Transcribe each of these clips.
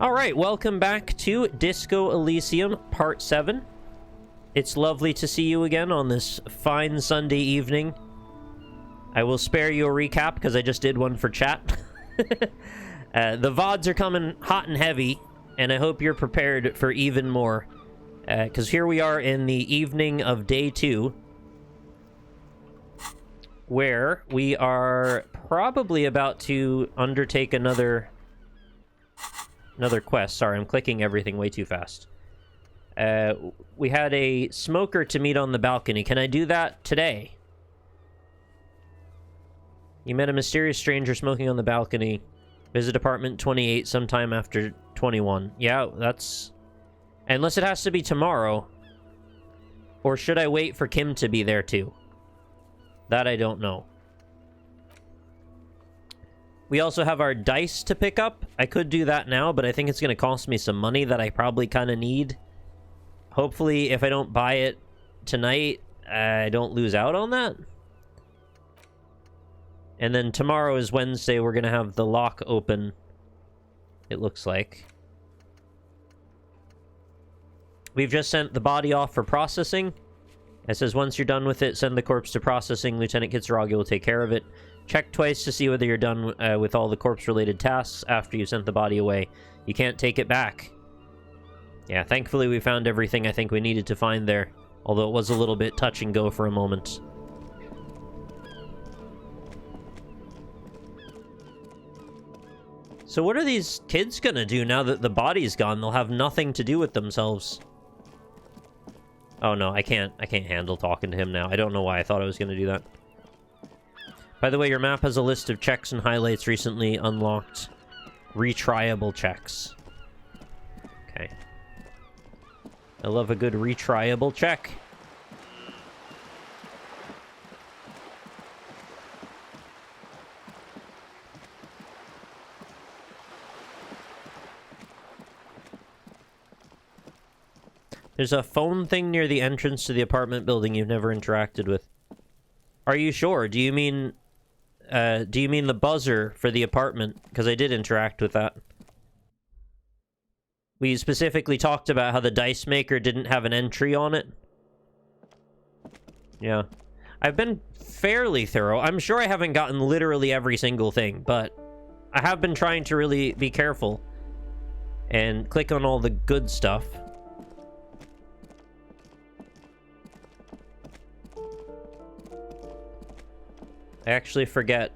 Alright, welcome back to Disco Elysium, Part 7. It's lovely to see you again on this fine Sunday evening. I will spare you a recap, because I just did one for chat. The VODs are coming hot and heavy, and I hope you're prepared for even more. Because here we are in the evening of Day 2, where we are probably about to undertake another quest. Sorry, I'm clicking everything way too fast. We had a smoker to meet on the balcony. Can I do that today? You met a mysterious stranger smoking on the balcony. Visit apartment 28 sometime after 21. Yeah, that's... Unless it has to be tomorrow. Or should I wait for Kim to be there too? That I don't know. We also have our dice to pick up. I could do that now, but I think it's going to cost me some money that I probably kind of need. Hopefully, if I don't buy it tonight, I don't lose out on that. And then tomorrow is Wednesday. We're going to have the lock open, it looks like. We've just sent the body off for processing. It says, once you're done with it, send the corpse to processing. Lieutenant Kitsuragi will take care of it. Check twice to see whether you're done with all the corpse-related tasks after you sent the body away. You can't take it back. Yeah, thankfully we found everything I think we needed to find there. Although it was a little bit touch and go for a moment. So what are these kids gonna do now that the body's gone? They'll have nothing to do with themselves. Oh no, I can't handle talking to him now. I don't know why I thought I was gonna do that. By the way, your map has a list of checks and highlights recently unlocked. Retryable checks. Okay. I love a good retryable check. There's a phone thing near the entrance to the apartment building you've never interacted with. Are you sure? Do you mean the buzzer for the apartment? Because I did interact with that. We specifically talked about how the dice maker didn't have an entry on it. Yeah. I've been fairly thorough. I'm sure I haven't gotten literally every single thing, but I have been trying to really be careful and click on all the good stuff. I actually forget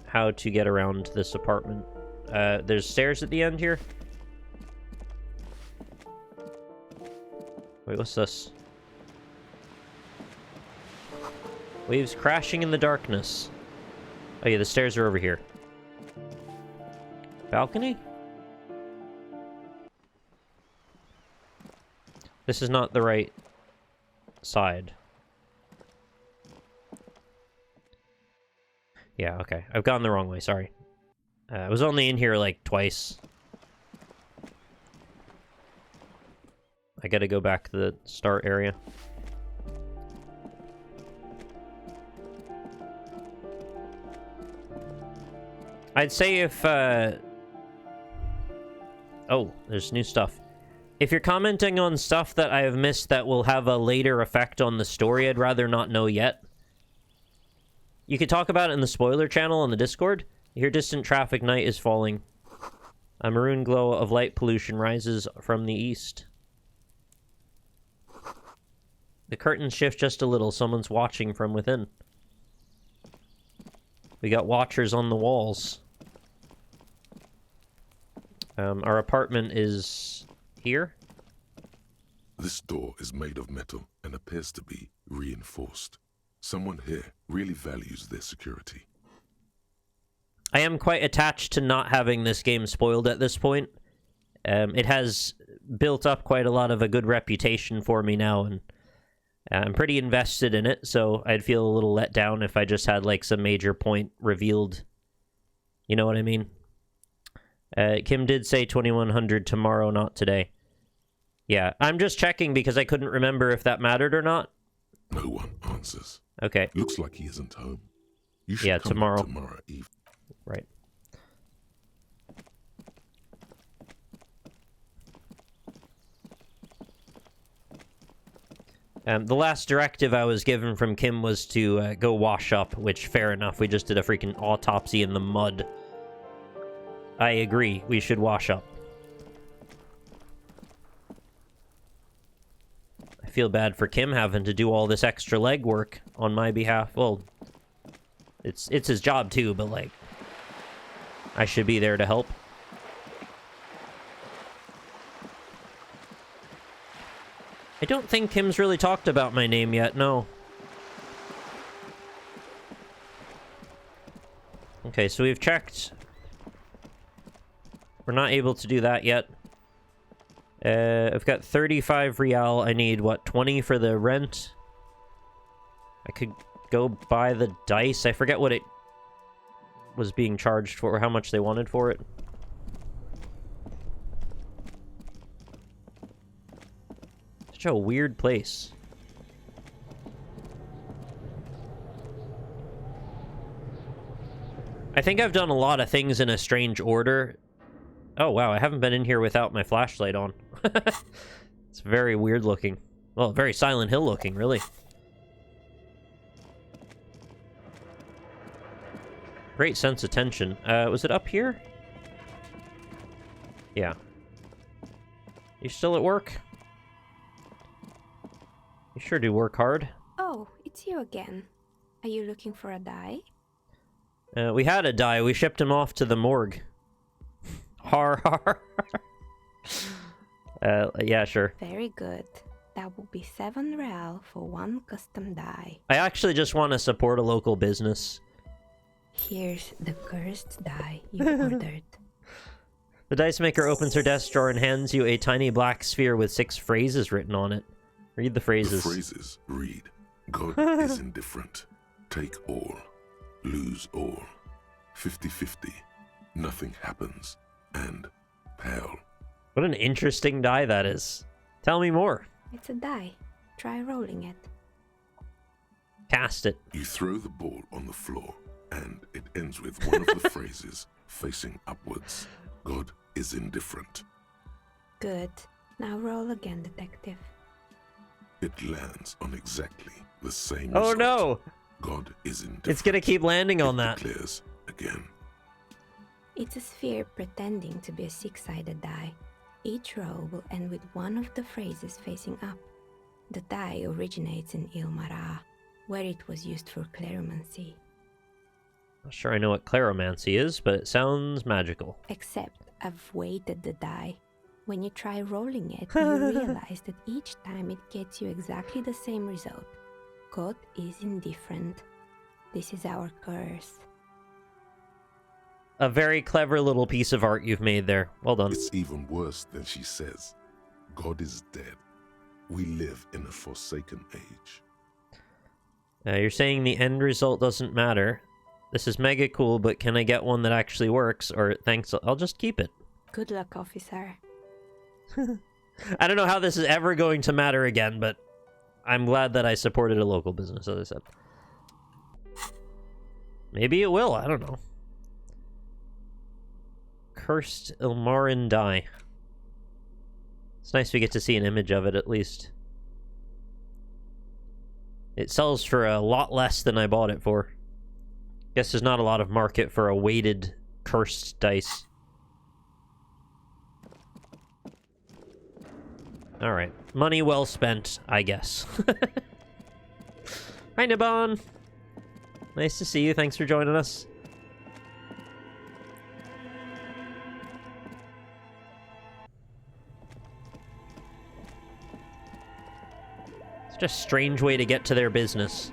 how to get around this apartment. There's stairs at the end here. Wait, what's this? Waves crashing in the darkness. Oh yeah, the stairs are over here. Balcony? This is not the right side. Yeah, okay. I've gone the wrong way, sorry. I was only in here, like, twice. I gotta go back to the start area. I'd say if, Oh, there's new stuff. If you're commenting on stuff that I have missed that will have a later effect on the story, I'd rather not know yet. You could talk about it in the spoiler channel on the Discord. You hear distant traffic, night is falling. A maroon glow of light pollution rises from the east. The curtains shift just a little. Someone's watching from within. We got watchers on the walls. Our apartment is here. This door is made of metal and appears to be reinforced. Someone here really values their security. I am quite attached to not having this game spoiled at this point. It has built up quite a lot of a good reputation for me now, and I'm pretty invested in it, so I'd feel a little let down if I just had, like, some major point revealed. You know what I mean? Kim did say 2100 tomorrow, not today. Yeah, I'm just checking because I couldn't remember if that mattered or not. No one answers. Okay. Looks like he isn't home. You should come tomorrow. Tomorrow evening. Right. The last directive I was given from Kim was to go wash up, which, fair enough, we just did a freaking autopsy in the mud. I agree, we should wash up. I feel bad for Kim having to do all this extra legwork on my behalf. Well, it's his job too, but, like, I should be there to help. I don't think Kim's really talked about my name yet, no. Okay, so we've checked. We're not able to do that yet. I've got 35 real. I need, what, 20 for the rent? I could go buy the dice. I forget what it was being charged for, or how much they wanted for it. Such a weird place. I think I've done a lot of things in a strange order. Oh, wow, I haven't been in here without my flashlight on. It's very weird looking. Well, very Silent Hill looking, really. Great sense of tension. Was it up here? Yeah. You still at work? You sure do work hard. Oh, it's you again. Are you looking for a die? We had a die. We shipped him off to the morgue. Har har. Yeah, sure. Very good. That will be 7 real for 1 custom die. I actually just want to support a local business. Here's the cursed die you ordered. The dice maker opens her desk drawer and hands you a tiny black sphere with 6 phrases written on it. Read the phrases. The phrases read, God is indifferent. Take all. Lose all. 50-50. Nothing happens. And pale. What an interesting die that is. Tell me more. It's a die. Try rolling it. Cast it. You throw the ball on the floor, and it ends with one of the phrases facing upwards. God is indifferent. Good. Now roll again, detective. It lands on exactly the same Oh result. no! God is indifferent. It's gonna keep landing on that. Declares again. It's a sphere pretending to be a 6-sided die. Each row will end with one of the phrases facing up. The die originates in Ilmara, where it was used for cleromancy. Not sure I know what cleromancy is, but it sounds magical. Except I've weighted the die. When you try rolling it, you realize that each time it gets you exactly the same result. God is indifferent. This is our curse. A very clever little piece of art you've made there. Well done. It's even worse than she says. God is dead. We live in a forsaken age. You're saying the end result doesn't matter. This is mega cool, but can I get one that actually works? Or thanks, I'll just keep it. Good luck, officer. I don't know how this is ever going to matter again, but I'm glad that I supported a local business, as I said. Maybe it will, I don't know. Cursed Ilmarin die. It's nice we get to see an image of it, at least. It sells for a lot less than I bought it for. Guess there's not a lot of market for a weighted cursed dice. Alright. Money well spent, I guess. Hi, Nibon! Nice to see you. Thanks for joining us. It's just a strange way to get to their business.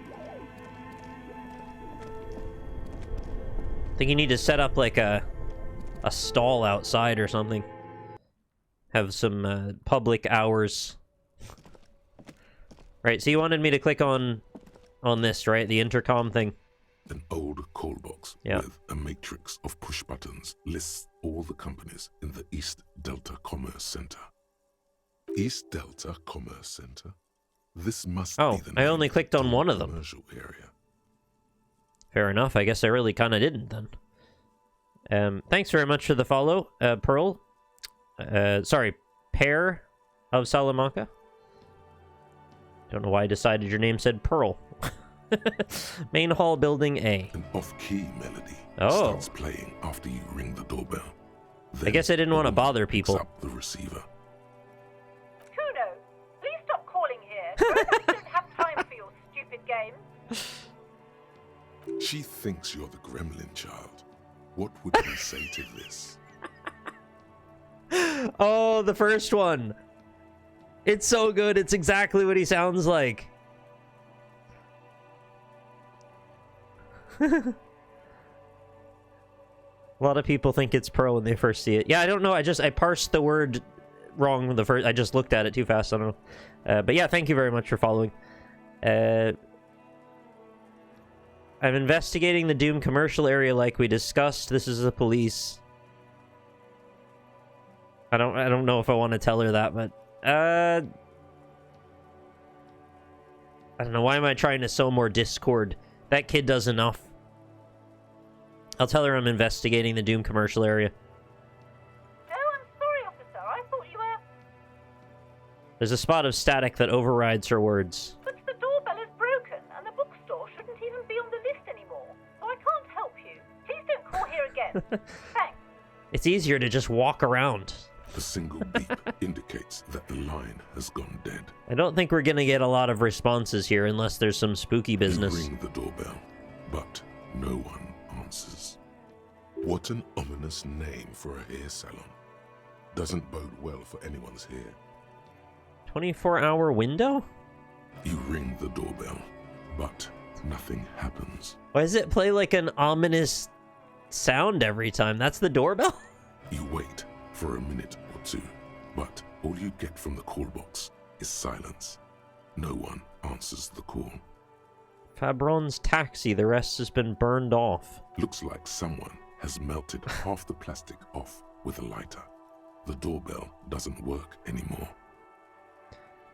I think you need to set up like a stall outside or something. Have some public hours. Right, so you wanted me to click on this, right? The intercom thing. An old call box with a matrix of push buttons lists all the companies in the East Delta Commerce Center. East Delta Commerce Center? This must be the name I only clicked on one of them. Commercial area. Fair enough. I guess I really kind of didn't then. Thanks very much for the follow, Pearl. Sorry, Pear of Salamanca. Don't know why I decided your name said Pearl. Main hall, building A. An off-key melody starts playing after you ring the doorbell. I guess I didn't want to bother people. Picks up the receiver. Kuno, please stop calling here. I don't have time for your stupid games. She thinks you're the gremlin child. What would he say to this? Oh, the first one. It's so good. It's exactly what he sounds like. A lot of people think it's Pearl when they first see it. Yeah, I don't know. I parsed the word wrong the first. I just looked at it too fast. I don't know. But yeah, thank you very much for following. I'm investigating the Doom commercial area like we discussed. This is the police. I don't know if I want to tell her that, but I don't know. Why am I trying to sow more discord? That kid does enough. I'll tell her I'm investigating the Doom commercial area. Oh, I'm sorry, officer. I thought you were... There's a spot of static that overrides her words. But the doorbell is broken, and the bookstore shouldn't even be on the list anymore. So I can't help you. Please don't call here again. Thanks. It's easier to just walk around. A single beep indicates that the line has gone dead. I don't think we're gonna get a lot of responses here unless there's some spooky business. You ring the doorbell, but no one answers. What an ominous name for a hair salon. Doesn't bode well for anyone's hair. 24-hour window? You ring the doorbell, but nothing happens. Why does it play like an ominous sound every time? That's the doorbell? You wait for a minute or two, but all you get from the call box is silence. No one answers the call. Fabron's taxi, the rest has been burned off. Looks like someone has melted half the plastic off with a lighter. The doorbell doesn't work anymore.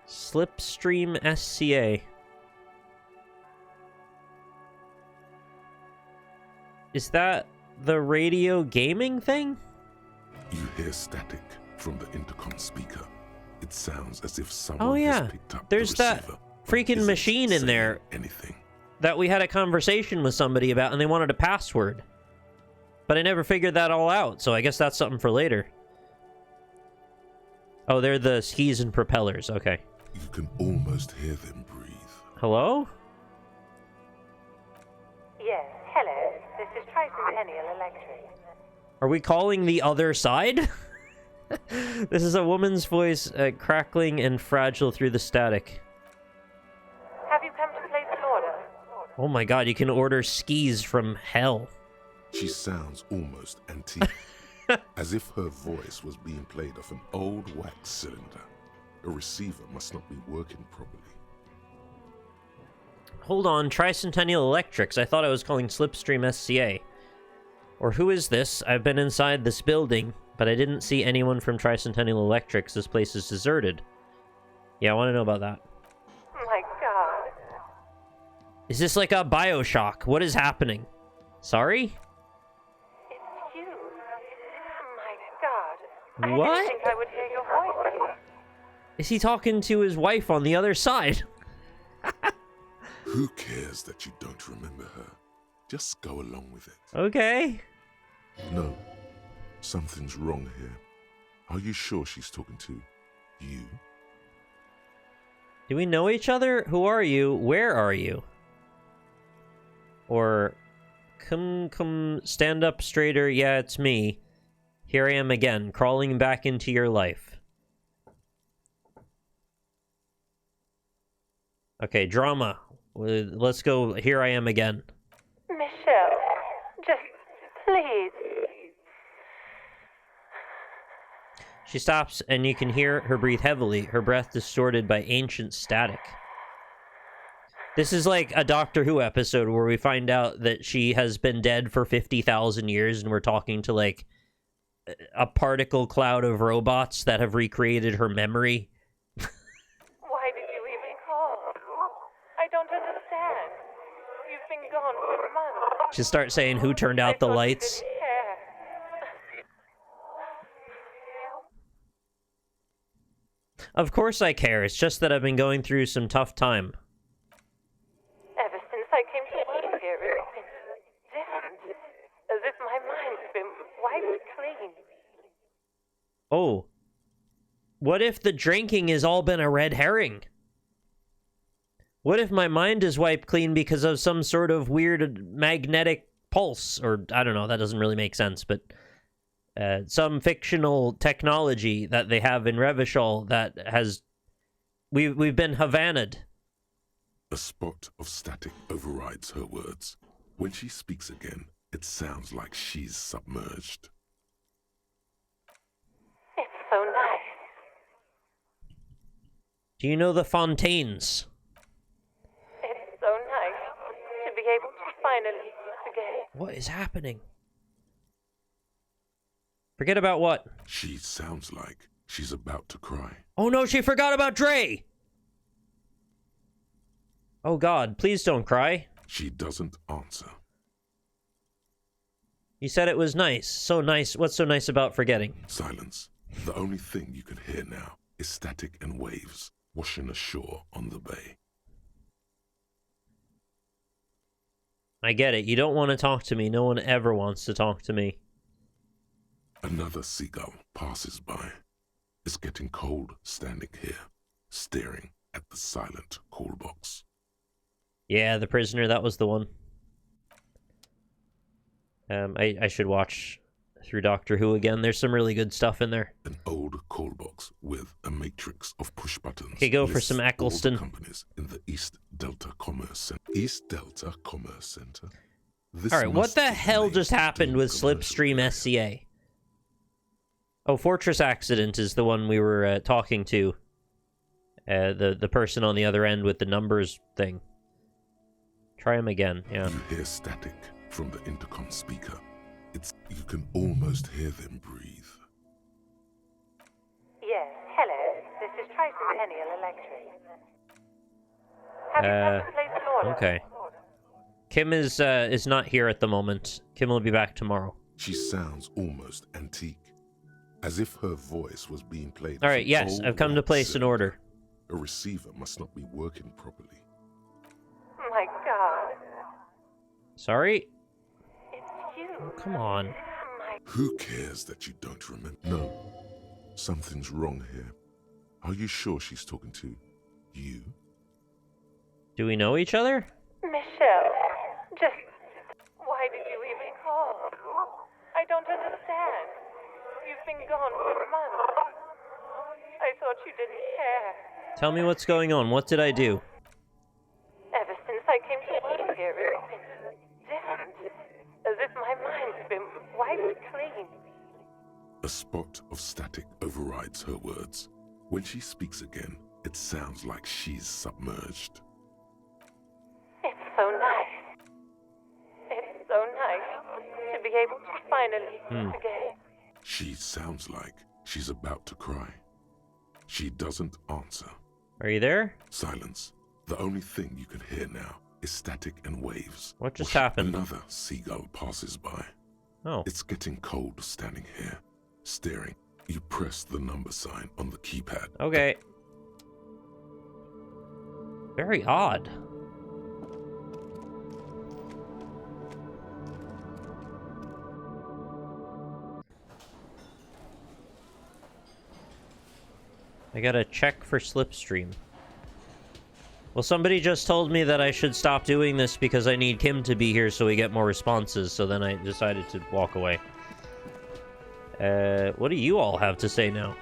Slipstream SCA. Is that the radio gaming thing? You hear static from the intercom speaker. It sounds as if someone has picked up There's the that receiver, freaking machine in there anything. that we had a conversation with somebody about, and they wanted a password. But I never figured that all out, so I guess that's something for later. Oh, they're the skis and propellers. Okay. You can almost hear them breathe. Hello? Yes, hello. This is Tricentennial Electric. Are we calling the other side? This is a woman's voice, crackling and fragile through the static. Have you come to place an order? Oh my god, you can order skis from hell. She sounds almost antique, as if her voice was being played off an old wax cylinder. A receiver must not be working properly. Hold on, Tricentennial Electrics. I thought I was calling Slipstream SCA. Or who is this? I've been inside this building, but I didn't see anyone from Tricentennial Electrics. This place is deserted. Yeah, I want to know about that. My God. Is this like a Bioshock? What is happening? Sorry? It's you. My God. What? I didn't think I would hear your voice. Is he talking to his wife on the other side? Who cares that you don't remember her? Just go along with it. Okay. No, something's wrong here. Are you sure she's talking to you? Do we know each other? Who are you? Where are you? Or, come, stand up straighter. Yeah, it's me. Here I am again, crawling back into your life. Okay, drama. Let's go. Here I am again. Michelle, just please. She stops, and you can hear her breathe heavily, her breath distorted by ancient static. This is like a Doctor Who episode where we find out that she has been dead for 50,000 years, and we're talking to, like, a particle cloud of robots that have recreated her memory. Why did you even call? I don't understand. You've been gone for months. She starts saying, who turned out the lights? Of course I care. It's just that I've been going through some tough time. Ever since I came to work here, it's been different. As if my mind's been wiped clean. Oh. What if the drinking has all been a red herring? What if my mind is wiped clean because of some sort of weird magnetic pulse? Or, I don't know, that doesn't really make sense, but some fictional technology that they have in Revachol that has... We've been Havana'd. A spot of static overrides her words. When she speaks again, it sounds like she's submerged. It's so nice. Do you know the Fontaines? It's so nice to be able to finally forget. What is happening? Forget about what? She sounds like she's about to cry. Oh no, she forgot about Dre! Oh God, please don't cry. She doesn't answer. You said it was nice. So nice. What's so nice about forgetting? Silence. The only thing you can hear now is static and waves washing ashore on the bay. I get it. You don't want to talk to me. No one ever wants to talk to me. Another seagull passes by. It's getting cold standing here, staring at the silent call box. Yeah, the prisoner, that was the one. I should watch through Doctor Who again. There's some really good stuff in there. An old call box with a matrix of push buttons. Okay, go for some Eccleston. All the companies in the East Delta Commerce Center. East Delta Commerce Center. Alright, what the hell just happened with Slipstream SCA? Oh, Fortress Accident is the one we were talking to. The person on the other end with the numbers thing. Try him again, yeah. You hear static from the intercom speaker. You can almost hear them breathe. Yes, hello. This is Tricentennial Electric. Have you come to place an order? Okay. Kim is not here at the moment. Kim will be back tomorrow. She sounds almost antique, as if her voice was being played. All right, yes, I've come to place an order. A receiver must not be working properly. My God. Sorry? It's you. Oh, come on. My... Who cares that you don't remember? No, something's wrong here. Are you sure she's talking to you? Do we know each other? Michelle, just... Why did you even call? I don't understand. You've been gone for months. I thought you didn't care. Tell me what's going on. What did I do? Ever since I came to work here, it's been different. As if my mind's been wiped clean. A spot of static overrides her words. When she speaks again, it sounds like she's submerged. It's so nice. It's so nice to be able to finally forget. She sounds like she's about to cry. She doesn't answer. Are you there? Silence. The only thing you can hear now is static and waves. What just happened? Another seagull passes by. Oh. It's getting cold standing here, staring. You press the number sign on the keypad. Okay. Very odd. I gotta check for Slipstream. Well, somebody just told me that I should stop doing this because I need Kim to be here so we get more responses, so then I decided to walk away. What do you all have to say now?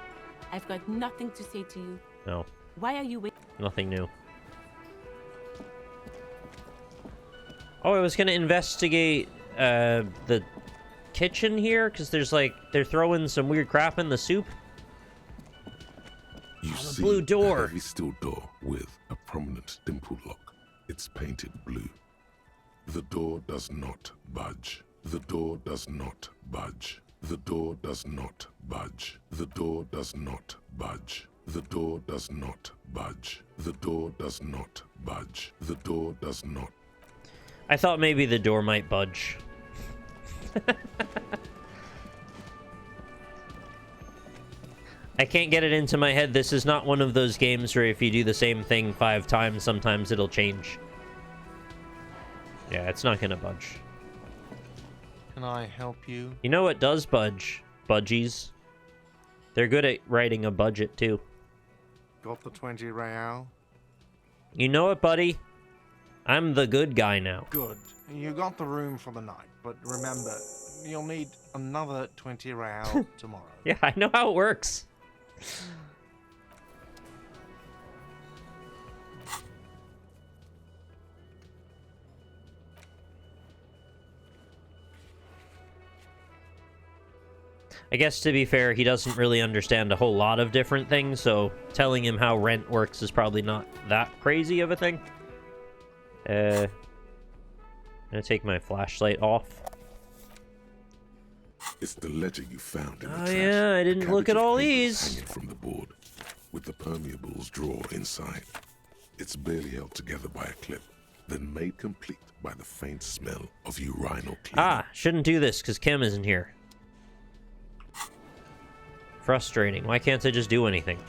I've got nothing to say to you. No. Why are you waiting? Nothing new. Oh, I was gonna investigate, the kitchen here, because there's like, they're throwing some weird crap in the soup. You see blue door. a heavy steel door with a prominent dimple lock. It's painted blue. The door does not budge. The door does not budge. The door does not budge. The door does not budge. The door does not budge. The door does not budge. The door does not. I thought maybe the door might budge. I can't get it into my head. This is not one of those games where if you do the same thing 5 times, sometimes it'll change. Yeah, it's not gonna budge. Can I help you? You know what does budge? Budgies. They're good at writing a budget, too. Got the 20 real? You know what, buddy? I'm the good guy now. Good. You got the room for the night, but remember, you'll need another 20 real tomorrow. Yeah, I know how it works. I guess, to be fair, he doesn't really understand a whole lot of different things, so telling him how rent works is probably not that crazy of a thing. I'm gonna take my flashlight off. It's the letter you found in the trash. Oh yeah, I didn't look at all these. Hanging from the board, with the permeables drawer inside. It's barely held together by a clip, then made complete by the faint smell of urinal cleaner. Ah, shouldn't do this because Kim isn't here. Frustrating. Why can't I just do anything?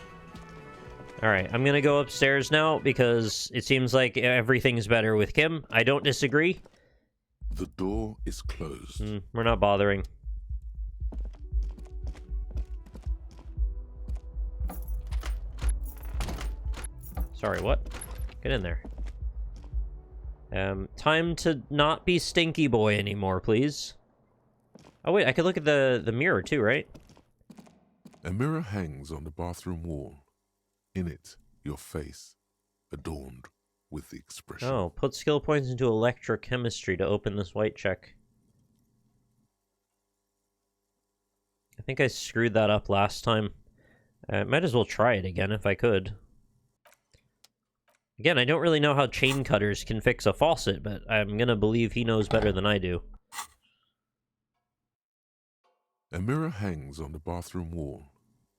Alright, I'm gonna go upstairs now because it seems like everything's better with Kim. I don't disagree. The door is closed. We're not bothering. Sorry, what? Get in there. Time to not be Stinky Boy anymore, please. Oh wait, I could look at the mirror too, right? A mirror hangs on the bathroom wall. In it, your face, adorned with the expression. Oh, put skill points into electrochemistry to open this white check. I think I screwed that up last time. Might as well try it again if I could. Again, I don't really know how chain cutters can fix a faucet, but I'm gonna believe he knows better than I do. A mirror hangs on the bathroom wall.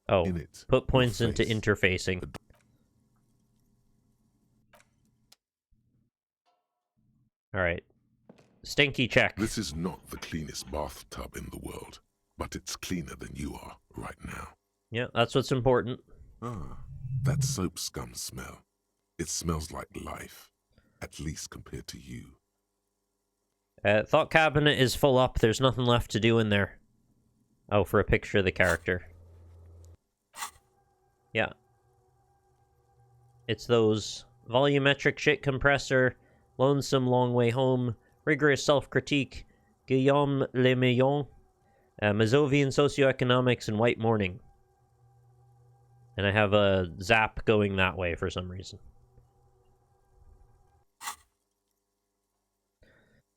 Oh, In it, put points your into face, interfacing. Alright. Stinky check. This is not the cleanest bathtub in the world, but it's cleaner than you are right now. Yeah, that's what's important. Ah, that soap scum smell. It smells like life, at least compared to you. Thought cabinet is full up. There's nothing left to do in there. Oh, for a picture of the character. Yeah. It's those. Volumetric shit compressor, lonesome long way home, rigorous self-critique, Guillaume Le Million, Mazovian socioeconomics, and white morning. And I have a zap going that way for some reason.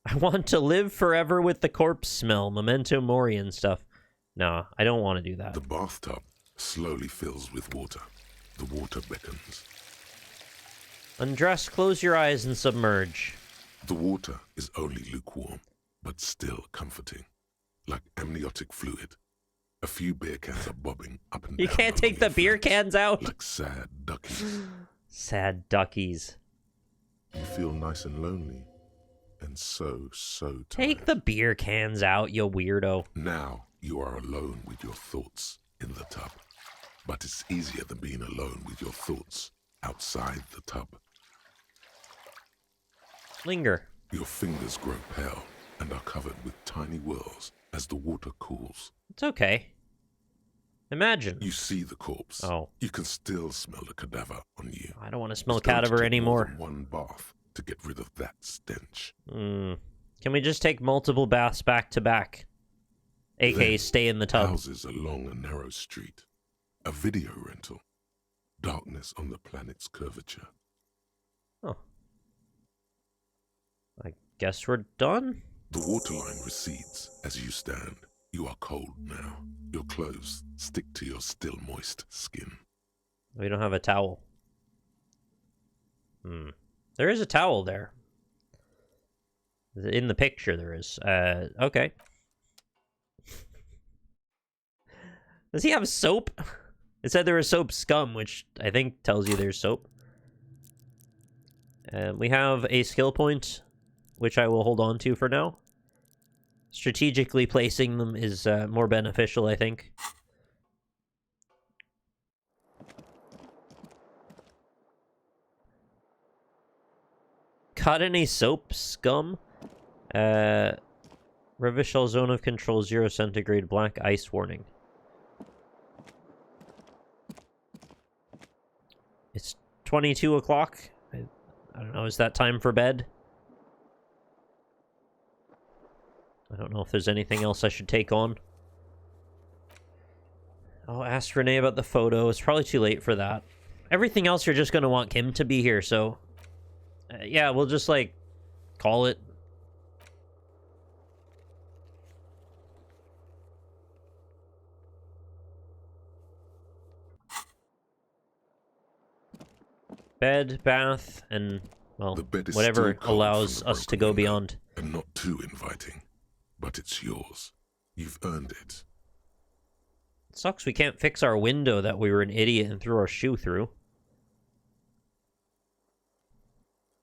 I want to live forever with the corpse smell, memento mori and stuff. No, I don't want to do that. The bathtub slowly fills with water. The water beckons. Undress, close your eyes, and submerge. The water is only lukewarm, but still comforting. Like amniotic fluid. A few beer cans are bobbing up and down. You can't take the beer cans out? Like sad duckies. Sad duckies. You feel nice and lonely. And so tired. Take the beer cans out, you weirdo. Now you are alone with your thoughts in the tub. But it's easier than being alone with your thoughts outside the tub. Linger. Your fingers grow pale and are covered with tiny whirls as the water cools. It's okay. Imagine. You see the corpse. Oh. You can still smell the cadaver on you. I don't want to smell It's going to cadaver take more anymore. than one bath to get rid of that stench. Can we just take multiple baths back to back? AKA Then, stay in the tub. Houses along a narrow street. A video rental. Darkness on the planet's curvature. Oh. I guess we're done? The waterline recedes as you stand. You are cold now. Your clothes stick to your still moist skin. We don't have a towel. There is a towel there. In the picture there is. Okay. Does he have soap? It said there was soap scum, which I think tells you there's soap. We have a skill point, which I will hold on to for now. Strategically placing them is more beneficial, I think. Got any soap, scum? Revishal zone of control 0 centigrade, black ice warning. It's 22 o'clock. I don't know, is that time for bed? I don't know if there's anything else I should take on. I'll ask Renee about the photo. It's probably too late for that. Everything else you're just gonna want Kim to be here, so... yeah, we'll just, like, call it. Bed, bath, and, well, whatever allows us to go beyond. And not too inviting, but it's yours. You've earned it. It sucks we can't fix our window that we were an idiot and threw our shoe through.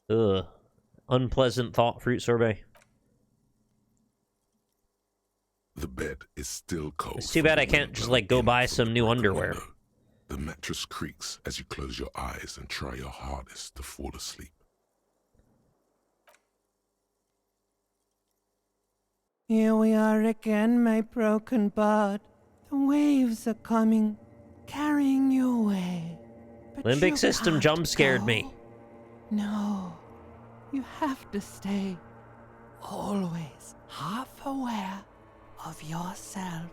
Ugh. Unpleasant thought, fruit sorbet. The bed is still cold. It's too bad I can't just, like, go buy some new underwear. Window. The mattress creaks as you close your eyes and try your hardest to fall asleep. Here we are again, my broken bird. The waves are coming, carrying you away. But Limbic you system can't jump scared go. me. No, you have to stay. Always half aware of yourself.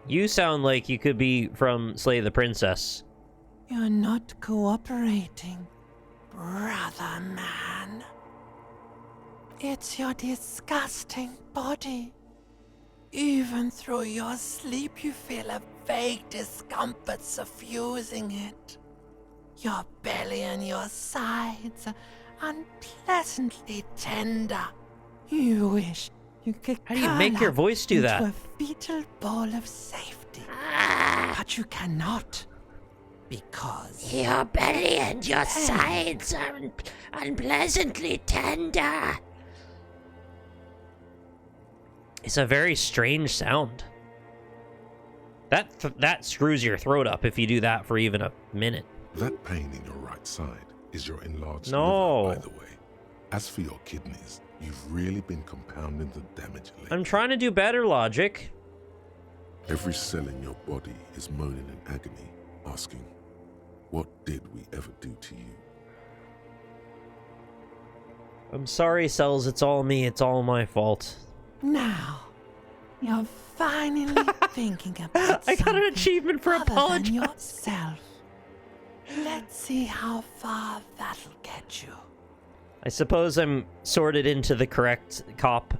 You sound like you could be from Slay the Princess. You're not cooperating, brother man. It's your disgusting body. Even through your sleep, you feel a vague discomfort suffusing it. Your belly and your sides are unpleasantly tender. You wish you could How do you make your voice do that? into a fetal ball of safety. But you cannot. Because your belly and your sides are unpleasantly tender. It's a very strange sound. That screws your throat up if you do that for even a minute. That pain in your right side is your enlarged No. liver, by the way. As for your kidneys, you've really been compounding the damage lately. I'm trying to do better, Logic. Every cell in your body is moaning in agony, asking, what did we ever do to you? I'm sorry, Cells. It's all me. It's all my fault. now you're finally thinking about I got an something achievement for other than apologizing. yourself. Let's see how far that'll get you. I suppose I'm sorted into the correct cop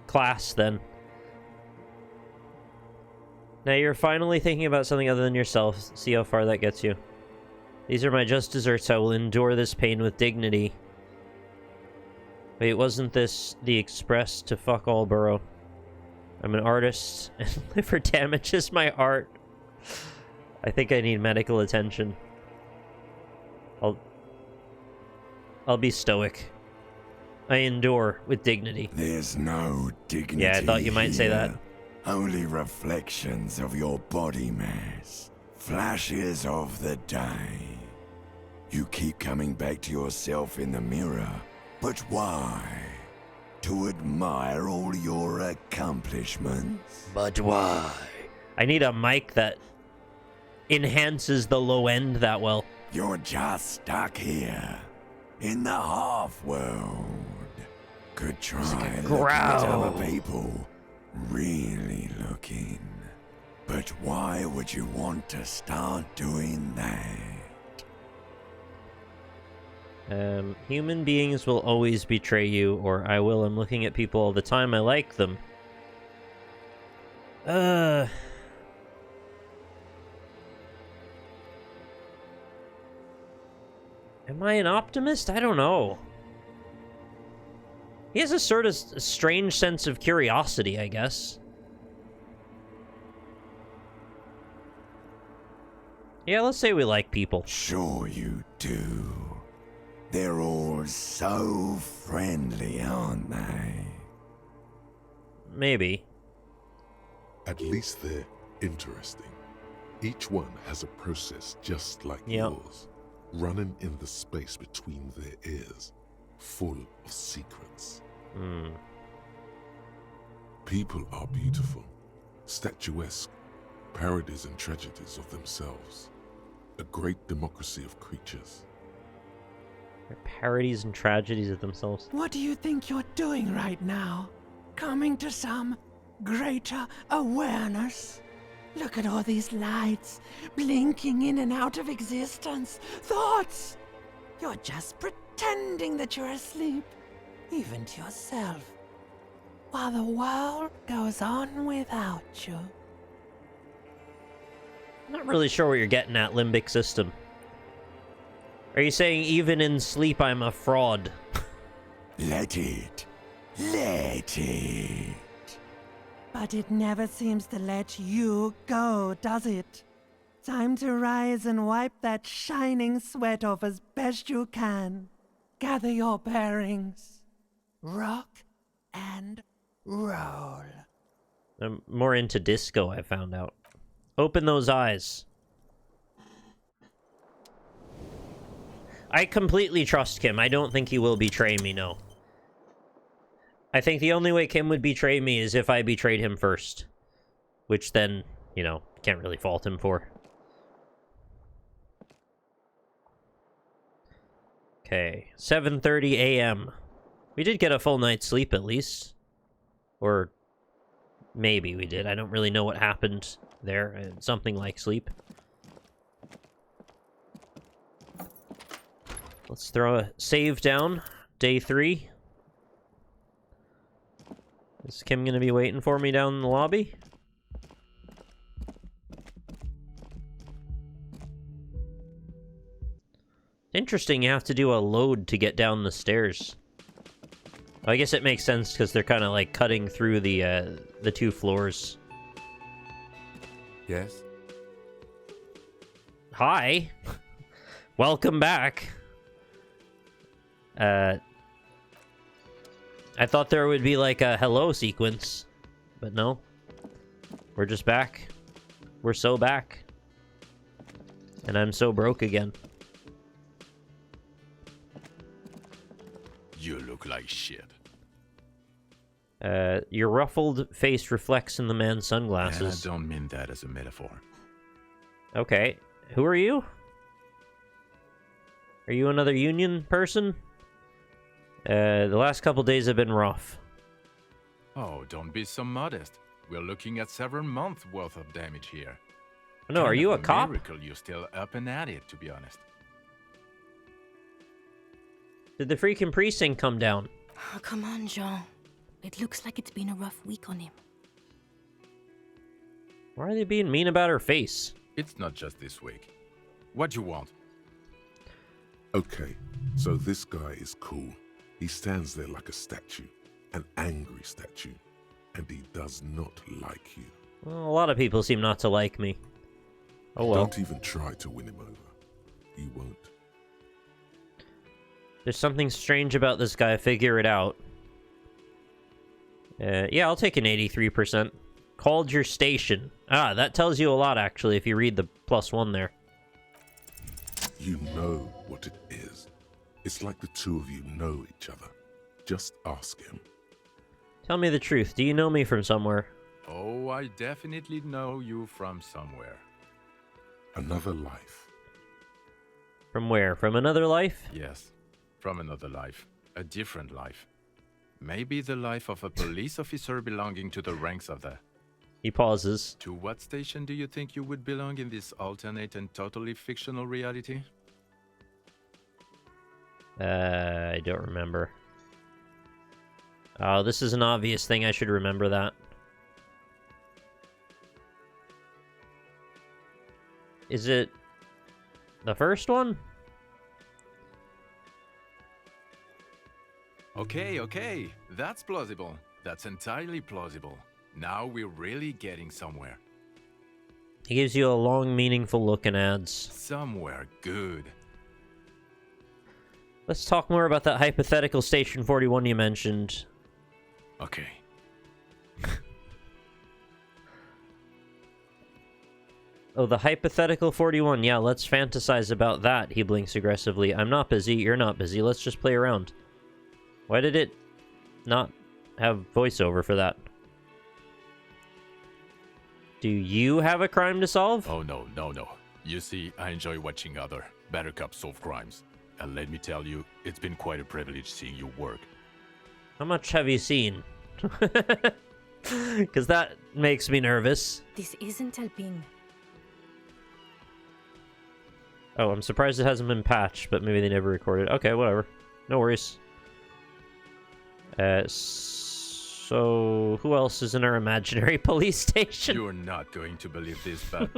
class, then. Now you're finally thinking about something other than yourself. See how far that gets you. These are my just desserts. I will endure this pain with dignity. Wait, wasn't this the express to fuck all borough? I'm an artist, and liver damages my art. I think I need medical attention. I'll be stoic. I endure with dignity. There's no dignity. Yeah, I thought you might say that. Only reflections of your body mass. Flashes of the day. You keep coming back to yourself in the mirror. But why? To admire all your accomplishments? But why? I need a mic that enhances the low end that well. You're just stuck here. In the half-world. Could try looking at other people. Really looking. But why would you want to start doing that? Human beings will always betray you, or I will. I'm looking at people all the time. I like them. Am I an optimist? I don't know. He has a sort of strange sense of curiosity, I guess. Yeah, let's say we like people. Sure you do. They're all so friendly, aren't they? Maybe. At least they're interesting. Each one has a process just like Yep. yours. running in the space between their ears, full of secrets. People are beautiful, statuesque, parodies and tragedies of themselves. A great democracy of creatures. They're parodies and tragedies of themselves. What do you think you're doing right now? Coming to some greater awareness? Look at all these lights, blinking in and out of existence. Thoughts! You're just pretending that you're asleep, even to yourself, while the world goes on without you. I'm not really sure what you're getting at, limbic system. Are you saying even in sleep I'm a fraud? Let it. Let it. But it never seems to let you go, does it? Time to rise and wipe that shining sweat off as best you can. Gather your bearings. Rock and roll. I'm more into disco, I found out. Open those eyes. I completely trust Kim. I don't think he will betray me, no. I think the only way Kim would betray me is if I betrayed him first. Which then, you know, can't really fault him for. Okay, 7:30 a.m. We did get a full night's sleep at least. Or maybe we did. I don't really know what happened there. Something like sleep. Let's throw a save down. Day 3. Is Kim gonna be waiting for me down in the lobby? Interesting, you have to do a load to get down the stairs. I guess it makes sense because they're kind of like cutting through the 2 floors. Yes? Hi. Welcome back. I thought there would be like a hello sequence, but no. We're just back. We're so back. And I'm so broke again. You look like shit. Your ruffled face reflects in the man's sunglasses. And I don't mean that as a metaphor. Okay. Who are you? Are you another union person? The last couple days have been rough. Oh, don't be so modest. We're looking at several months worth of damage here. No, are you a cop? Miracle you're still up and at it, to be honest. Did the freaking precinct come down? Oh, come on, Jean. It looks like it's been a rough week on him. Why are they being mean about her face? It's not just this week. What you want? Okay, so this guy is cool. He stands there like a statue, an angry statue, and he does not like you. Well, a lot of people seem not to like me. Oh well. Don't even try to win him over. He won't. There's something strange about this guy. Figure it out. Yeah, I'll take an 83%. Called your station. Ah, that tells you a lot, actually, if you read the +1 there. You know what it is. It's like the two of you know each other. Just ask him. Tell me the truth. Do you know me from somewhere? Oh, I definitely know you from somewhere. Another life. From where? From another life? Yes, from another life. A different life. Maybe the life of a police officer belonging to the ranks of the... He pauses. To what station do you think you would belong in this alternate and totally fictional reality? I don't remember. Oh, this is an obvious thing. I should remember that. Is it the first one? Okay. That's plausible. That's entirely plausible. Now we're really getting somewhere. He gives you a long, meaningful look in ads. Somewhere good. Let's talk more about that hypothetical Station 41 you mentioned. Okay. Oh, the hypothetical 41. Yeah, let's fantasize about that. He blinks aggressively. I'm not busy. You're not busy. Let's just play around. Why did it not have voiceover for that? Do you have a crime to solve? Oh, no. You see, I enjoy watching other better cops solve crimes. And let me tell you, it's been quite a privilege seeing you work. How much have you seen? Because that makes me nervous. This isn't helping. Oh, I'm surprised it hasn't been patched, but maybe they never recorded. Okay, whatever. No worries. So, who else is in our imaginary police station? You're not going to believe this, but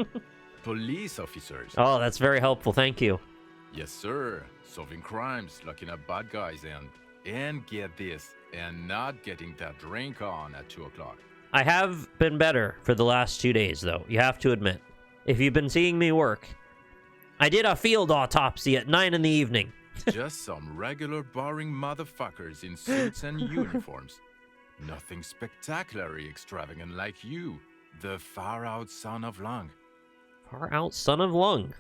police officers. Oh, that's very helpful. Thank you. Yes, sir. Solving crimes, locking up bad guys, and get this, and not getting that drink on at 2 o'clock. I have been better for the last 2 days, though. You have to admit. If you've been seeing me work, I did a field autopsy at 9 in the evening. Just some regular boring motherfuckers in suits and uniforms. Nothing spectacularly extravagant like you, the far-out son of Lung. Far-out son of Lung?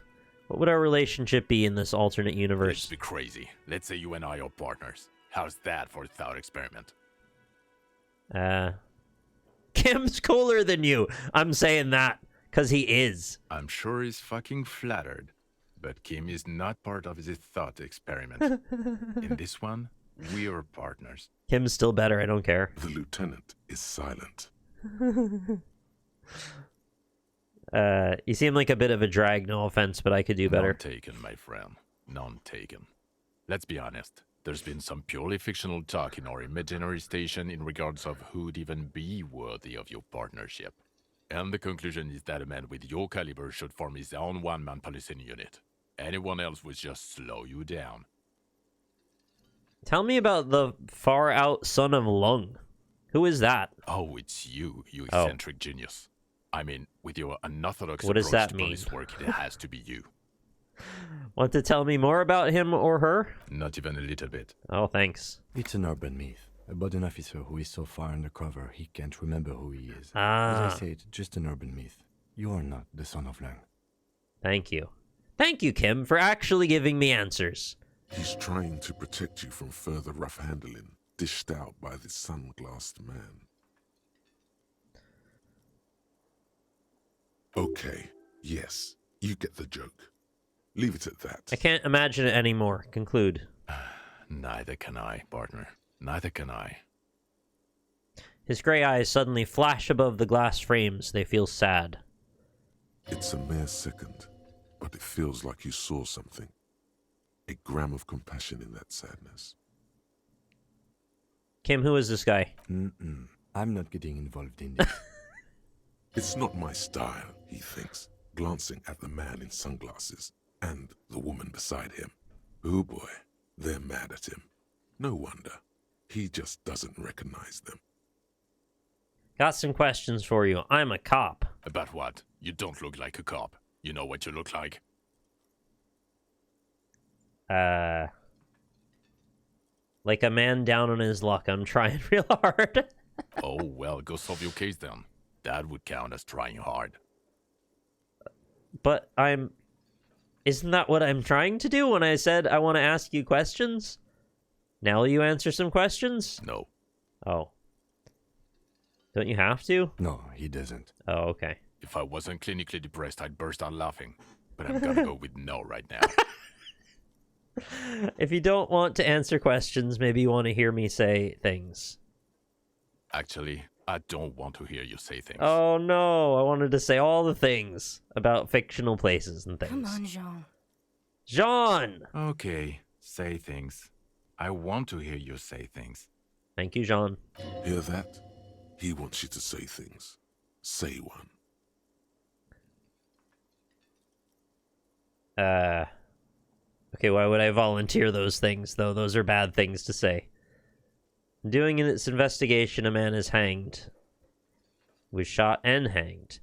What would our relationship be in this alternate Let's universe? be crazy. Let's say you and I are partners. How's that for a thought experiment? Kim's cooler than you. I'm saying that, because he is. I'm sure he's fucking flattered. But Kim is not part of his thought experiment. In this one, we are partners. Kim's still better, I don't care. The lieutenant is silent. You seem like a bit of a drag, no offense, but I could do better. None taken, my friend. None taken. Let's be honest. There's been some purely fictional talk in our imaginary station in regards of who'd even be worthy of your partnership. And the conclusion is that a man with your caliber should form his own one-man policing unit. Anyone else would just slow you down. Tell me about the far-out son of Lung. Who is that? Oh, it's you eccentric genius. I mean, with your unorthodox What does approach that to mean? police work, it has to be you. Want to tell me more about him or her? Not even a little bit. Oh, thanks. It's an urban myth about an officer who is so far undercover he can't remember who he is. Ah. As I say, it's just an urban myth. You are not the son of Lang. Thank you. Thank you, Kim, for actually giving me answers. He's trying to protect you from further rough handling, dished out by this sunglassed man. Okay, yes, you get the joke. Leave it at that. I can't imagine it anymore. Conclude. Neither can I, partner. Neither can I. His gray eyes suddenly flash above the glass frames. They feel sad. It's a mere second, but it feels like you saw something. A gram of compassion in that sadness. Kim, who is this guy? I'm not getting involved in this. It's not my style, he thinks, glancing at the man in sunglasses and the woman beside him. Oh boy, they're mad at him. No wonder. He just doesn't recognize them. Got some questions for you. I'm a cop. About what? You don't look like a cop. You know what you look like? Like a man down on his luck. I'm trying real hard. Oh, well, go solve your case then. That would count as trying hard. But isn't that what I'm trying to do when I said I want to ask you questions? Now will you answer some questions? No. Oh. Don't you have to? No, he doesn't. Oh, okay. If I wasn't clinically depressed, I'd burst out laughing. But I'm gonna go with no right now. If you don't want to answer questions, maybe you want to hear me say things. Actually, I don't want to hear you say things. Oh no, I wanted to say all the things about fictional places and things. Come on, Jean. Jean! Okay, say things. I want to hear you say things. Thank you, Jean. Hear that? He wants you to say things. Say one. Okay, why would I volunteer those things, though? Those are bad things to say. Doing its investigation, a man is hanged. Was shot and hanged.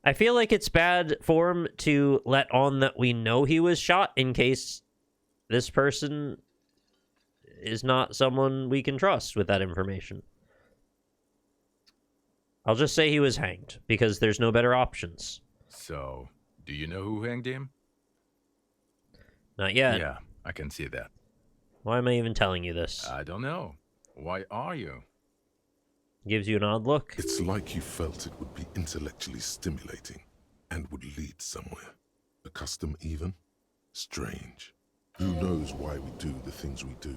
I feel like it's bad form to let on that we know he was shot in case this person is not someone we can trust with that information. I'll just say he was hanged, because there's no better options. So, Do you know who hanged him? Not yet. Yeah, I can see that. Why am I even telling you this? I don't know. Why are you? Gives you an odd look. It's like you felt it would be intellectually stimulating and would lead somewhere. A custom even? Strange. Who knows why we do the things we do?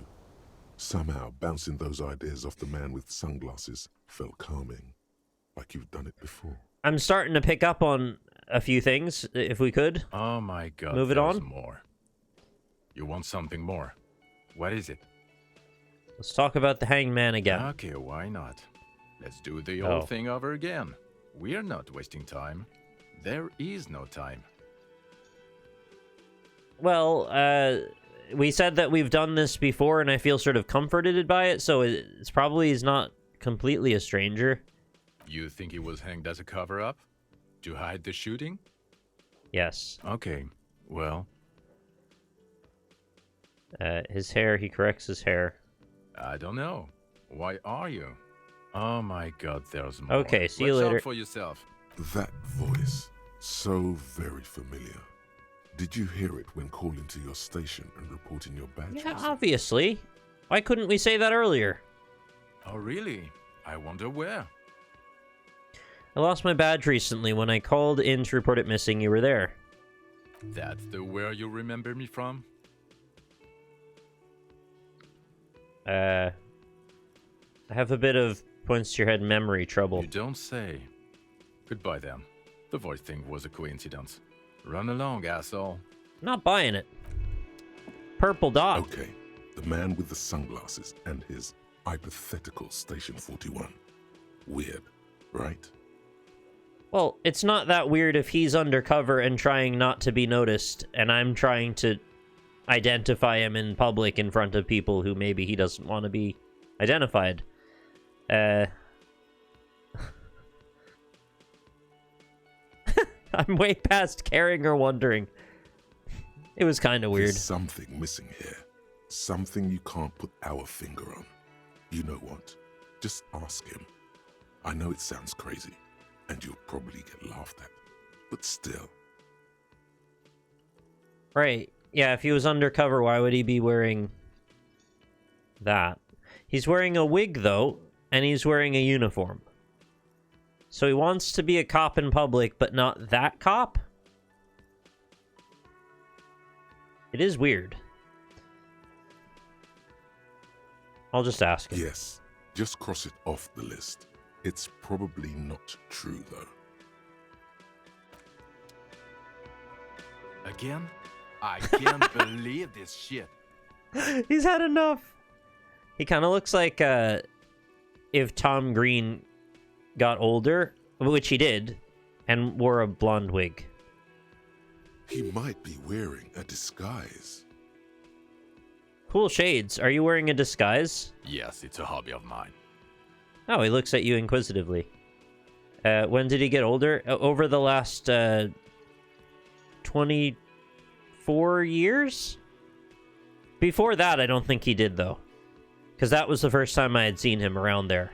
Somehow, bouncing those ideas off the man with sunglasses felt calming. Like you've done it before. I'm starting to pick up on a few things, if we could. Oh my god, move it on. More. You want something more? What is it? Let's talk about the hangman again. Okay, why not? Let's do the old thing over again. We're not wasting time. There is no time. Well, we said that we've done this before, and I feel sort of comforted by it, so it's probably he's not completely a stranger. You think he was hanged as a cover-up? To hide the shooting? Yes. Okay, well... his hair, he corrects his hair. I don't know. Why are you? Oh my god, there's more. Okay, see you Watch later. out for yourself. That voice, so very familiar. Did you hear it when calling to your station and reporting your badge? Yeah, obviously. Why couldn't we say that earlier? Oh really? I wonder where. I lost my badge recently. When I called in to report it missing, you were there. That's the where you remember me from? I have a bit of points to your head memory trouble. You don't say. Goodbye then. The voice thing was a coincidence. Run along, asshole. Not buying it. Purple dot. Okay, the man with the sunglasses and his hypothetical Station 41. Weird, right? Well, it's not that weird if he's undercover and trying not to be noticed, and I'm trying to identify him in public in front of people who maybe he doesn't want to be identified. I'm way past caring or wondering. It was kind of weird. There's something missing here. Something you can't put our finger on. You know what? Just ask him. I know it sounds crazy, and you'll probably get laughed at. But still. Right. Yeah, if he was undercover, why would he be wearing that? He's wearing a wig, though, and he's wearing a uniform. So he wants to be a cop in public, but not that cop? It is weird. I'll just ask him. Yes, just cross it off the list. It's probably not true, though. Again? I can't believe this shit. He's had enough. He kind of looks like if Tom Green got older, which he did, and wore a blonde wig. He might be wearing a disguise. Cool shades. Are you wearing a disguise? Yes, it's a hobby of mine. Oh, he looks at you inquisitively. When did he get older? Over the last 24 years? Before that, I don't think he did, though. Because that was the first time I had seen him around there.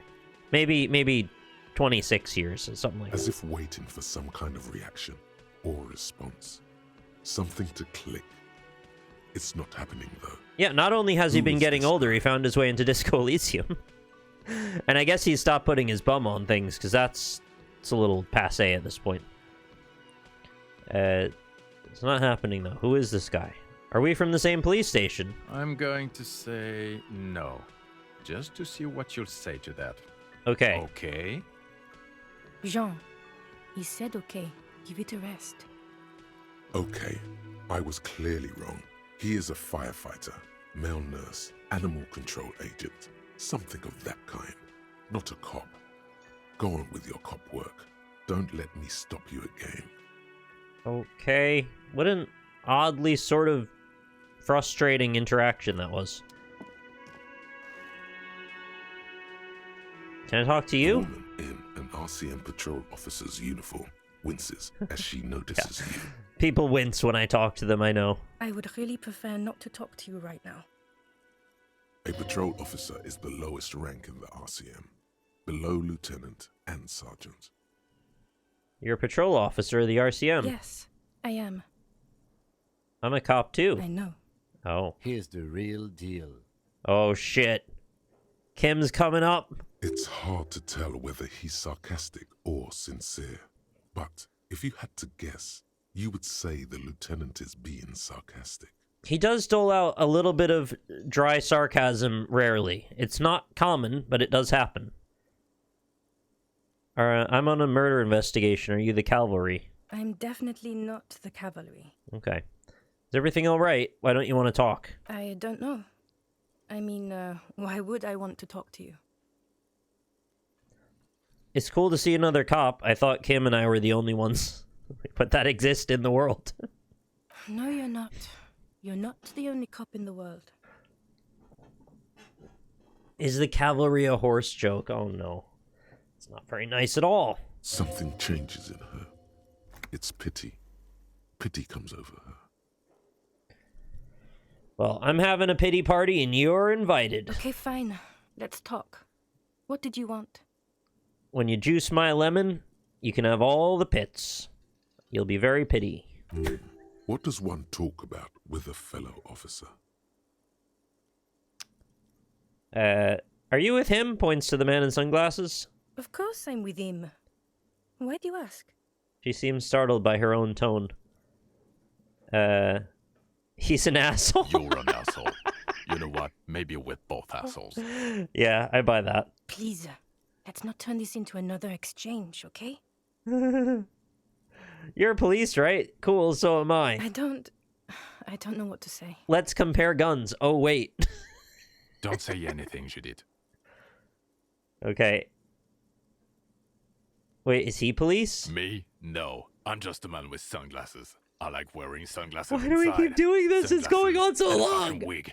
Maybe 26 years or something like that. As if waiting for some kind of reaction or response. Something to click. It's not happening, though. Yeah, not only has he been getting older, he found his way into Disco Elysium. And I guess he stopped putting his bum on things, because it's a little passé at this point. It's not happening, though. Who is this guy? Are we from the same police station? I'm going to say no. Just to see what you'll say to that. Okay. Okay? Jean, he said okay. Give it a rest. Okay, I was clearly wrong. He is a firefighter, male nurse, animal control agent, something of that kind. Not a cop. Go on with your cop work. Don't let me stop you again. Okay. What an oddly sort of frustrating interaction that was. Can I talk to you? A woman in an RCM patrol officer's uniform winces as she notices you. People wince when I talk to them, I know. I would really prefer not to talk to you right now. A patrol officer is the lowest rank in the RCM, below lieutenant and sergeant. You're a patrol officer of the RCM. Yes, I am. I'm a cop too. I know. Oh. Here's the real deal. Oh shit. Kim's coming up. It's hard to tell whether he's sarcastic or sincere. But if you had to guess, you would say the lieutenant is being sarcastic. He does dole out a little bit of dry sarcasm rarely. It's not common, but it does happen. I'm on a murder investigation. Are you the cavalry? I'm definitely not the cavalry. Okay. Is everything all right? Why don't you want to talk? I don't know. I mean, why would I want to talk to you? It's cool to see another cop. I thought Kim and I were the only ones, but that exist in the world. No, you're not. You're not the only cop in the world. Is the cavalry a horse joke? Oh no. It's not very nice at all. Something changes in her. It's pity. Pity comes over her. Well, I'm having a pity party and you're invited. Okay, fine. Let's talk. What did you want? When you juice my lemon, you can have all the pits. You'll be very pity. What does one talk about with a fellow officer? Are you with him? Points to the man in sunglasses. Of course I'm with him. Why do you ask? She seems startled by her own tone. He's an asshole. You're an asshole. You know what? Maybe we're both assholes. Yeah, I buy that. Please, let's not turn this into another exchange, okay? You're police, right? Cool, so am I. I don't know what to say. Let's compare guns. Oh, wait. Don't say anything, Judith. Okay. Wait, is he police? Me? No. I'm just a man with sunglasses. I like wearing sunglasses. Why do we keep doing this? It's going on so long. Wig.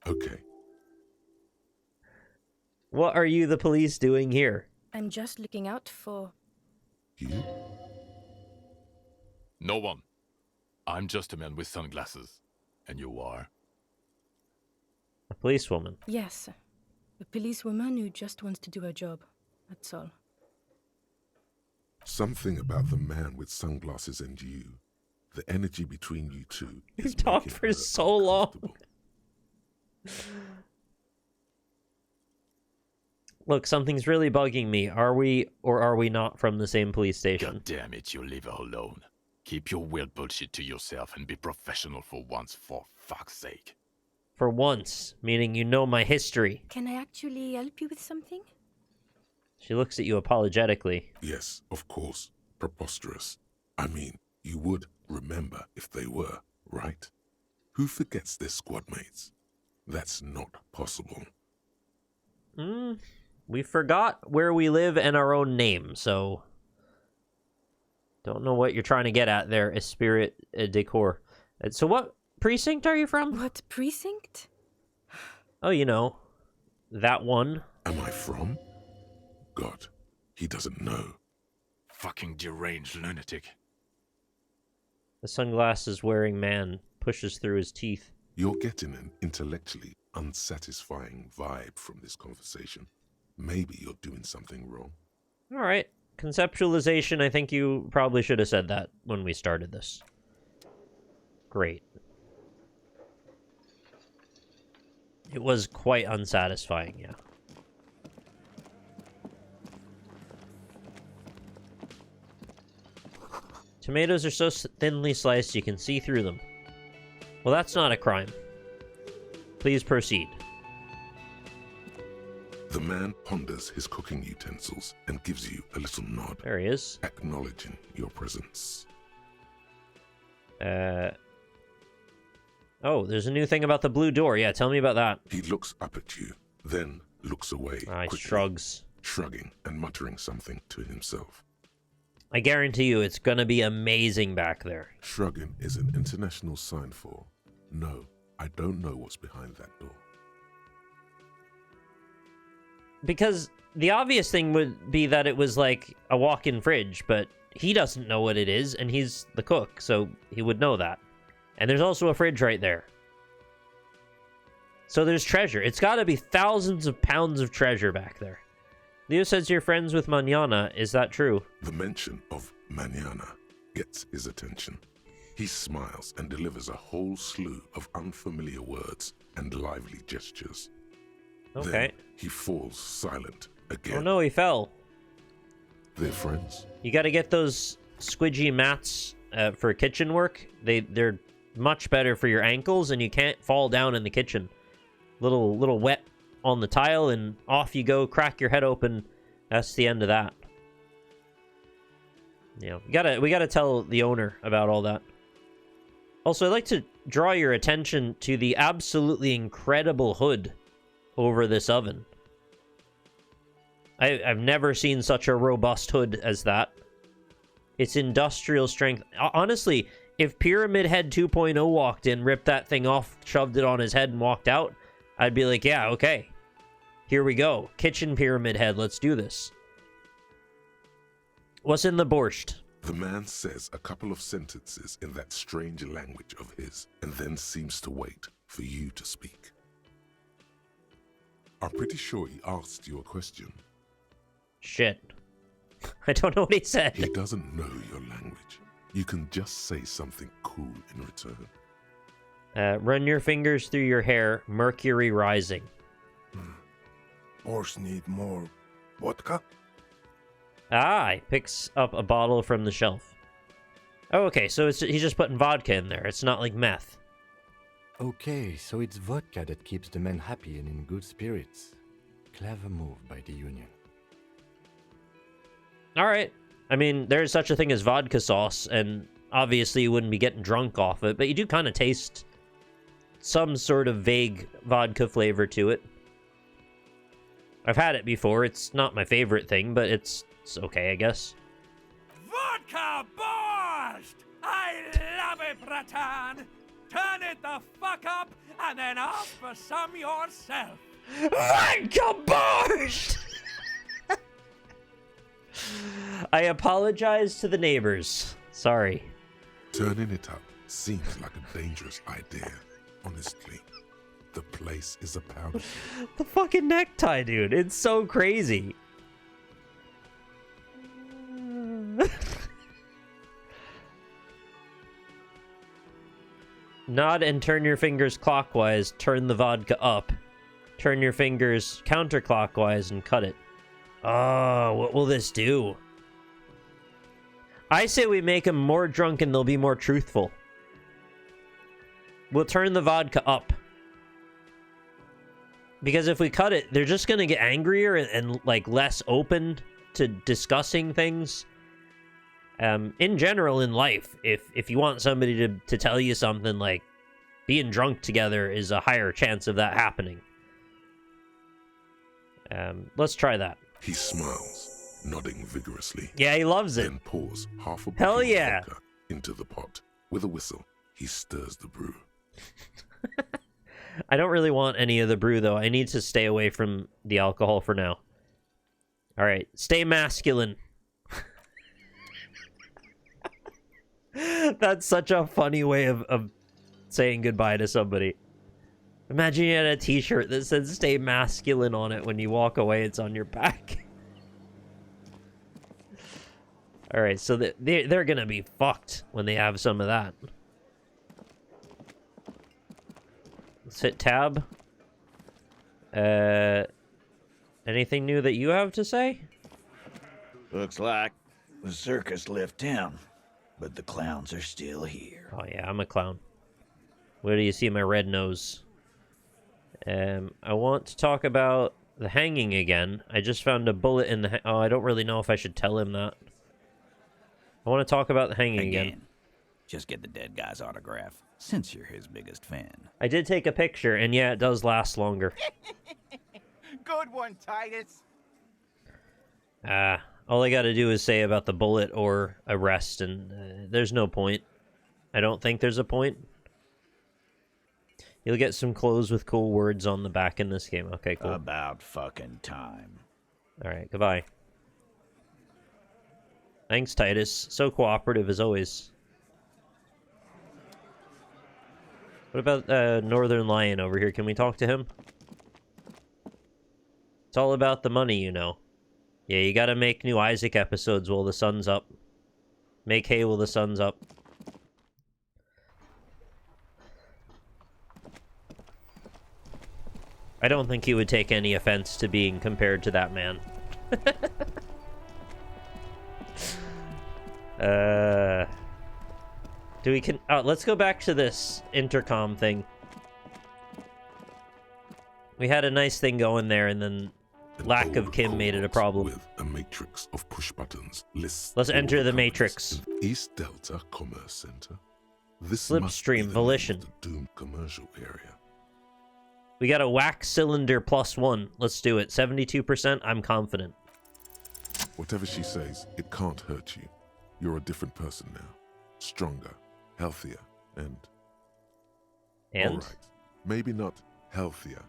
Okay. What are you, the police, doing here? I'm just looking out for... You? No one. I'm just a man with sunglasses. And you are? A policewoman. Yes. A policewoman who just wants to do her job. That's all. Something about the man with sunglasses and you. The energy between you two. We've talked for so long. Look, something's really bugging me. Are we or are we not from the same police station? God damn it, you leave her alone. Keep your weird bullshit to yourself and be professional for once, for fuck's sake. For once, meaning you know my history. Can I actually help you with something? She looks at you apologetically. Yes, of course. Preposterous. I mean, you would remember if they were, right? Who forgets their squad mates? That's not possible. We forgot where we live and our own name, so... Don't know what you're trying to get at there, Esprit Decor. So what precinct are you from? What precinct? Oh, you know. That one. Am I from? God, he doesn't know. Fucking deranged lunatic. The sunglasses-wearing man pushes through his teeth. You're getting an intellectually unsatisfying vibe from this conversation. Maybe you're doing something wrong. All right. Conceptualization, I think you probably should have said that when we started this. Great. It was quite unsatisfying, yeah. Tomatoes are so thinly sliced you can see through them. Well, that's not a crime. Please proceed. The man ponders his cooking utensils and gives you a little nod. There he is. Acknowledging your presence. Oh, there's a new thing about the blue door. Yeah, tell me about that. He looks up at you, then looks away. He shrugs. Shrugging and muttering something to himself. I guarantee you it's gonna be amazing back there. Shrugging is an international sign for, no, I don't know what's behind that door. Because the obvious thing would be that it was like a walk-in fridge, but he doesn't know what it is, and he's the cook, so he would know that. And there's also a fridge right there. So there's treasure. It's gotta be thousands of pounds of treasure back there. Leo says you're friends with Manana. Is that true? The mention of Manana gets his attention. He smiles and delivers a whole slew of unfamiliar words and lively gestures. Okay. Then he falls silent again. Oh no, he fell. They're friends? You gotta get those squidgy mats for kitchen work. They're much better for your ankles, and you can't fall down in the kitchen. Little wet on the tile, and off you go, crack your head open. That's the end of that. Yeah, we gotta tell the owner about all that. Also, I'd like to draw your attention to the absolutely incredible hood over this oven. I've never seen such a robust hood as that. It's industrial strength. Honestly, if Pyramid Head 2.0 walked in, ripped that thing off, shoved it on his head, and walked out, I'd be like, yeah, okay. Here we go. Kitchen Pyramid Head, let's do this. What's in the borscht? The man says a couple of sentences in that strange language of his, and then seems to wait for you to speak. I'm pretty sure he asked you a question. Shit. I don't know what he said. He doesn't know your language. You can just say something cool in return. Run your fingers through your hair, Mercury rising. Horse need more vodka? Ah, he picks up a bottle from the shelf. Oh, okay, so he's just putting vodka in there. It's not like meth. Okay, so it's vodka that keeps the men happy and in good spirits. Clever move by the Union. Alright. I mean, there's such a thing as vodka sauce, and obviously you wouldn't be getting drunk off it, but you do kind of taste some sort of vague vodka flavor to it. I've had it before. It's not my favorite thing, but it's okay, I guess. Vodka borscht! I love it, Bratan! Turn it the fuck up, and then ask for some yourself! Vodka borscht! I apologize to the neighbors. Sorry. Turning it up seems like a dangerous idea, honestly. The place is a powder. The fucking necktie, dude. It's so crazy. Nod and turn your fingers clockwise. Turn the vodka up. Turn your fingers counterclockwise and cut it. Oh, what will this do? I say we make them more drunk and they'll be more truthful. We'll turn the vodka up. Because if we cut it, they're just going to get angrier and like less open to discussing things. In general, in life, if you want somebody to tell you something, like being drunk together is a higher chance of that happening. Let's try that. He smiles, nodding vigorously. Yeah, he loves it. Then pours half a Hell bottle yeah. of vodka into the pot. With a whistle, he stirs the brew. I don't really want any of the brew, though. I need to stay away from the alcohol for now. All right, stay masculine. That's such a funny way of saying goodbye to somebody. Imagine you had a t-shirt that said stay masculine on it. When you walk away, it's on your back. All right, so they're going to be fucked when they have some of that. Let's hit tab. Anything new that you have to say? Looks like the circus left town, but the clowns are still here. Oh yeah, I'm a clown. Where do you see my red nose? I want to talk about the hanging again. I just found a bullet in the... Oh, I don't really know if I should tell him that. I want to talk about the hanging again. Just get the dead guy's autograph, since you're his biggest fan. I did take a picture, and yeah, it does last longer. Good one, Titus. All I gotta do is say about the bullet or arrest, and there's no point. I don't think there's a point. You'll get some clothes with cool words on the back in this game. Okay, cool. About fucking time. Alright, goodbye. Thanks, Titus. So cooperative as always. What about Northern Lion over here? Can we talk to him? It's all about the money, you know. Yeah, you gotta make new Isaac episodes while the sun's up. Make hay while the sun's up. I don't think he would take any offense to being compared to that man. Let's go back to this intercom thing. We had a nice thing going there, and then lack of Kim made it a problem. With a matrix of push buttons lists. Let's enter the matrix. East Delta Commerce Center. This Slipstream Volition. The doomed commercial area. We got a wax cylinder +1. Let's do it. 72%. I'm confident. Whatever she says, it can't hurt you. You're a different person now. Stronger, healthier, and... And? All right. Maybe not healthier,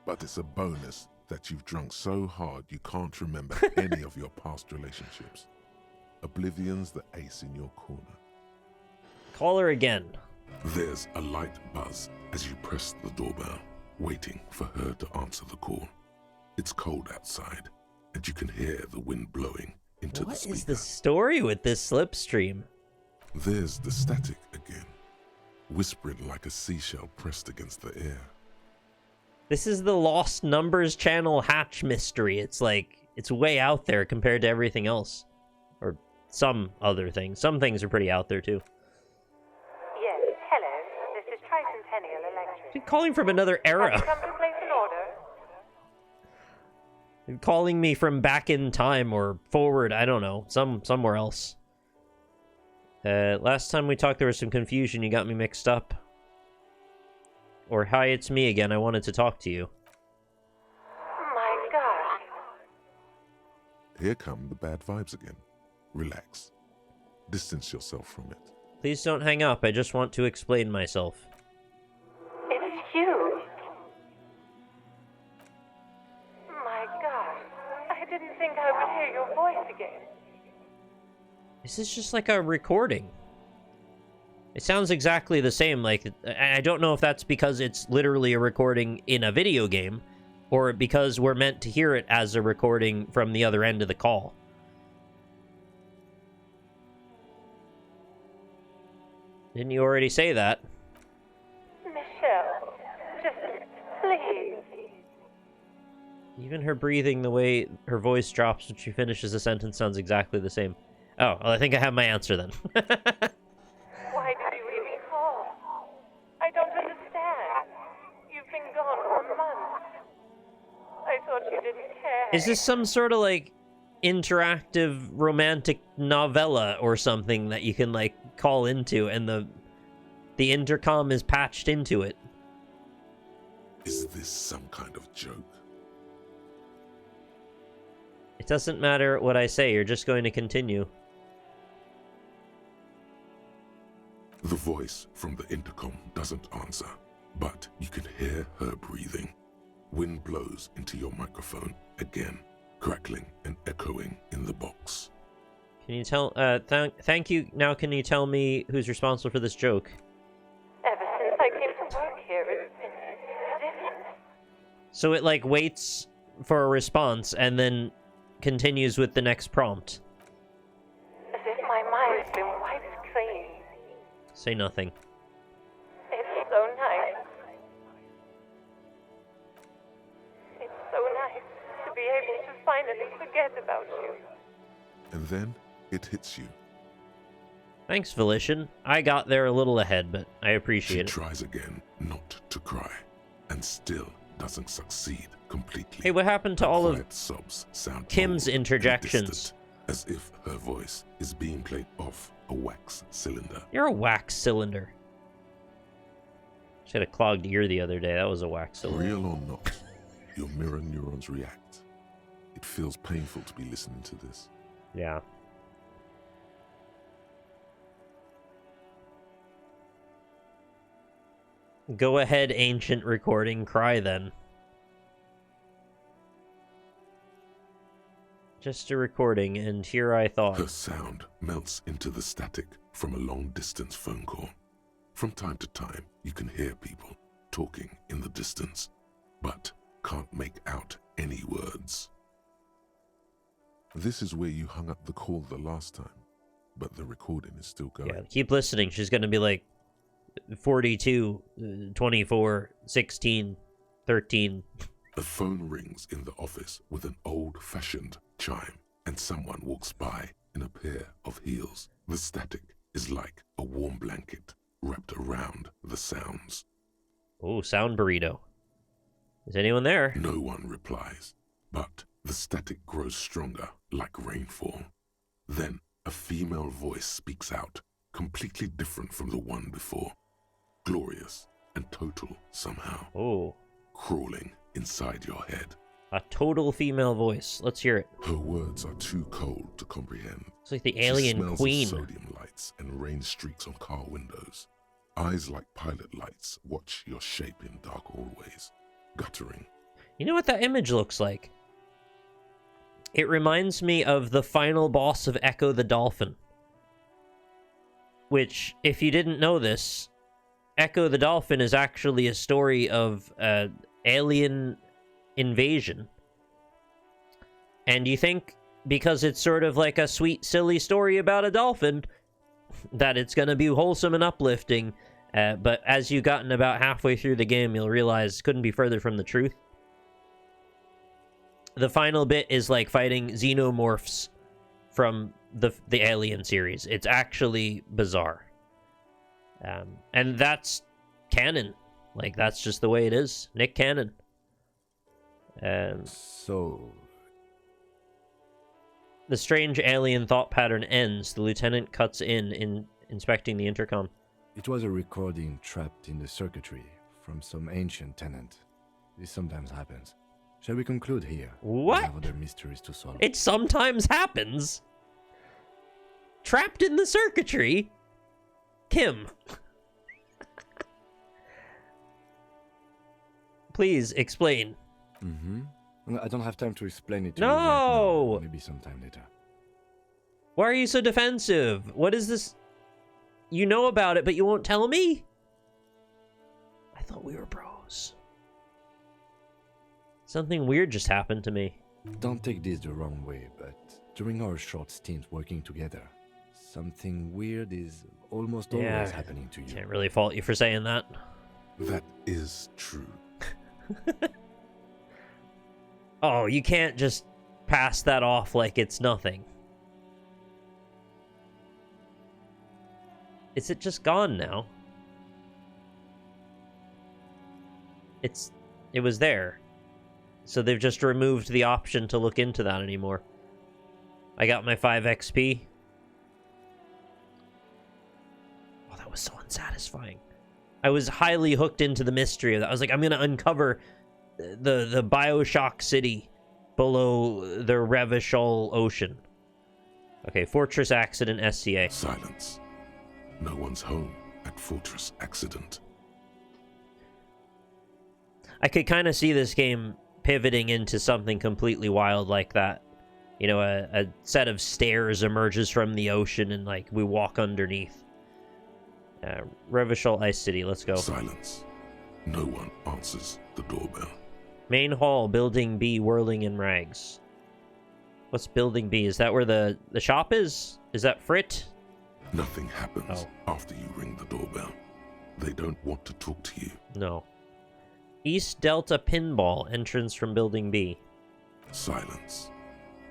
but it's a bonus that you've drunk so hard you can't remember any of your past relationships. Oblivion's the ace in your corner. Call her again. There's a light buzz as you press the doorbell, waiting for her to answer the call. It's cold outside, and you can hear the wind blowing into the speaker. What is the story with this slipstream? There's the static again, whispering like a seashell pressed against the air. This is the Lost Numbers channel hatch mystery. It's like, it's way out there compared to everything else. Or some other things. Some things are pretty out there too. Yes, hello. This is Tricentennial Electric. You're calling from another era. Have you come to place an order? You're calling me from back in time or forward, I don't know. Somewhere else. Last time we talked there was some confusion. You got me mixed up. Or, hi, it's me again. I wanted to talk to you. My God. Here come the bad vibes again. Relax. Distance yourself from it. Please don't hang up. I just want to explain myself. It's you. My God. I didn't think I would hear your voice again. This is just like a recording. It sounds exactly the same. Like, I don't know if that's because it's literally a recording in a video game, or because we're meant to hear it as a recording from the other end of the call. Didn't you already say that? Michelle, just please. Even her breathing, the way her voice drops when she finishes a sentence sounds exactly the same. Oh, well, I think I have my answer then. Why did you even call? I don't understand. You've been gone for months. I thought you didn't care. Is this some sort of, like, interactive romantic novella or something that you can, like, call into and the intercom is patched into it? Is this some kind of joke? It doesn't matter what I say, you're just going to continue. The voice from the intercom doesn't answer, but you can hear her breathing. Wind blows into your microphone again, crackling and echoing in the box. Can you tell, thank you. Now can you tell me who's responsible for this joke? Ever since I came to work here, it's been different. So it, like, waits for a response and then continues with the next prompt. As if my mind's been wiped clean. Say nothing. It's so nice. It's so nice to be able to finally forget about you. And then it hits you. Thanks, Volition. I got there a little ahead, but I appreciate it. She tries again not to cry, and still doesn't succeed completely. Hey, what happened to all of sobs sound Kim's interjections? Distant, as if her voice is being played off a wax cylinder. You're a wax cylinder. She had a clogged ear the other day. That was a wax cylinder. Real or not, your mirror neurons react. It feels painful to be listening to this. Yeah. Go ahead, ancient recording. Cry then. Just a recording, and here I thought. Her sound melts into the static from a long-distance phone call. From time to time, you can hear people talking in the distance, but can't make out any words. This is where you hung up the call the last time. but the recording is still going. Yeah, keep listening. She's going to be like 42, 24, 16, 13. A phone rings in the office with an old-fashioned chime, and someone walks by in a pair of heels. The static is like a warm blanket wrapped around the sounds. Oh, sound burrito. Is anyone there? No one replies, but the static grows stronger, like rainfall. Then a female voice speaks out, completely different from the one before. Glorious and total somehow. Oh. Crawling inside your head. A total female voice. Let's hear it. Her words are too cold to comprehend. It's like the alien she smells queen. Of sodium lights and rain streaks on car windows. Eyes like pilot lights watch your shape in dark hallways. Guttering. You know what that image looks like? It reminds me of the final boss of Echo the Dolphin. Which, if you didn't know this, Echo the Dolphin is actually a story of alien invasion. And you think, because it's sort of like a sweet, silly story about a dolphin, that it's going to be wholesome and uplifting. But as you've gotten about halfway through the game, you'll realize it couldn't be further from the truth. The final bit is like fighting xenomorphs from the Alien series. It's actually bizarre. And that's canon. Like, that's just the way it is. Nick Cannon. So... The strange alien thought pattern ends. The lieutenant cuts in inspecting the intercom. It was a recording trapped in the circuitry from some ancient tenant. This sometimes happens. Shall we conclude here? What? We have other mysteries to solve. It sometimes happens. Trapped in the circuitry? Kim. Please, explain. I don't have time to explain it to you No! right now. Maybe sometime later. Why are you so defensive? What is this? You know about it, but you won't tell me? I thought we were bros. Something weird just happened to me. Don't take this the wrong way, but during our short stint working together, something weird is almost always happening to you. Can't really fault you for saying that. That is true. Oh, you can't just pass that off like it's nothing. Is it just gone now? It was there. So they've just removed the option to look into that anymore. I got my 5 XP. Oh, that was so unsatisfying. I was highly hooked into the mystery of that. I was like, I'm going to uncover the Bioshock city below the Revachol Ocean. Okay, Fortress Accident SCA. Silence. No one's home at Fortress Accident. I could kind of see this game pivoting into something completely wild like that. You know, a set of stairs emerges from the ocean and, like, we walk underneath. Revachol Ice City, let's go. Silence. No one answers the doorbell. Main hall, Building B, whirling in rags. What's Building B? Is that where the shop is? Is that Frit? Nothing happens after you ring the doorbell. They don't want to talk to you. No. East Delta Pinball, entrance from Building B. Silence.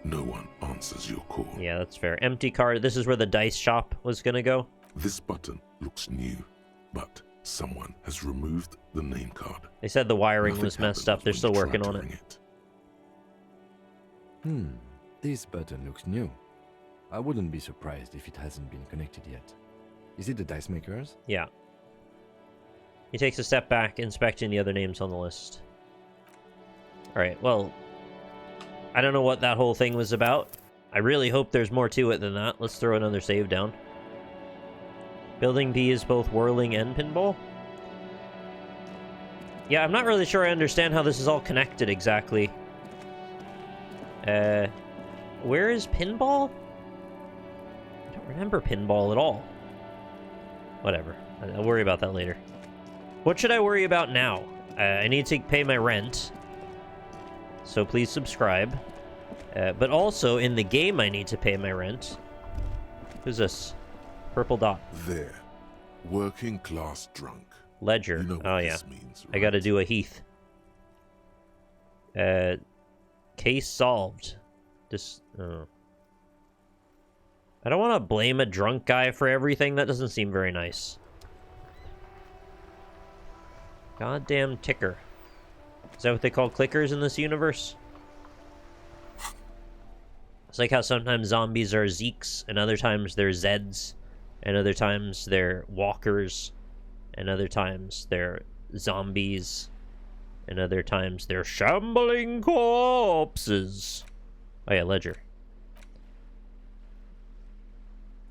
No one answers your call. Yeah, that's fair. Empty card. This is where the dice shop was gonna go. This button looks new, but someone has removed the name card. They said the wiring was messed up. They're still working on it. This button looks new. I wouldn't be surprised if it hasn't been connected yet. Is it the dice makers? Yeah. He takes a step back, inspecting the other names on the list. Alright, well, I don't know what that whole thing was about. I really hope there's more to it than that. Let's throw another save down. Building B is both whirling and pinball? Yeah, I'm not really sure I understand how this is all connected exactly. Where is pinball? I don't remember pinball at all. Whatever. I'll worry about that later. What should I worry about now? I need to pay my rent. So please subscribe. But also, in the game I need to pay my rent. Who's this? Purple dot. There. Working class drunk. Ledger. You know Oh what yeah. this means, I gotta do a Heath. Case solved. Just. I don't want to blame a drunk guy for everything. That doesn't seem very nice. Goddamn ticker. Is that what they call clickers in this universe? It's like how sometimes zombies are Zeeks, and other times they're Zeds, and other times they're walkers, and other times they're zombies, and other times they're shambling corpses. Oh yeah, ledger.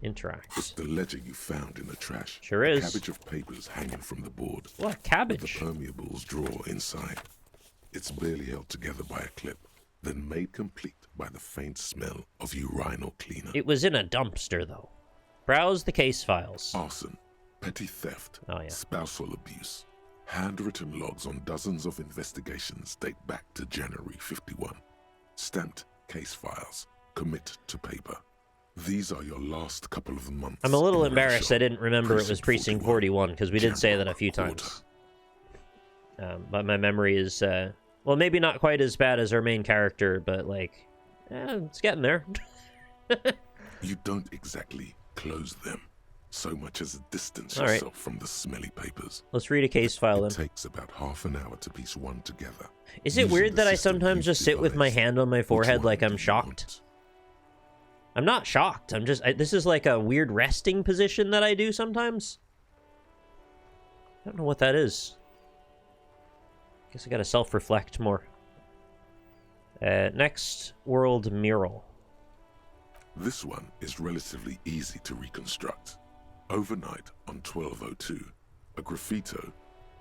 Interact. It's the ledger you found in the trash. Sure is. A cabbage of papers hanging from the board. What cabbage? With the permeables drawer inside. It's barely held together by a clip, then made complete by the faint smell of urinal cleaner. It was in a dumpster, though. Browse the case files. Arson, petty theft, spousal abuse. Handwritten logs on dozens of investigations date back to January 51. Stamped case files. Commit to paper. These are your last couple of months. I'm a little embarrassed I didn't remember it was Precinct 41, because we did say that a few times. But my memory is, well, maybe not quite as bad as our main character, but, like, it's getting there. You don't exactly close them, so much as distance All right. yourself from the smelly papers. Let's read a case file then. It takes about half an hour to piece one together. Is it weird that I sometimes just sit with my hand on my forehead like I'm shocked? I'm not shocked. I'm just... this is like a weird resting position that I do sometimes. I don't know what that is. Guess I gotta self-reflect more. Next world mural. This one is relatively easy to reconstruct. Overnight on 1202, a graffito,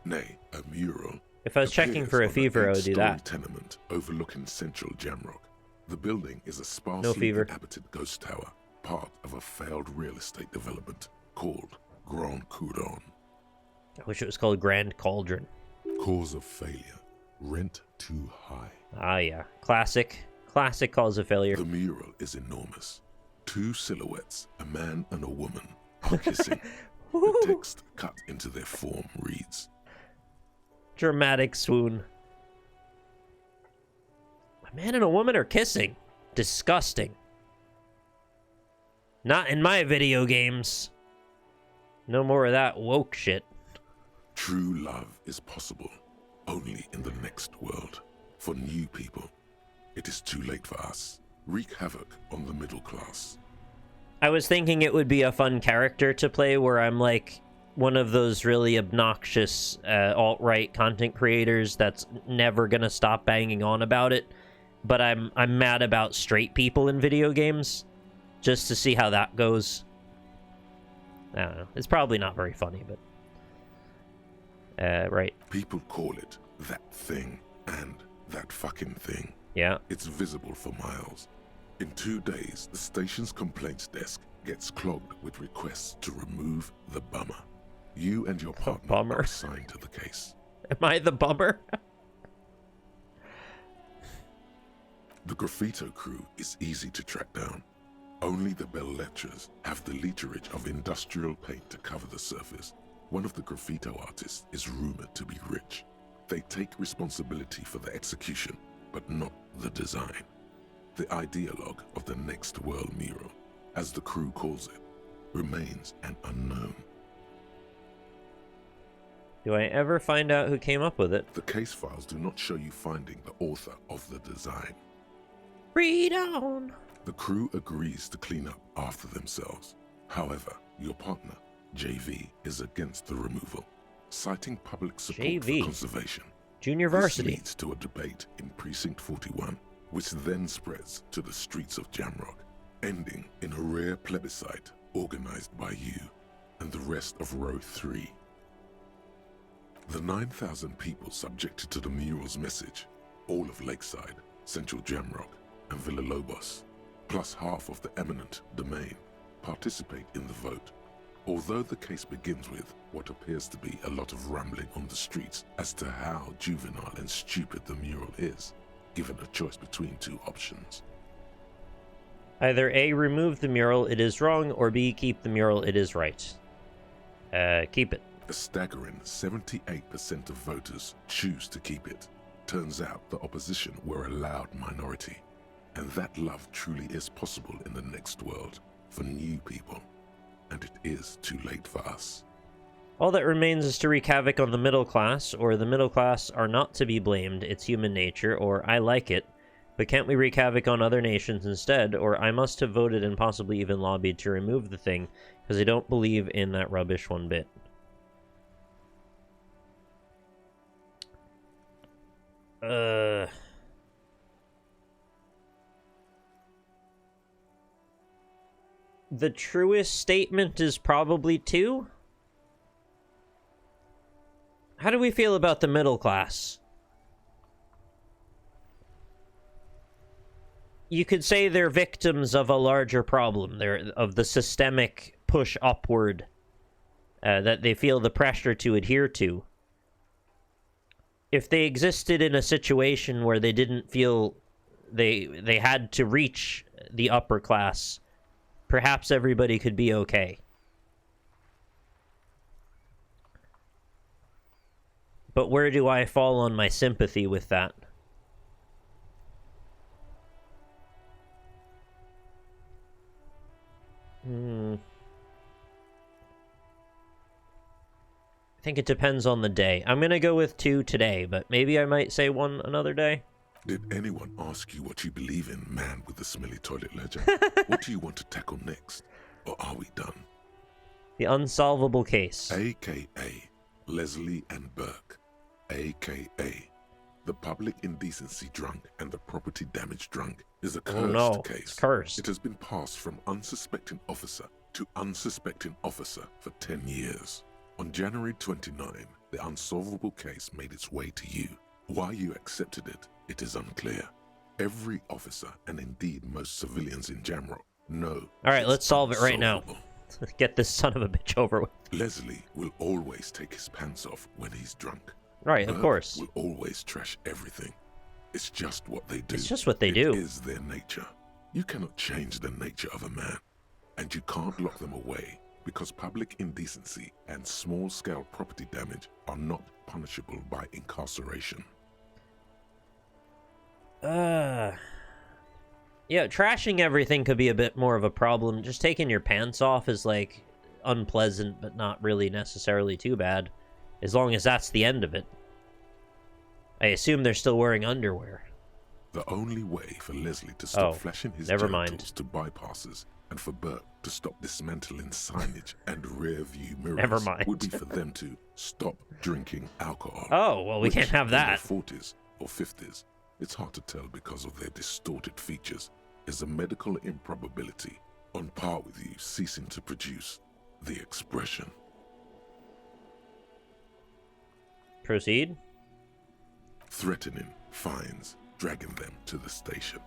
nay, a mural. If I was checking for a fever, I would do that. Tenement overlooking central Jamrock. The building is a sparsely inhabited ghost tower, part of a failed real estate development called Grand Couronne. I wish it was called Grand Cauldron. Cause of failure. Rent too high. Ah, yeah. Classic cause of failure. The mural is enormous. Two silhouettes, a man and a woman, are kissing. The text cut into their form reads, Dramatic swoon. A man and a woman are kissing. Disgusting. Not in my video games. No more of that woke shit. True love is possible only in the next world. For new people, it is too late for us. Wreak havoc on the middle class. I was thinking it would be a fun character to play where I'm like one of those really obnoxious alt-right content creators that's never gonna stop banging on about it, but I'm mad about straight people in video games, just to see how that goes. I don't know. It's probably not very funny, but right. People call it that thing and that fucking thing. Yeah. It's visible for miles. In 2 days, the station's complaints desk gets clogged with requests to remove the bummer. You and your partner are assigned to the case. Am I the bummer? The graffito crew is easy to track down. Only the bell lectures have the literage of industrial paint to cover the surface. One of the graffito artists is rumored to be rich. They take responsibility for the execution, but not the design. The ideologue of the next world mural, as the crew calls it, remains an unknown. Do I ever find out who came up with it? The case files do not show you finding the author of the design. Read on. The crew agrees to clean up after themselves. However, your partner, JV, is against the removal, citing public support for conservation. Junior varsity. This leads to a debate in Precinct 41, which then spreads to the streets of Jamrock, ending in a rare plebiscite organized by you and the rest of Row 3. The 9,000 people subjected to the mural's message, all of Lakeside, Central Jamrock, and Villalobos, plus half of the eminent domain, participate in the vote. Although the case begins with what appears to be a lot of rambling on the streets as to how juvenile and stupid the mural is, given a choice between two options. Either A, remove the mural, it is wrong, or B, keep the mural, it is right. Keep it. A staggering 78% of voters choose to keep it. Turns out the opposition were a loud minority. And that love truly is possible in the next world for new people. And it is too late for us. All that remains is to wreak havoc on the middle class, or the middle class are not to be blamed, it's human nature, or I like it. But can't we wreak havoc on other nations instead, or I must have voted and possibly even lobbied to remove the thing, because I don't believe in that rubbish one bit. The truest statement is probably 2? How do we feel about the middle class? You could say they're victims of a larger problem. They're of the systemic push upward that they feel the pressure to adhere to. If they existed in a situation where they didn't feel they had to reach the upper class, perhaps everybody could be okay. But where do I fall on my sympathy with that? I think it depends on the day. I'm gonna go with 2 today, but maybe I might say 1 another day. Did anyone ask you what you believe in, man with the smelly toilet ledger? What do you want to tackle next? Or are we done? The unsolvable case. AKA Leslie and Burke. AKA the public indecency drunk and the property damage drunk is a cursed case. It's cursed. It has been passed from unsuspecting officer to unsuspecting officer for 10 years. On January 29, the unsolvable case made its way to you. Why you accepted it, it is unclear. Every officer, and indeed most civilians in Jamrock, know. Alright, let's solve it right now. Get this son of a bitch over with. Leslie will always take his pants off when he's drunk. Right, of course. Will always trash everything. It's just what they do. It's just what they do. It is their nature. You cannot change the nature of a man. And you can't lock them away because public indecency and small-scale property damage are not punishable by incarceration. Yeah, trashing everything could be a bit more of a problem. Just taking your pants off is, like, unpleasant, but not really necessarily too bad. As long as that's the end of it. I assume they're still wearing underwear. The only way for Leslie to stop flashing his genitals to bypassers and for Burke to stop dismantling signage and rear-view mirrors would be for them to stop drinking alcohol. Oh, well, we can't have that. In their 40s or 50s, it's hard to tell because of their distorted features, is a medical improbability on par with you ceasing to produce the expression. Proceed. Threatening fines, dragging them to the station,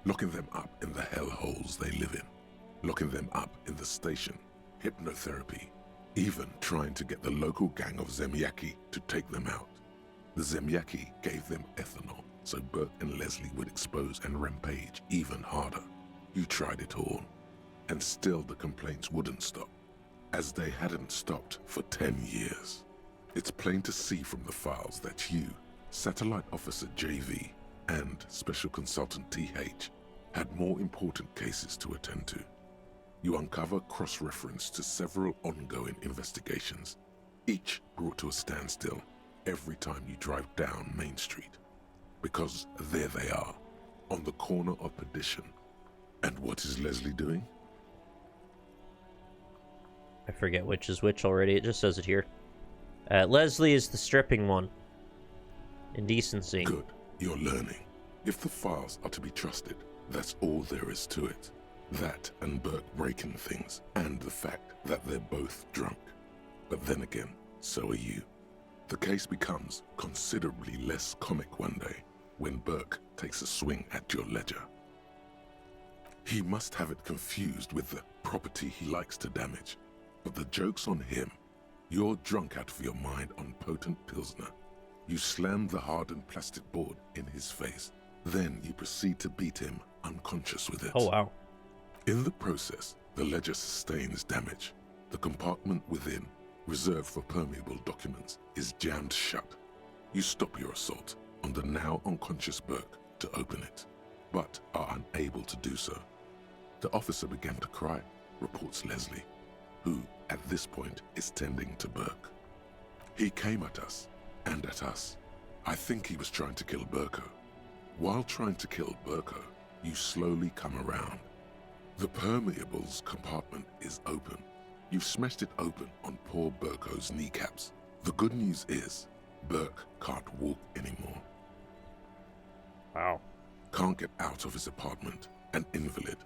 locking them up in the hellholes they live in, locking them up in the station, hypnotherapy, even trying to get the local gang of Zemyaki to take them out. The Zemyaki gave them ethanol, so Burke and Leslie would expose and rampage even harder. You tried it all, and still the complaints wouldn't stop, as they hadn't stopped for 10 years. It's plain to see from the files that you, Satellite Officer JV, and Special Consultant TH had more important cases to attend to. You uncover cross-reference to several ongoing investigations, each brought to a standstill every time you drive down Main Street. Because there they are, on the corner of Perdition. And what is Leslie doing? I forget which is which already, it just says it here. Leslie is the stripping one. Indecency. Good, you're learning. If the files are to be trusted, that's all there is to it. That and Burke breaking things, and the fact that they're both drunk. But then again, so are you. The case becomes considerably less comic one day when Burke takes a swing at your ledger. He must have it confused with the property he likes to damage. But the joke's on him. You're drunk out of your mind on potent Pilsner. You slam the hardened plastic board in his face. Then you proceed to beat him unconscious with it. Oh, wow. In the process, the ledger sustains damage. The compartment within, reserved for permeable documents, is jammed shut. You stop your assault on the now unconscious Burke to open it, but are unable to do so. The officer began to cry, reports Leslie, who, at this point, is tending to Burke. He came at us, and at us. I think he was trying to kill Burko. While trying to kill Burko, you slowly come around. The permeables compartment is open. You've smashed it open on poor Burko's kneecaps. The good news is, Burke can't walk anymore. Wow. Can't get out of his apartment, an invalid.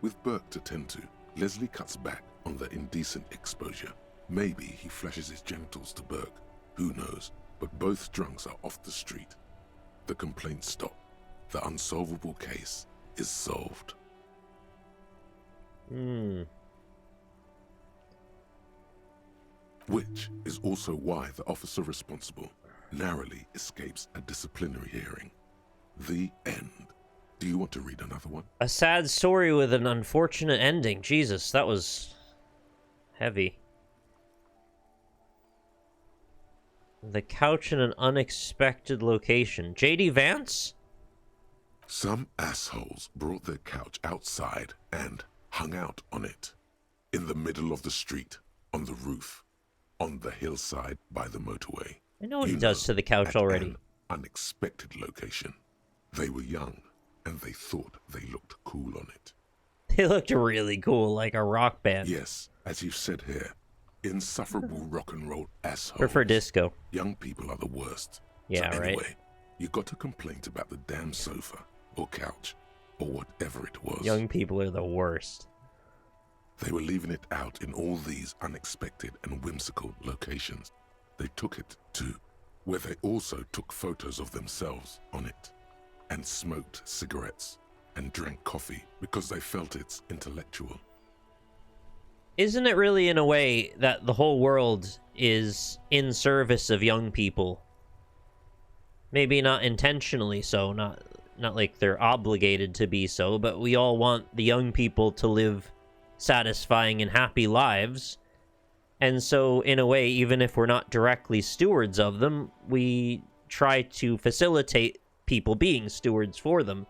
With Burke to tend to, Leslie cuts back on the indecent exposure. Maybe he flashes his genitals to Burke. Who knows? But both drunks are off the street. The complaints stop. The unsolvable case is solved. Which is also why the officer responsible narrowly escapes a disciplinary hearing. The end. Do you want to read another one? A sad story with an unfortunate ending. Jesus, that was heavy. The couch in an unexpected location. J.D. Vance? Some assholes brought their couch outside and hung out on it. In the middle of the street, on the roof, on the hillside by the motorway. I know what he does to the couch already. An unexpected location. They were young, and they thought they looked cool on it. They looked really cool, like a rock band. Yes, as you said here, insufferable rock and roll assholes. Prefer disco. Young people are the worst. Yeah, so anyway, right. You got a complaint about the damn sofa, or couch, or whatever it was. Young people are the worst. They were leaving it out in all these unexpected and whimsical locations. They took it to where they also took photos of themselves on it, and smoked cigarettes, and drank coffee because they felt it's intellectual. Isn't it really in a way that the whole world is in service of young people? Maybe not intentionally so, not like they're obligated to be so, but we all want the young people to live satisfying and happy lives. And so, in a way, even if we're not directly stewards of them, we try to facilitate people being stewards for them.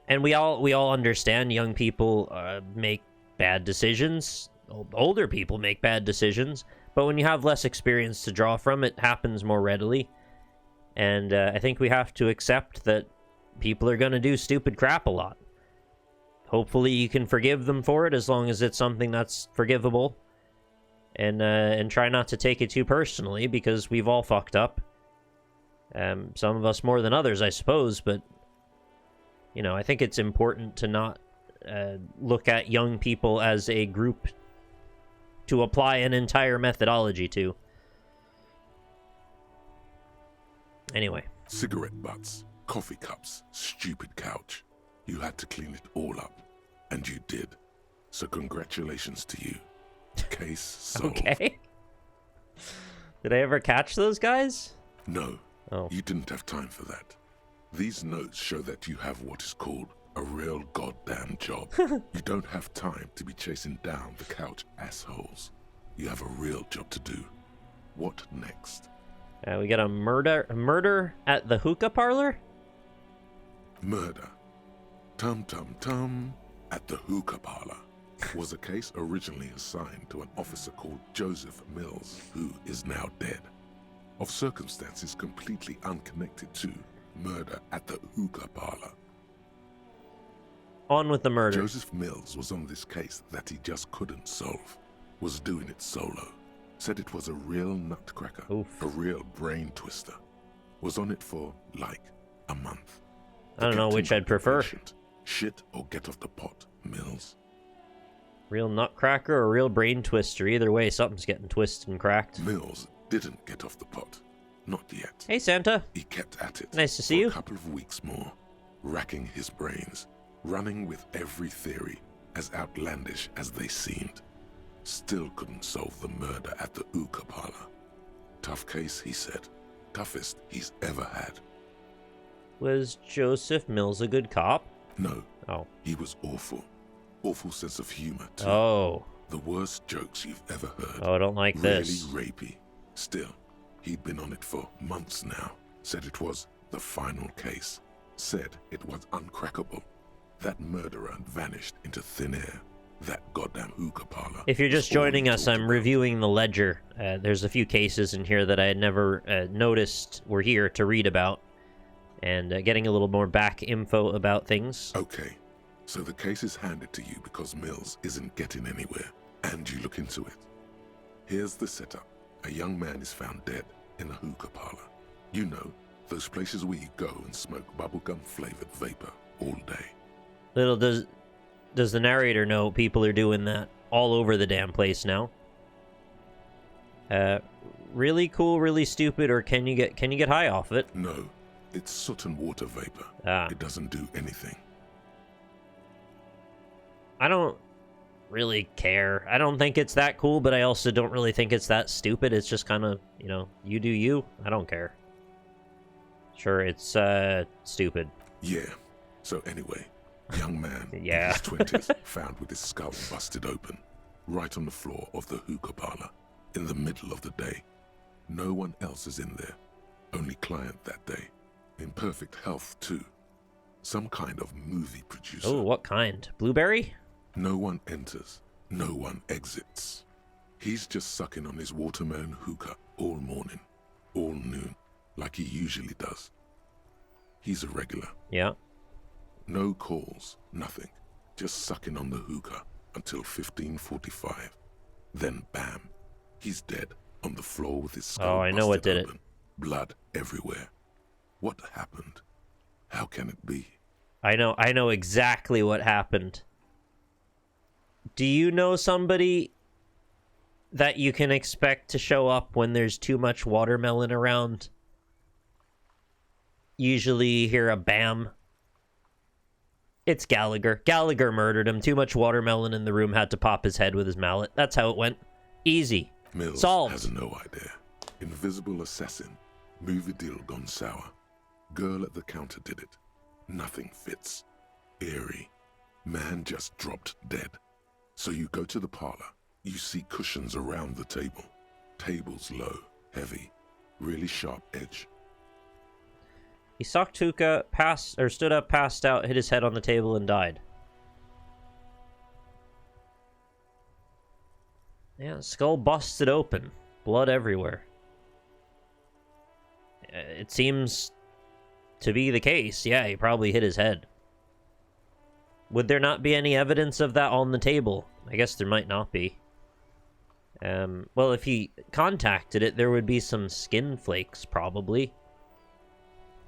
And we all understand young people make bad decisions. Older people make bad decisions. But when you have less experience to draw from, it happens more readily. And I think we have to accept that people are going to do stupid crap a lot. Hopefully you can forgive them for it as long as it's something that's forgivable. And try not to take it too personally, because we've all fucked up. Some of us more than others, I suppose, but you know, I think it's important to not look at young people as a group to apply an entire methodology to. Anyway. Cigarette butts, coffee cups, stupid couch. You had to clean it all up, and you did. So congratulations to you. Case solved. Okay. Did I ever catch those guys? No. Oh. You didn't have time for that. These notes show that you have what is called a real goddamn job. You don't have time to be chasing down the couch assholes. You have a real job to do. What next? We got a murder at the hookah parlor? Murder. Tum tum tum at the hookah parlor was a case originally assigned to an officer called Joseph Mills, who is now dead, of circumstances completely unconnected to murder at the hookah parlor. On with the murder. Joseph Mills was on this case that he just couldn't solve, was doing it solo, said it was a real nutcracker, a real brain twister, was on it for, like, a month. I don't know which I'd prefer. Shit or get off the pot, Mills. Real nutcracker or real brain twister. Either way, something's getting twisted and cracked. Mills didn't get off the pot. Not yet. Hey, Santa. He kept at it. Nice to see you. A couple of weeks more, racking his brains, running with every theory, as outlandish as they seemed. Still couldn't solve the murder at the hookah parlor. Tough case, he said. Toughest he's ever had. Was Joseph Mills a good cop? No. Oh. He was awful. Awful sense of humor, too. Oh. The worst jokes you've ever heard. Oh, I don't like this. Really rapey. Still, he'd been on it for months now. Said it was the final case. Said it was uncrackable. That murderer vanished into thin air. That goddamn hookah parlor. If you're just joining us, I'm reviewing the ledger. There's a few cases in here that I had never noticed were here to read about. And getting a little more back info about things. Okay, so the case is handed to you because Mills isn't getting anywhere, and you look into it. Here's the setup. A young man is found dead in a hookah parlor. You know, those places where you go and smoke bubblegum-flavored vapor all day. Little does the narrator know people are doing that all over the damn place now. Really cool, really stupid, or can you get high off it? No, it's soot and water vapor. It doesn't do anything. I don't really care. I don't think it's that cool, but I also don't really think it's that stupid. It's just kind of, you know, you do you. I don't care. Sure, it's stupid. Yeah. So anyway, young man yeah. in his 20s found with his skull busted open, right on the floor of the hookah parlor, in the middle of the day. No one else is in there. Only client that day. In perfect health, too. Some kind of movie producer. Oh, what kind? Blueberry? No one enters. No one exits. He's just sucking on his watermelon hookah all morning, all noon, like he usually does. He's a regular. Yeah. No calls, nothing. Just sucking on the hookah until 15:45. Then bam, he's dead on the floor with his skull Oh, I know what did open. Blood everywhere. What happened? How can it be? I know exactly what happened. Do you know somebody that you can expect to show up when there's too much watermelon around? Usually you hear a bam. It's Gallagher. Gallagher murdered him. Too much watermelon in the room, had to pop his head with his mallet. That's how it went. Easy. Mills Solved. has no idea. Invisible assassin. Movie deal gone sour. Girl at the counter did it. Nothing fits. Eerie. Man just dropped dead. So you go to the parlor. You see cushions around the table. Tables low, heavy, really sharp edge. He sucked hookah, stood up, passed out, hit his head on the table, and died. Yeah, skull busted open. Blood everywhere. It seems to be the case. Yeah, he probably hit his head. Would there not be any evidence of that on the table? I guess there might not be. Well, if he contacted it, there would be some skin flakes, probably.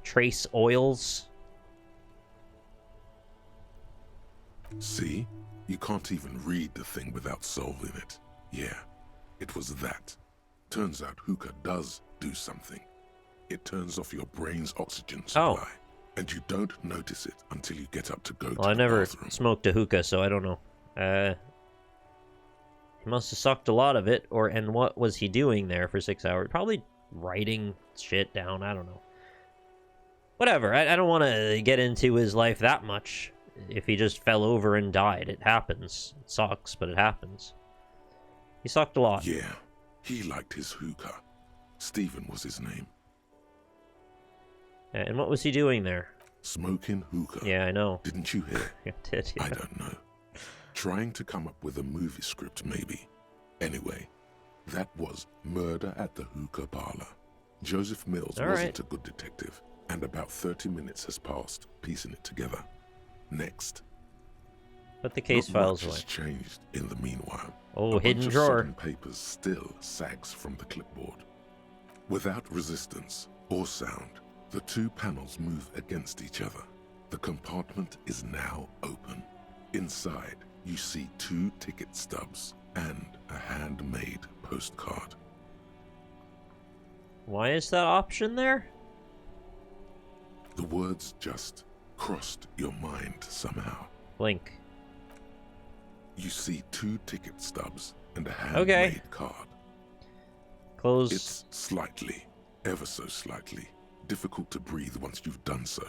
Trace oils. See? You can't even read the thing without solving it. Yeah, it was that. Turns out hookah does do something. It turns off your brain's oxygen supply. Oh. And you don't notice it until you get up to go to Well, I the never bathroom. smoked a hookah, so I don't know. He must have sucked a lot of it, and what was he doing there for 6 hours? Probably writing shit down, I don't know. Whatever, I don't want to get into his life that much. If he just fell over and died, it happens. It sucks, but it happens. He sucked a lot. Yeah, he liked his hookah. Stephen was his name. And what was he doing there? Smoking hookah. Yeah, I know. Didn't you hear? I did, yeah. I don't know. Trying to come up with a movie script, maybe. Anyway, that was Murder at the Hookah Parlor. Joseph Mills wasn't a good detective, and about 30 minutes has passed, piecing it together. Next. Put the case Not files much away. has changed in the meanwhile. Oh, a hidden bunch drawer. Of sodden papers still sags from the clipboard. Without resistance or sound, the two panels move against each other. The compartment is now open. Inside, you see 2 ticket stubs and a handmade postcard. Why is that option there? The words just crossed your mind somehow. Blink. You see 2 ticket stubs and a handmade card. Close. It's slightly, ever so slightly, difficult to breathe once you've done so.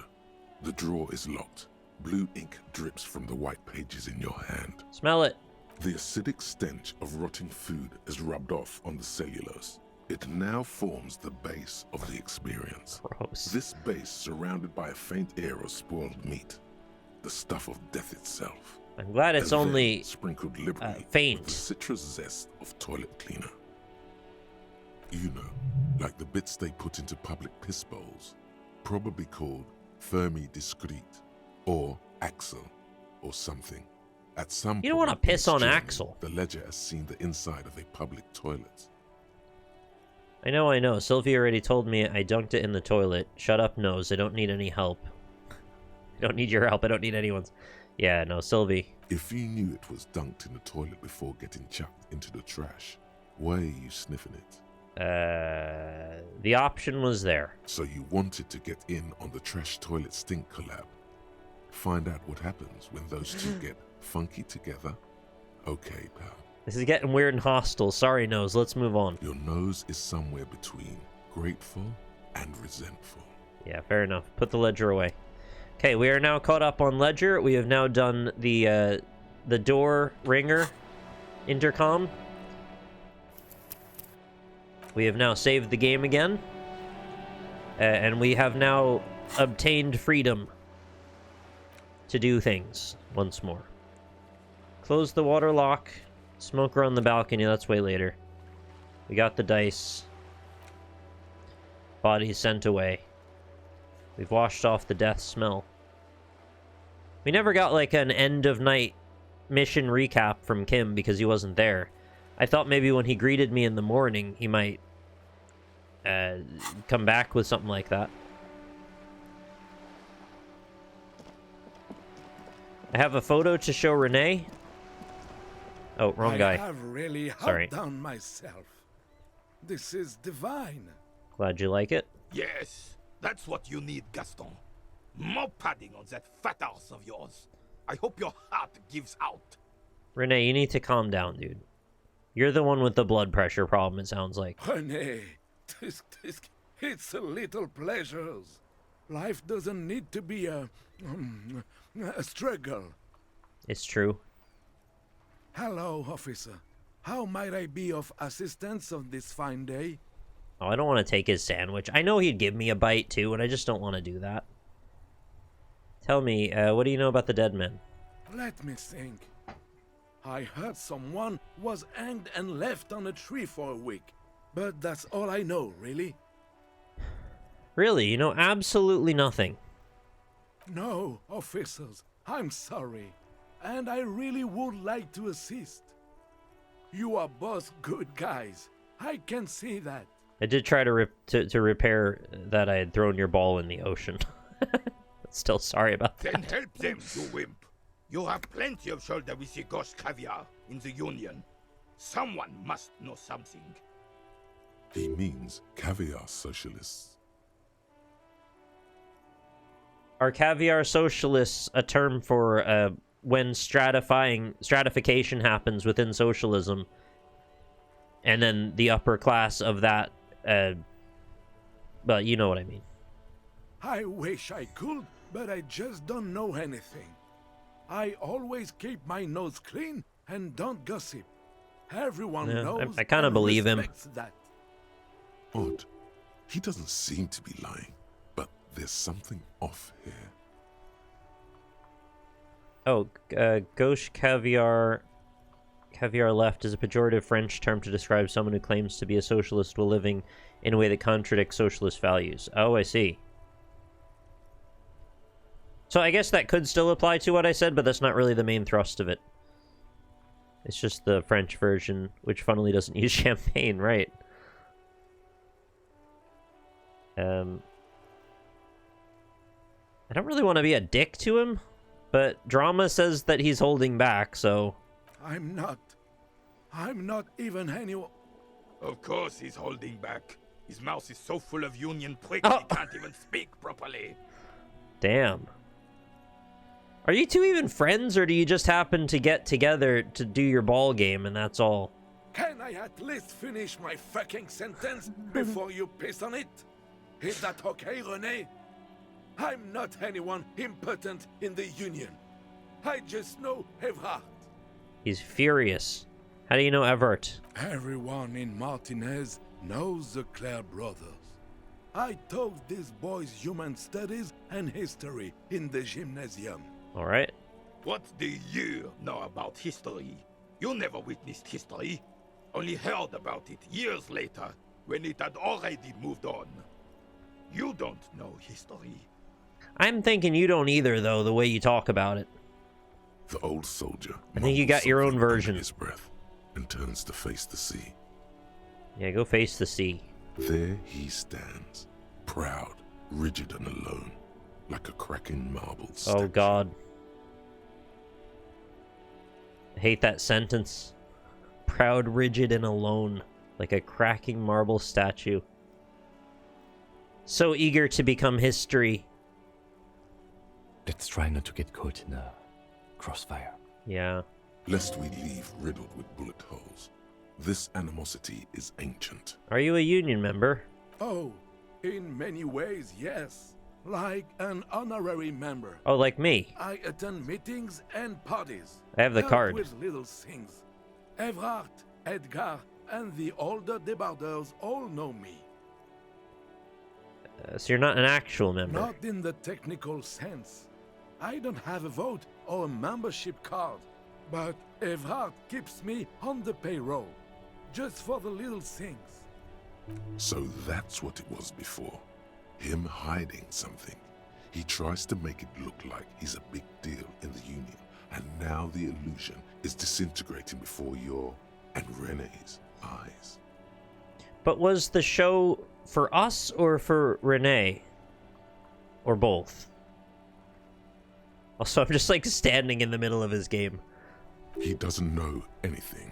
The drawer is locked. Blue ink drips from the white pages in your hand. Smell it. The acidic stench of rotting food is rubbed off on the cellulose. It now forms the base of the experience. Gross. This base surrounded by a faint air of spoiled meat, the stuff of death itself. I'm glad it's and only sprinkled liberally faint. with the citrus zest of toilet cleaner. You know, like the bits they put into public piss bowls, probably called Fermi Discrete or Axel or something. At some You don't want to piss on Axel. The ledger has seen the inside of a public toilet. I know. Sylvie already told me I dunked it in the toilet. Shut up, nose. I don't need any help. I don't need your help. I don't need anyone's. Yeah, no, Sylvie. If you knew it was dunked in the toilet before getting chucked into the trash, why are you sniffing it? The option was there. So you wanted to get in on the trash toilet stink collab. Find out what happens when those two get funky together? Okay, pal. This is getting weird and hostile. Sorry, nose. Let's move on. Your nose is somewhere between grateful and resentful. Yeah, fair enough. Put the ledger away. Okay, we are now caught up on ledger. We have now done the door ringer intercom. We have now saved the game again. And we have now obtained freedom to do things once more. Close the water lock. Smoker on the balcony. That's way later. We got the dice. Bodies sent away. We've washed off the death smell. We never got like an end of night mission recap from Kim because he wasn't there. I thought maybe when he greeted me in the morning, he might come back with something like that. I have a photo to show Renee. Oh, wrong guy. I have really Sorry. helped down myself. This is divine. Glad you like it. Yes, that's what you need, Gaston. More padding on that fat ass of yours. I hope your heart gives out. Renee, you need to calm down, dude. You're the one with the blood pressure problem, it sounds like. Honey, it's a little pleasures. Life doesn't need to be a struggle. It's true. Hello, officer. How might I be of assistance on this fine day? Oh, I don't want to take his sandwich. I know he'd give me a bite, too, and I just don't want to do that. Tell me, what do you know about the dead men? Let me think. I heard someone was hanged and left on a tree for a week. But that's all I know, really. Really? You know absolutely nothing? No, officers. I'm sorry. And I really would like to assist. You are both good guys. I can see that. I did try to repair that I had thrown your ball in the ocean. Still sorry about that. Then help them, you wimp. You have plenty of shoulder with your ghost caviar in the Union. Someone must know something. He means caviar socialists. Are caviar socialists a term for when stratification happens within socialism, and then the upper class of that, but you know what I mean. I wish I could, but I just don't know anything. I always keep my nose clean and don't gossip. Everyone knows. I kind of believe him. That. Odd. He doesn't seem to be lying, but there's something off here. Oh, gauche caviar. Caviar left is a pejorative French term to describe someone who claims to be a socialist while living in a way that contradicts socialist values. Oh, I see. So I guess that could still apply to what I said, but that's not really the main thrust of it. It's just the French version, which funnily doesn't use champagne, right? I don't really want to be a dick to him, but Drama says that he's holding back, so... I'm not even anyone. Of course he's holding back. His mouth is so full of Union pricks he can't even speak properly. Damn. Are you two even friends, or do you just happen to get together to do your ball game and that's all? Can I at least finish my fucking sentence before you piss on it? Is that okay, Renee? I'm not anyone important in the Union. I just know Evrard. He's furious. How do you know Everett? Everyone in Martinez knows the Clare brothers. I taught these boys human studies and history in the gymnasium. All right. What do you know about history? You never witnessed history. Only heard about it years later, when it had already moved on. You don't know history. I'm thinking you don't either, though, the way you talk about it. The old soldier. I think you got your own version. His breath and turns to face the sea. Yeah, go face the sea. There he stands, proud, rigid and alone, like a cracking marble statue. Oh God. I hate that sentence. Proud, rigid, and alone, like a cracking marble statue. So eager to become history. Let's try not to get caught in a crossfire. Yeah. Lest we leave riddled with bullet holes. This animosity is ancient. Are you a union member? Oh, in many ways, yes. Like an honorary member. Oh, like me. I attend meetings and parties. I have the help card. With little things. Evrard, Edgar, and the older debarders all know me. So you're not an actual member. Not in the technical sense. I don't have a vote or a membership card. But Evrard keeps me on the payroll. Just for the little things. So that's what it was before. Him hiding something. He tries to make it look like he's a big deal in the Union. And now the illusion is disintegrating before your and Renee's eyes. But was the show for us or for Renee? Or both? Also, I'm just like standing in the middle of his game. He doesn't know anything.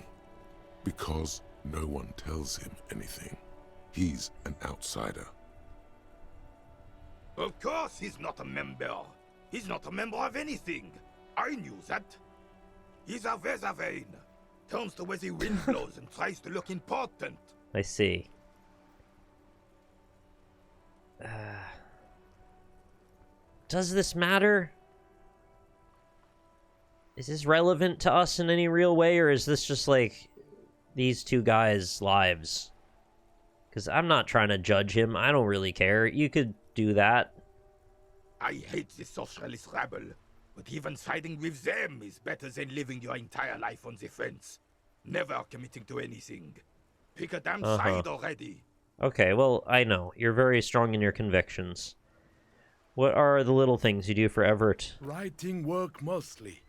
Because no one tells him anything. He's an outsider. Of course he's not a member. He's not a member of anything. I knew that. He's a Vezavane. Turns to where the wind blows and tries to look important. I see. Does this matter? Is this relevant to us in any real way, or is this just like these two guys' lives? Because I'm not trying to judge him. I don't really care. You could do that. I hate this socialist rabble, but even siding with them is better than living your entire life on the fence. Never committing to anything. Pick a damn side already. Okay, well, I know. You're very strong in your convictions. What are the little things you do for Everett? Writing work mostly.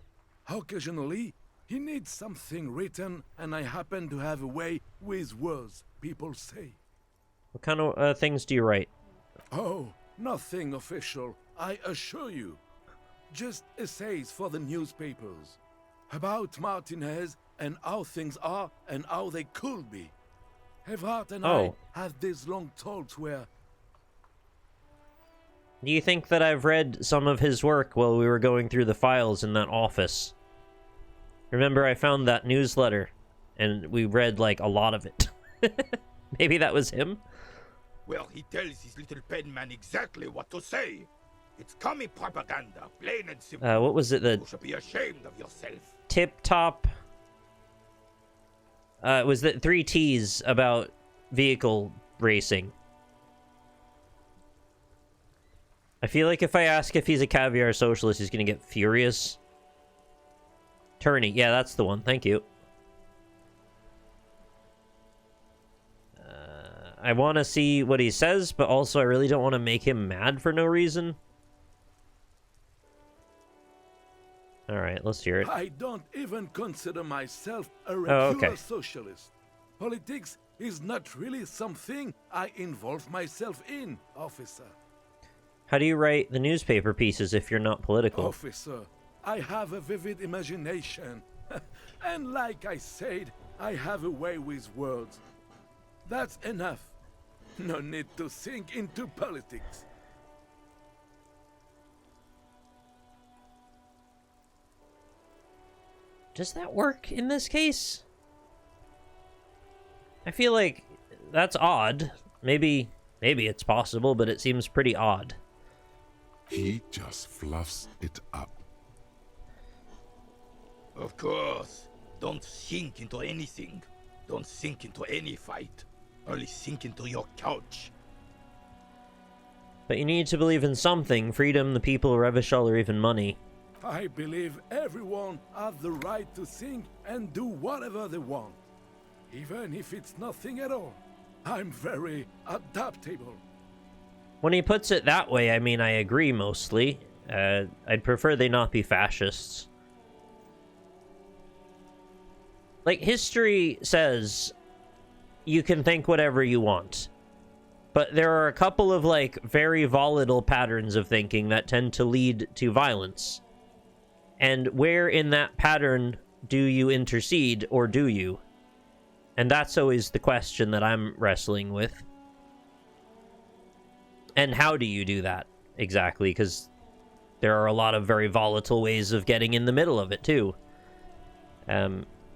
Occasionally, he needs something written, and I happen to have a way with words, people say. What kind of things do you write? Oh, nothing official, I assure you. Just essays for the newspapers. About Martinez and how things are and how they could be. Evrard and I had these long talks where... Do you think that I've read some of his work while we were going through the files in that office? Remember, I found that newsletter, and we read, like, a lot of it. Maybe that was him? Well, he tells his little pen man exactly what to say. It's commie propaganda, plain and simple. What was it that... You should be ashamed of yourself. Tip-top... it was the 3 T's about vehicle racing. I feel like if I ask if he's a caviar socialist, he's gonna get furious. Turney, yeah, that's the one. Thank you. I want to see what he says, but also I really don't want to make him mad for no reason. Alright, let's hear it. I don't even consider myself a regular socialist. Politics is not really something I involve myself in, officer. How do you write the newspaper pieces if you're not political? Officer, I have a vivid imagination. And like I said, I have a way with words. That's enough. No need to sink into politics. Does that work in this case? I feel like that's odd. Maybe it's possible, but it seems pretty odd. He just fluffs it up. Of course. Don't sink into anything. Don't sink into any fight. Only sink into your couch. But you need to believe in something. Freedom, the people, Revachol, or even money. I believe everyone has the right to think and do whatever they want. Even if it's nothing at all. I'm very adaptable. When he puts it that way, I mean, I agree mostly. I'd prefer they not be fascists. Like, history says you can think whatever you want. But there are a couple of, like, very volatile patterns of thinking that tend to lead to violence. And where in that pattern do you intercede, or do you? And that's always the question that I'm wrestling with. And how do you do that, exactly? Because there are a lot of very volatile ways of getting in the middle of it, too.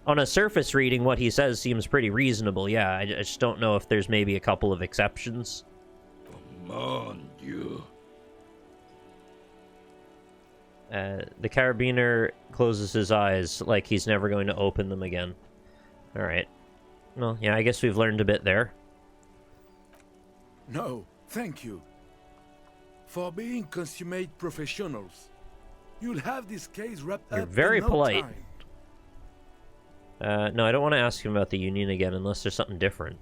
On a surface reading, what he says seems pretty reasonable, yeah. I just don't know if there's maybe a couple of exceptions. Come on, you. The carabiner closes his eyes like he's never going to open them again. Alright. Well, yeah, I guess we've learned a bit there. No, thank you. For being consummate professionals. You'll have this case wrapped up. You're very in no polite. time. No, I don't want to ask him about the Union again unless there's something different.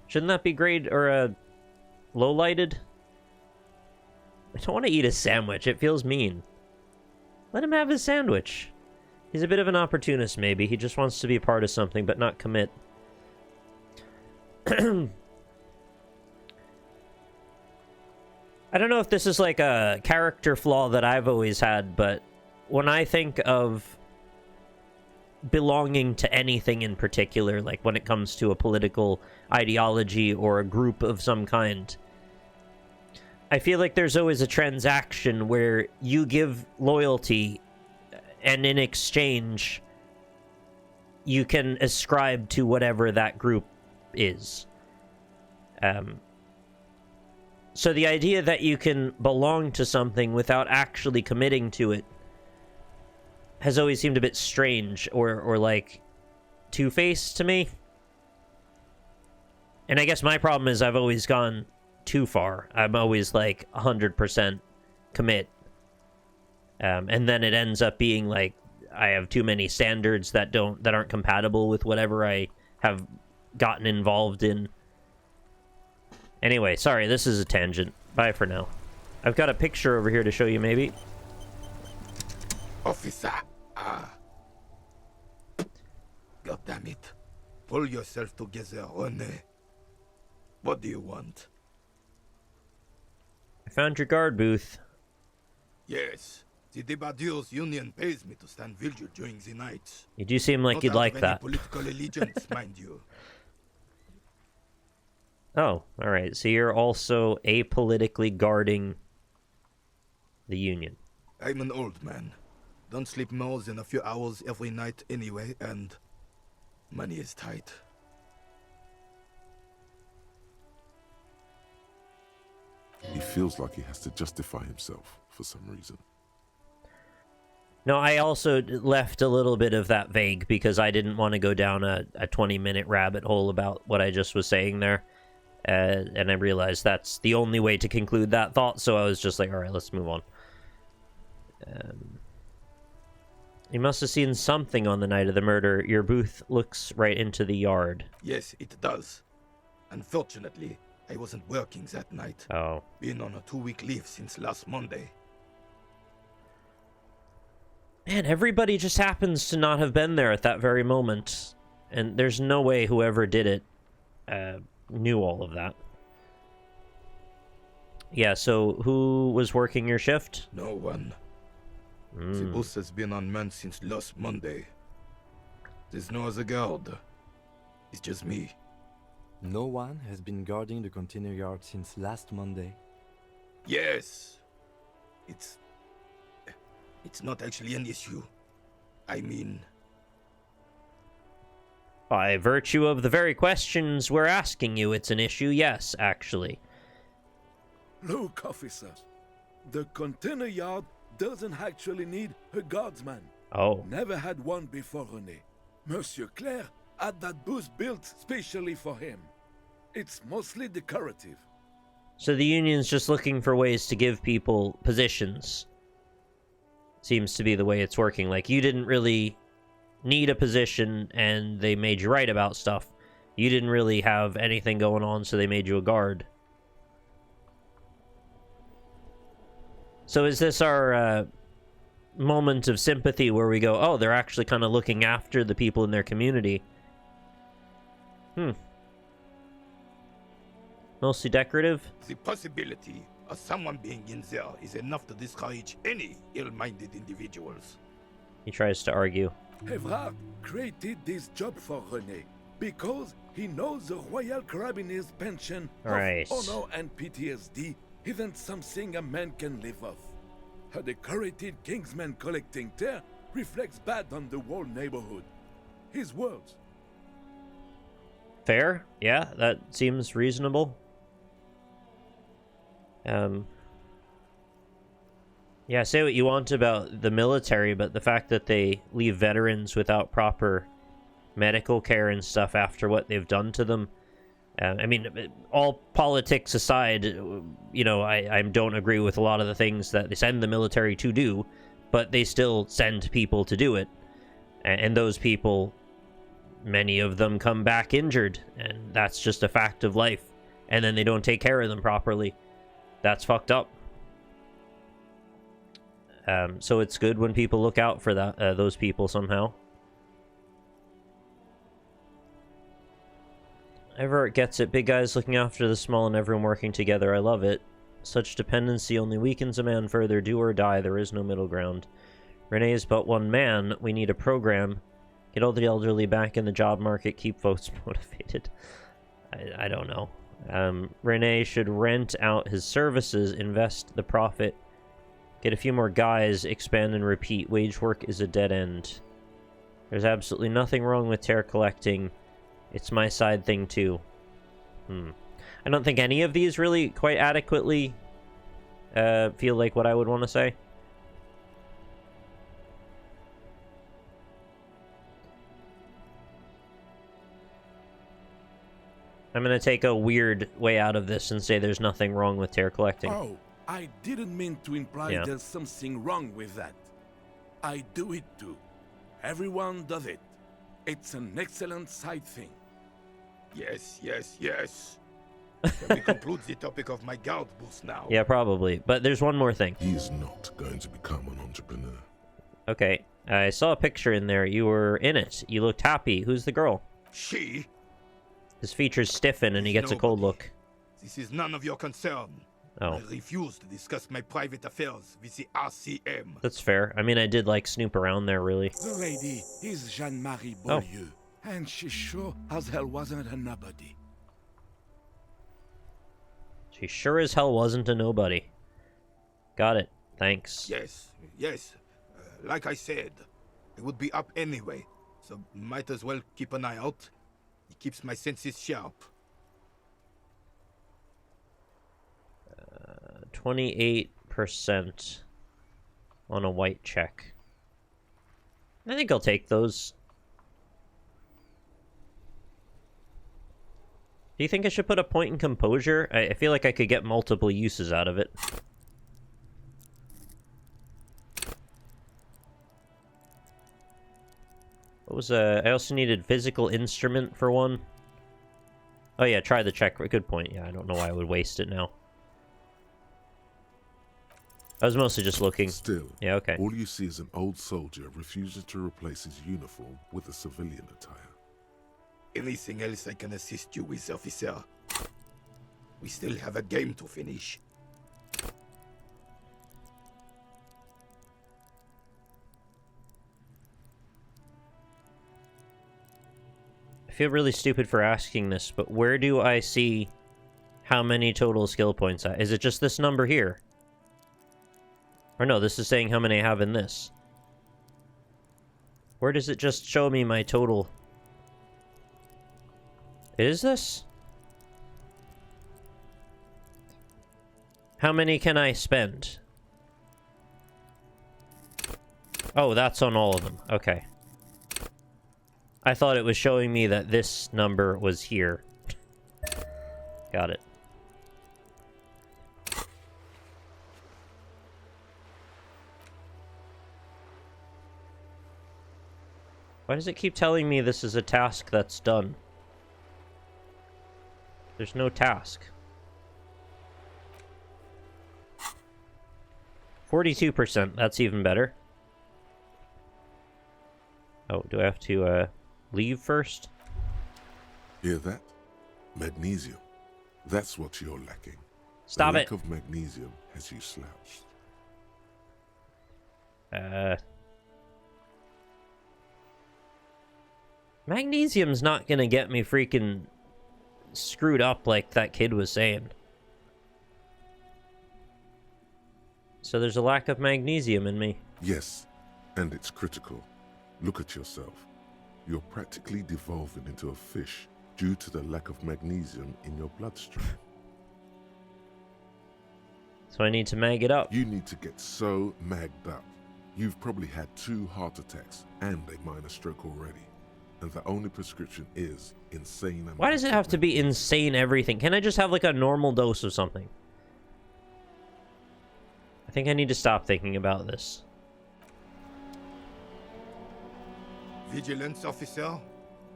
Shouldn't that be grade or low-lighted? I don't want to eat a sandwich. It feels mean. Let him have his sandwich. He's a bit of an opportunist, maybe. He just wants to be a part of something, but not commit. I don't know if this is like a character flaw that I've always had, but when I think of belonging to anything in particular, like when it comes to a political ideology or a group of some kind, I feel like there's always a transaction where you give loyalty and in exchange you can ascribe to whatever that group is. So the idea that you can belong to something without actually committing to it has always seemed a bit strange or like two-faced to me. And I guess my problem is I've always gone too far. I'm always like 100% commit. And then it ends up being like I have too many standards that aren't compatible with whatever I have gotten involved in. Anyway, sorry, this is a tangent. Bye for now. I've got a picture over here to show you, maybe. Officer! God damn it. Pull yourself together, René. What do you want? I found your guard booth. Yes. The Debardeurs Union pays me to stand vigil during the night. You do seem like you'd like that. Political allegiance, mind you. Oh, alright. So you're also apolitically guarding the Union. I'm an old man. Don't sleep more than a few hours every night anyway, and money is tight. He feels like he has to justify himself for some reason. No, I also left a little bit of that vague because I didn't want to go down a 20-minute rabbit hole about what I just was saying there. And I realized that's the only way to conclude that thought, so I was just like, alright, let's move on. You must have seen something on the night of the murder. Your booth looks right into the yard. Yes, it does. Unfortunately, I wasn't working that night. Oh. Been on a 2-week leave since last Monday. Man, everybody just happens to not have been there at that very moment. And there's no way whoever did it knew all of that. Yeah, so who was working your shift? No one. The bus has been unmanned since last Monday. There's no other guard. It's just me. No one has been guarding the container yard since last Monday. Yes. It's not actually an issue. I mean... By virtue of the very questions we're asking you, it's an issue, yes, actually. Look, officer. The container yard doesn't actually need a guardsman. Oh. Never had one before, René. Monsieur Claire had that booth built specially for him. It's mostly decorative. So the union's just looking for ways to give people positions. Seems to be the way it's working. Like, you didn't really need a position, and they made you write about stuff. You didn't really have anything going on, so they made you a guard. So is this our moment of sympathy where we go, oh, they're actually kind of looking after the people in their community? Mostly decorative? The possibility of someone being in there is enough to discourage any ill-minded individuals. He tries to argue. Evrard created this job for René because he knows the Royal Carabinier's pension Right. of honor and PTSD isn't something a man can live off. A decorated Kingsman collecting tear reflects bad on the whole neighborhood. His words. Fair? Yeah, that seems reasonable. Yeah, say what you want about the military, but the fact that they leave veterans without proper medical care and stuff after what they've done to them. I mean, all politics aside, you know, I don't agree with a lot of the things that they send the military to do, but they still send people to do it. And those people, many of them come back injured, and that's just a fact of life. And then they don't take care of them properly. That's fucked up. So it's good when people look out for that those people somehow. Everett gets it. Big guys looking after the small and everyone working together. I love it. Such dependency only weakens a man further. Do or die. There is no middle ground. René is but one man. We need a program. Get all the elderly back in the job market. Keep folks motivated. I don't know. René should rent out his services. Invest the profit. Get a few more guys. Expand and repeat. Wage work is a dead end. There's absolutely nothing wrong with tear collecting. It's my side thing, too. I don't think any of these really quite adequately feel like what I would want to say. I'm going to take a weird way out of this and say there's nothing wrong with tear collecting. Oh, I didn't mean to imply there's something wrong with that. I do it too. Everyone does it. It's an excellent side thing. Yes, yes, yes. Can we conclude the topic of my guard booth now? Yeah, probably. But there's one more thing. He is not going to become an entrepreneur. Okay, I saw a picture in there. You were in it. You looked happy. Who's the girl? She? His features stiffen and he gets a cold look. This is none of your concern. Oh. I refuse to discuss my private affairs with the RCM. That's fair. I mean, I did, like, snoop around there, really. The lady is Jeanne-Marie Beaulieu, and she sure as hell wasn't a nobody. She sure as hell wasn't a nobody. Got it. Thanks. Yes, yes. Like I said, it would be up anyway, so might as well keep an eye out. It keeps my senses sharp. 28% on a white check. I think I'll take those. Do you think I should put a point in composure? I feel like I could get multiple uses out of it. What was I also needed physical instrument for one. Oh yeah, try the check. Good point. Yeah, I don't know why I would waste it now. I was mostly just looking. Still, yeah, okay. All you see is an old soldier refusing to replace his uniform with a civilian attire. Anything else I can assist you with, officer? We still have a game to finish. I feel really stupid for asking this, but where do I see how many total skill points Is it just this number here? Or no, this is saying how many I have in this. Where does it just show me my total? Is this? How many can I spend? Oh, that's on all of them. Okay. I thought it was showing me that this number was here. Got it. Why does it keep telling me this is a task that's done? There's no task. 42%, that's even better. Oh, do I have to leave first? Hear that? Magnesium. That's what you're lacking. Stop the it. lack of magnesium has you slouched. Magnesium's not gonna get me freaking screwed up like that kid was saying. So there's a lack of magnesium in me. Yes, and it's critical. Look at yourself. You're practically devolving into a fish due to the lack of magnesium in your bloodstream. So I need to mag it up. You need to get so magged up. You've probably had 2 heart attacks and a minor stroke already. And the only prescription is insane. Why does it have to be insane everything? Can I just have like a normal dose of something? I think I need to stop thinking about this. Vigilance officer,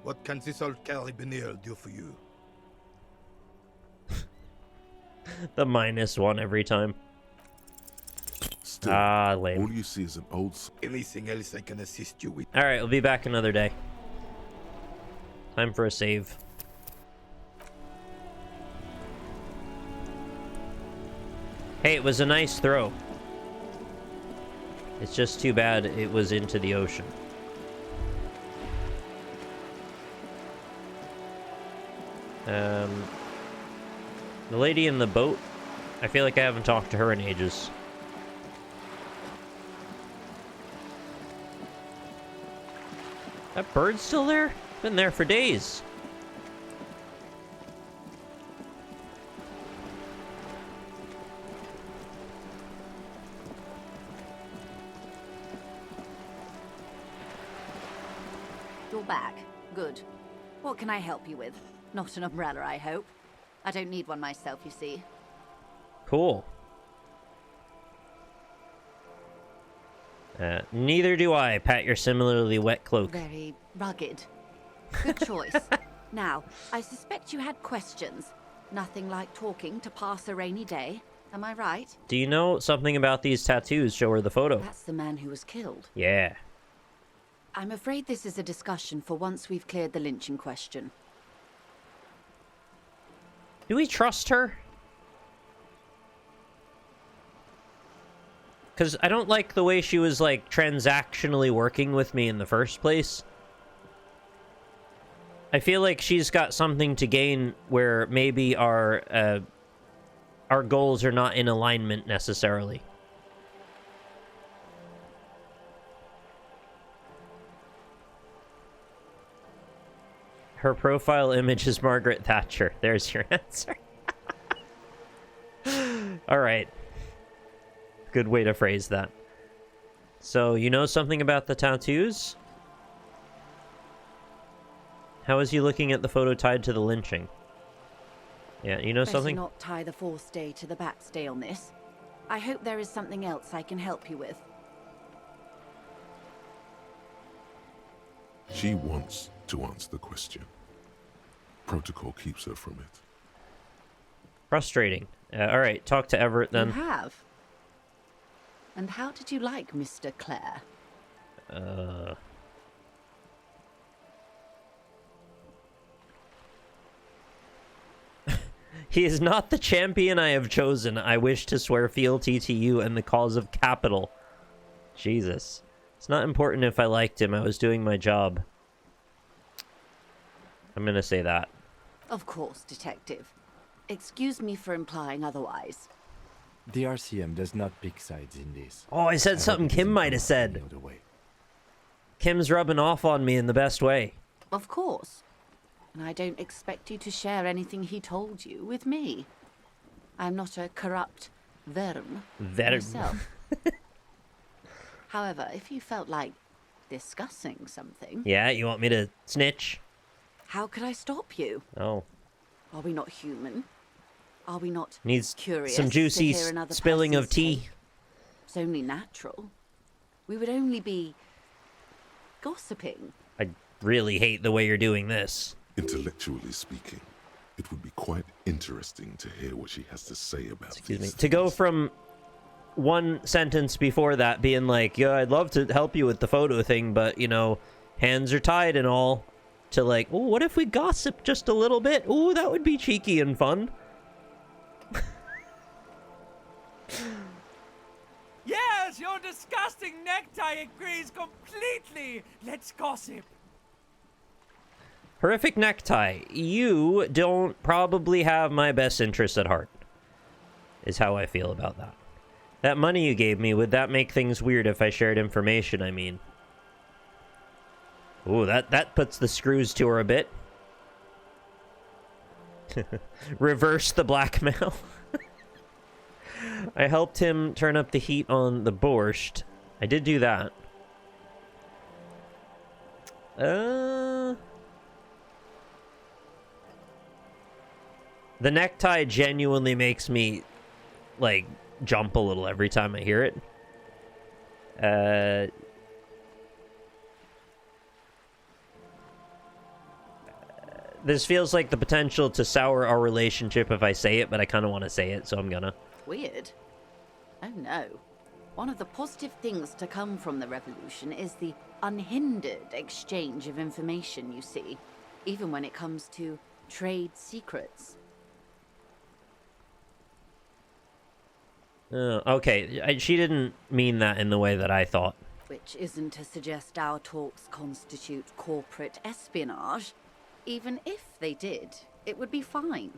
what can this old carabiner do for you? The -1 every time. Still, lame. all you see is an old... Anything else I can assist you with? Alright, we'll be back another day. Time for a save. Hey, it was a nice throw. It's just too bad it was into the ocean. The lady in the boat, I feel like I haven't talked to her in ages. That bird's still there? Been there for days. You're back. Good. What can I help you with? Not an umbrella, I hope. I don't need one myself, you see. Cool. Neither do I. Pat your similarly wet cloak. Very rugged. Good choice. Now, I suspect you had questions. Nothing like talking to pass a rainy day. Am I right? Do you know something about these tattoos? Show her the photo. That's the man who was killed. Yeah. I'm afraid this is a discussion for once we've cleared the lynching question. Do we trust her? Because I don't like the way she was, like, transactionally working with me in the first place. I feel like she's got something to gain where maybe our goals are not in alignment necessarily. Her profile image is Margaret Thatcher. There's your answer. All right. Good way to phrase that. So, you know something about the tattoos? How is he looking at the photo tied to the lynching? Yeah, you know something? Better not tie the forestay to the backstay on this. I hope there is something else I can help you with. She wants to answer the question. Protocol keeps her from it. Frustrating. All right, talk to Everett then. You have? And how did you like Mr. Clare? He is not the champion I have chosen. I wish to swear fealty to you and the cause of capital. Jesus. It's not important if I liked him. I was doing my job. I'm gonna say that. Of course, Detective. Excuse me for implying otherwise. The RCM does not pick sides in this. Oh, I said something Kim might have said. Kim's rubbing off on me in the best way. Of course. And I don't expect you to share anything he told you with me. I'm not a corrupt verm myself. However, if you felt like discussing something... Yeah, you want me to snitch? How could I stop you? Oh. Are we not human? Are we not Needs curious some juicy to hear another spilling of person's tea. take? It's only natural. We would only be gossiping. I really hate the way you're doing this. Intellectually speaking, it would be quite interesting to hear what she has to say about Excuse me. these To go from one sentence before that being like, yeah, I'd love to help you with the photo thing, but, you know, hands are tied and all, to like, oh, what if we gossip just a little bit? Oh, that would be cheeky and fun. Yes, your disgusting necktie agrees completely. Let's gossip. Horrific necktie. You don't probably have my best interests at heart, is how I feel about that. That money you gave me, would that make things weird if I shared information, I mean? Ooh, that puts the screws to her a bit. Reverse the blackmail. I helped him turn up the heat on the borscht. I did do that. The necktie genuinely makes me, like, jump a little every time I hear it. This feels like the potential to sour our relationship if I say it, but I kind of want to say it, so I'm gonna. Weird. Oh no. One of the positive things to come from the revolution is the unhindered exchange of information, you see, even when it comes to trade secrets. Okay, she didn't mean that in the way that I thought. Which isn't to suggest our talks constitute corporate espionage. Even if they did, it would be fine.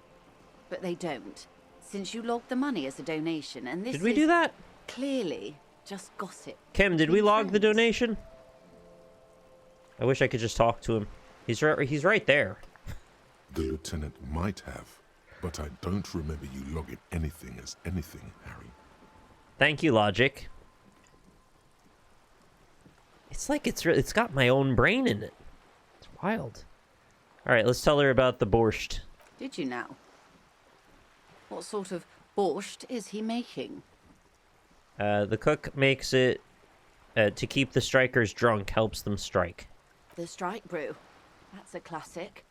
But they don't, since you logged the money as a donation, and this Did we do that? Clearly just gossip. Kim, did we log the donation? I wish I could just talk to him. He's right there. The lieutenant might have, but I don't remember you logging anything as anything, Harry. Thank you, Logic. It's like it's got my own brain in it. It's wild. All right, let's tell her about the borscht. Did you now? What sort of borscht is he making? The cook makes it to keep the strikers drunk, helps them strike. The strike brew. That's a classic.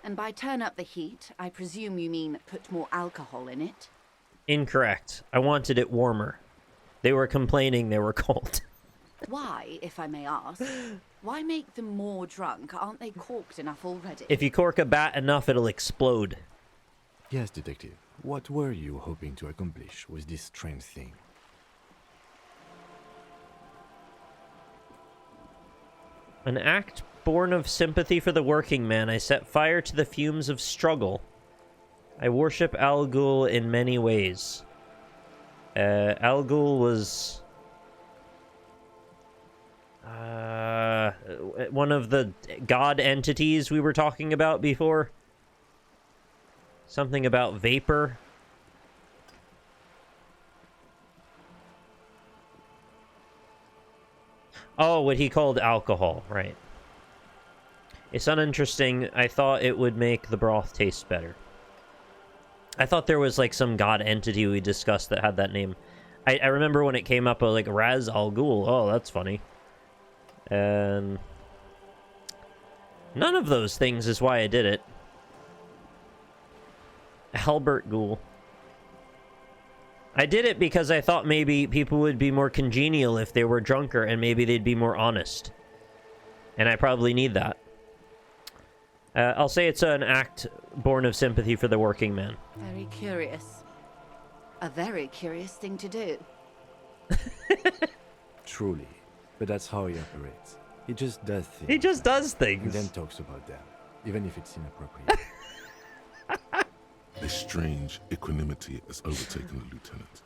And by turn up the heat, I presume you mean put more alcohol in it? Incorrect. I wanted it warmer. They were complaining they were cold. Why, if I may ask? Why make them more drunk? Aren't they corked enough already? If you cork a bat enough, it'll explode. Yes, Detective. What were you hoping to accomplish with this strange thing? An act born of sympathy for the working man. I set fire to the fumes of struggle. I worship Al Ghul in many ways. Al Ghul was... one of the god entities we were talking about before. Something about vapor. Oh, what he called alcohol, right. It's uninteresting. I thought it would make the broth taste better. I thought there was like some god entity we discussed that had that name. I remember when it came up, like Raz Al Ghul. Oh, that's funny. None of those things is why I did it. Albert Ghul. I did it because I thought maybe people would be more congenial if they were drunker, and maybe they'd be more honest. And I probably need that. I'll say it's an act born of sympathy for the working man. Very curious. A very curious thing to do. Truly. But that's how he operates. He just does things. He just does things. And then talks about them, even if it's inappropriate. A strange equanimity has overtaken the lieutenant.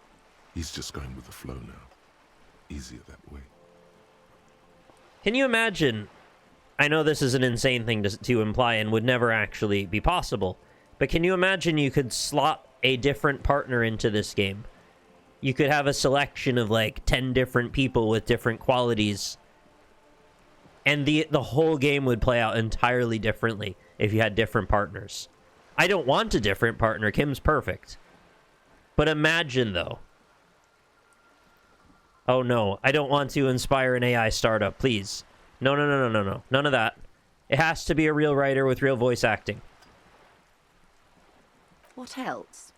He's just going with the flow now. Easier that way. Can you imagine? I know this is an insane thing to imply and would never actually be possible, but can you imagine you could slot a different partner into this game? you could have a selection of like 10 different people with different qualities, and the whole game would play out entirely differently if you had different partners. I don't want a different partner. Kim's perfect. But imagine, though. Oh, no. I don't want to inspire an AI startup. Please. No. None of that. It has to be a real writer with real voice acting. What else?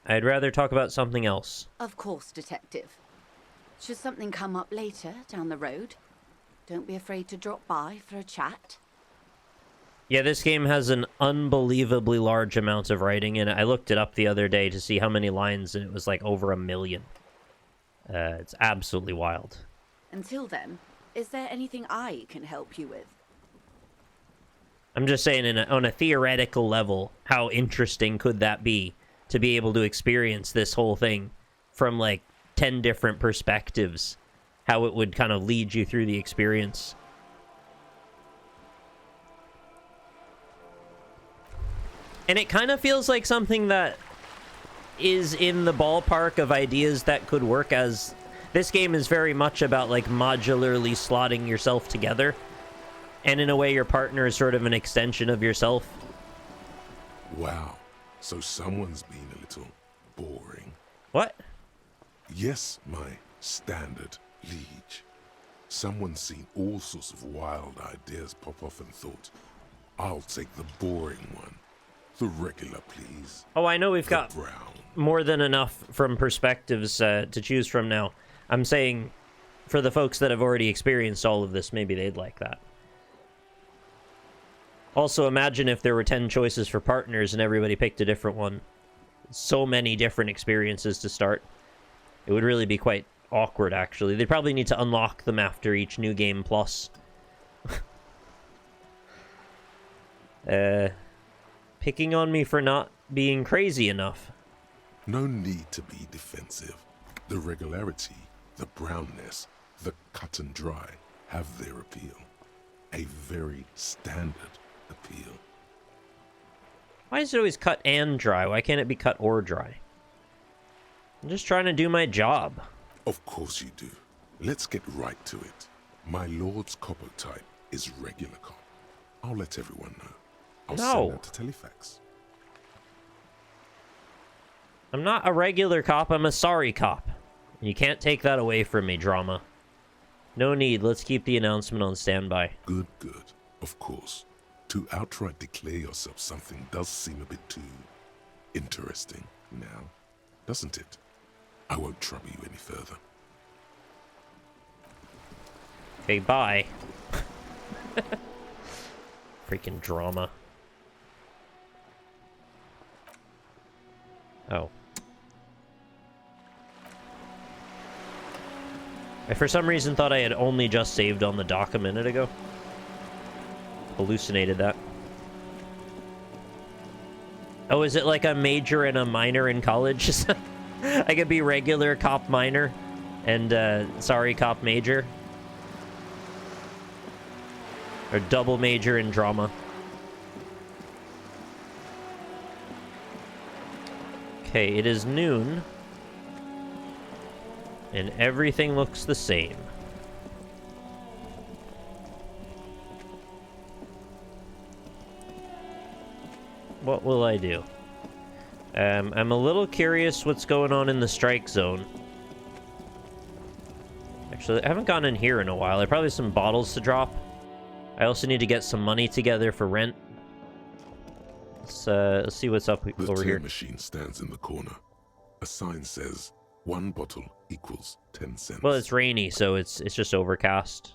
I'd rather talk about something else. Of course, Detective. Should something come up later, down the road, don't be afraid to drop by for a chat. Yeah, this game has an unbelievably large amount of writing in it. I looked it up the other day to see how many lines, and it was like over 1 million. It's absolutely wild. Until then, is there anything I can help you with? I'm just saying, on a theoretical level, how interesting could that be to be able to experience this whole thing from like 10 different perspectives? How it would kind of lead you through the experience. And it kind of feels like something that is in the ballpark of ideas that could work, as this game is very much about like modularly slotting yourself together. And in a way, your partner is sort of an extension of yourself. Wow. So someone's been a little boring. What? Yes, my standard liege. Someone's seen all sorts of wild ideas pop off and thought, I'll take the boring one. The regular, please. Oh, I know we've got more than enough from perspectives to choose from now. I'm saying, for the folks that have already experienced all of this, maybe they'd like that. Also, imagine if there were 10 choices for partners and everybody picked a different one. So many different experiences to start. It would really be quite awkward, actually. They'd probably need to unlock them after each new game plus. Picking on me for not being crazy enough. No need to be defensive. The regularity, the brownness, the cut and dry have their appeal. A very standard appeal. Why is it always cut and dry? Why can't it be cut or dry? I'm just trying to do my job. Of course you do. Let's get right to it. My lord's copper type is regular cop. I'll let everyone know. I'll send that to Telefax. I'm not a regular cop, I'm a sorry cop. You can't take that away from me, drama. No need, let's keep the announcement on standby. Good. Of course. To outright declare yourself something does seem a bit too interesting now, doesn't it? I won't trouble you any further. Okay, bye. Freaking drama. Oh. I for some reason thought I had only just saved on the dock a minute ago. Hallucinated that. Oh, is it like a major and a minor in college? I could be regular cop minor and sorry cop major. Or double major in drama. Okay, it is noon. And everything looks the same. What will I do? I'm a little curious what's going on in the strike zone. Actually, I haven't gone in here in a while. There are probably some bottles to drop. I also need to get some money together for rent. Let's see what's up over here. The machine stands in the corner. A sign says 1 bottle equals 10 cents. Well, it's rainy, so it's just overcast.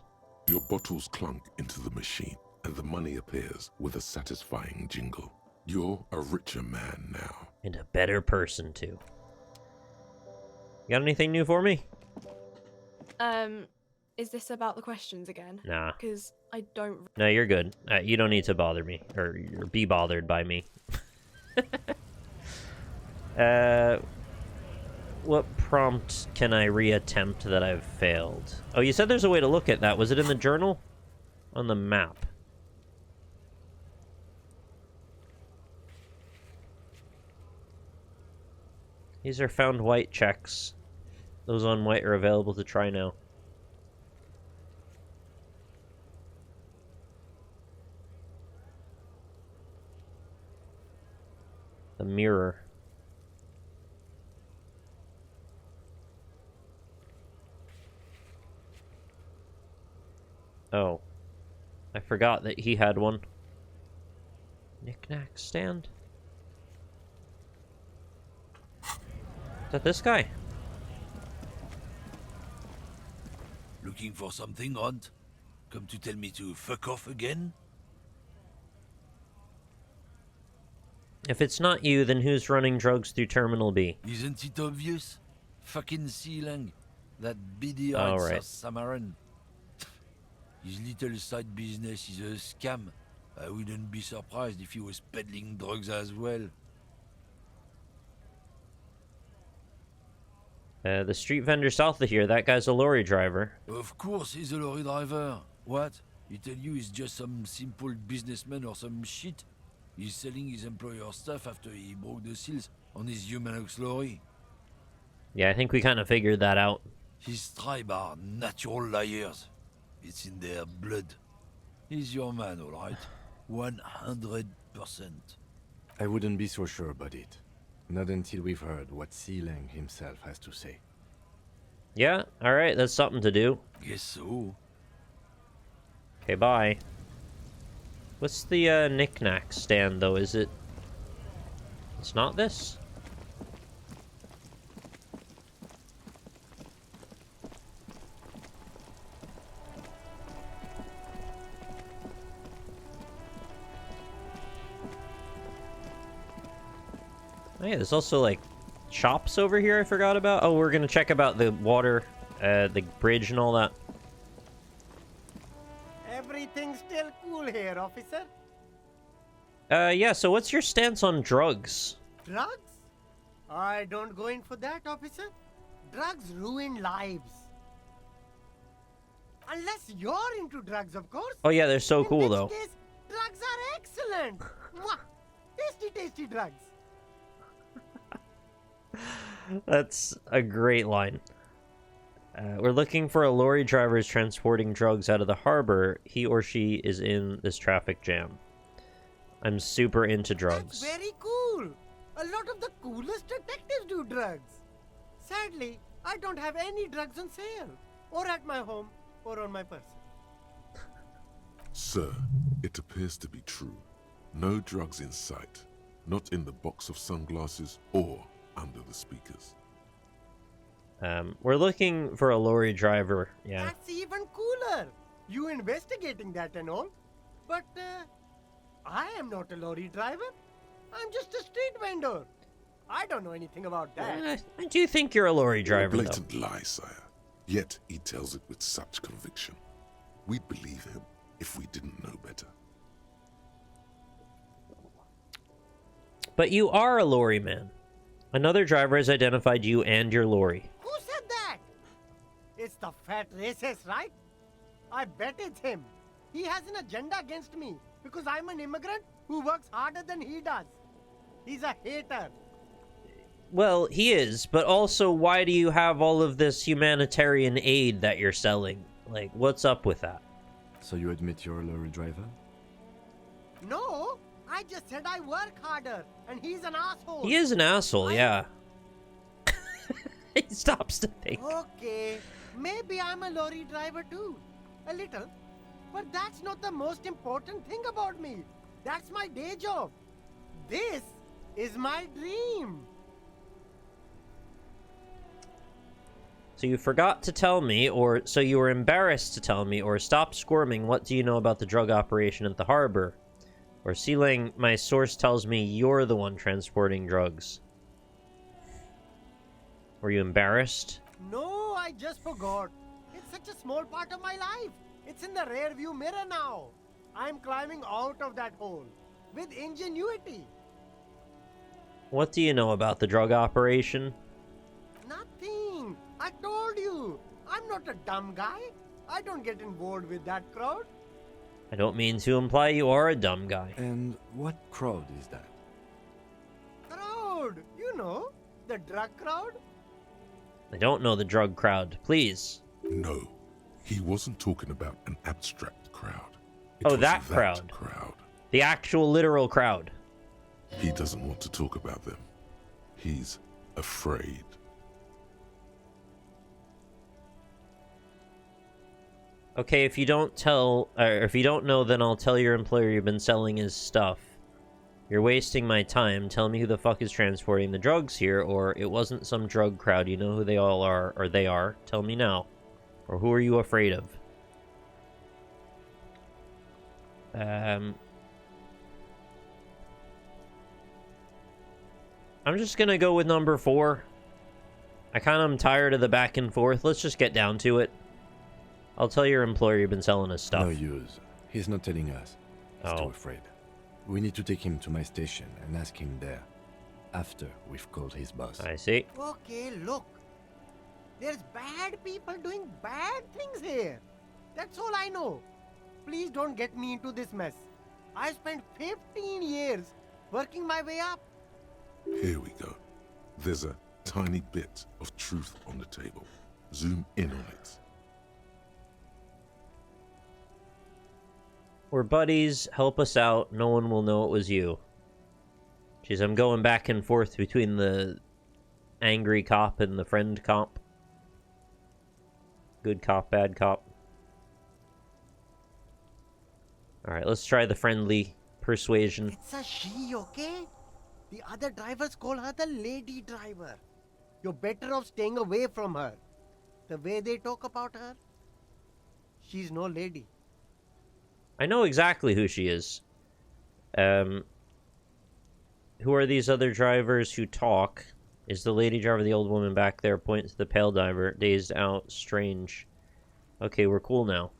Your bottles clunk into the machine, and the money appears with a satisfying jingle. You're a richer man now. And a better person, too. You got anything new for me? Is this about the questions again? Nah. Because I don't... No, you're good. You don't need to bother me, or be bothered by me. What prompt can I reattempt that I've failed? Oh, you said there's a way to look at that. Was it in the journal? On the map? These are found white checks. Those on white are available to try now. The mirror. Oh. I forgot that he had one. Knick-knack stand? Is that this guy? Looking for something, Hunt? Come to tell me to fuck off again? If it's not you, then who's running drugs through Terminal B? Isn't it obvious? Fucking Sealang. That beady All eyed right. Samaran. His little side business is a scam. I wouldn't be surprised if he was peddling drugs as well. The street vendor south of here, that guy's a lorry driver. Of course he's a lorry driver. What? He tell you he's just some simple businessman or some shit? He's selling his employer stuff after he broke the seals on his Humanox lorry. Yeah, I think we kind of figured that out. His tribe are natural liars. It's in their blood. He's your man, all right? 100%. I wouldn't be so sure about it. Not until we've heard what Sealang himself has to say. Yeah, alright, that's something to do. Guess so. Okay, bye. What's the knick-knack stand, though? Is it... It's not this? Oh yeah, there's also, like, shops over here I forgot about. Oh, we're gonna check about the water, the bridge and all that. Everything's still cool here, officer. Yeah, so what's your stance on drugs? Drugs? I don't go in for that, officer. Drugs ruin lives. Unless you're into drugs, of course. Oh yeah, they're so cool, though. In which case, drugs are excellent. Mwah! Tasty, tasty drugs. That's a great line. We're looking for a lorry driver who's transporting drugs out of the harbor. He or she is in this traffic jam. I'm super into drugs. That's very cool. A lot of the coolest detectives do drugs. Sadly, I don't have any drugs on sale, or at my home, or on my person. Sir, it appears to be true. No drugs in sight. Not in the box of sunglasses or under the speakers. We're looking for a lorry driver, yeah. That's even cooler. You investigating that and all. But, I am not a lorry driver. I'm just a street vendor. I don't know anything about that. I do think you're a lorry driver, A blatant lie, sire. Yet he tells it with such conviction. We'd believe him if we didn't know better. But you are a lorry man. Another driver has identified you and your lorry. Who said that? It's the fat racist, right? I bet it's him. He has an agenda against me because I'm an immigrant who works harder than he does. He's a hater. Well, he is, but also why do you have all of this humanitarian aid that you're selling? Like, what's up with that? So you admit you're a lorry driver? No, I just said I work harder, and he's an asshole. He is an asshole, yeah. He stops to think. Okay, maybe I'm a lorry driver too. A little. But that's not the most important thing about me. That's my day job. This is my dream. So you forgot to tell me, or so you were embarrassed to tell me, or stop squirming. What do you know about the drug operation at the harbor? Or Sealang, my source tells me you're the one transporting drugs. Were you embarrassed? No, I just forgot. It's such a small part of my life. It's in the rear view mirror now. I'm climbing out of that hole with ingenuity. What do you know about the drug operation? Nothing. I told you. I'm not a dumb guy. I don't get involved with that crowd. I don't mean to imply you are a dumb guy. And what crowd is that? Crowd, you know. The drug crowd? I don't know the drug crowd. Please. No, he wasn't talking about an abstract crowd. Oh, that crowd. The actual literal crowd. He doesn't want to talk about them. He's afraid. Okay, if you don't tell, or if you don't know, then I'll tell your employer you've been selling his stuff. You're wasting my time. Tell me who the fuck is transporting the drugs here, or it wasn't some drug crowd. You know who they all are, or they are. Tell me now. Or who are you afraid of? I'm just gonna go with number 4. I kind of am tired of the back and forth. Let's just get down to it. I'll tell your employer you've been selling his stuff. No use. He's not telling us. He's too afraid. We need to take him to my station and ask him there. After we've called his boss. I see. Okay, look. There's bad people doing bad things here. That's all I know. Please don't get me into this mess. I spent 15 years working my way up. Here we go. There's a tiny bit of truth on the table. Zoom in on it. We're buddies. Help us out. No one will know it was you. Jeez, I'm going back and forth between the angry cop and the friend cop. Good cop, bad cop. Alright, let's try the friendly persuasion. It's a she, okay? The other drivers call her the lady driver. You're better off staying away from her. The way they talk about her, she's no lady. I know exactly who she is. Who are these other drivers who talk? Is the lady driver the old woman back there? Points to the pale diver. Dazed out. Strange. Okay, we're cool now.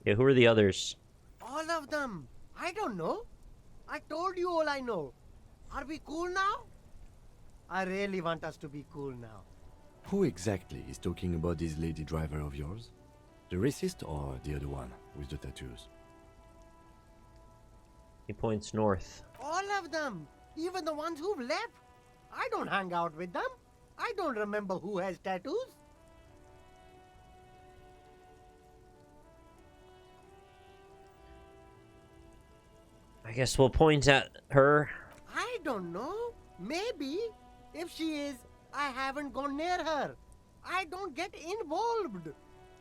Yeah, who are the others? All of them. I don't know. I told you all I know. Are we cool now? I really want us to be cool now. Who exactly is talking about this lady driver of yours? The racist or the other one with the tattoos? He points north. All of them. Even the ones who've left. I don't hang out with them. I don't remember who has tattoos. I guess we'll point at her. I don't know. Maybe. If she is, I haven't gone near her. I don't get involved.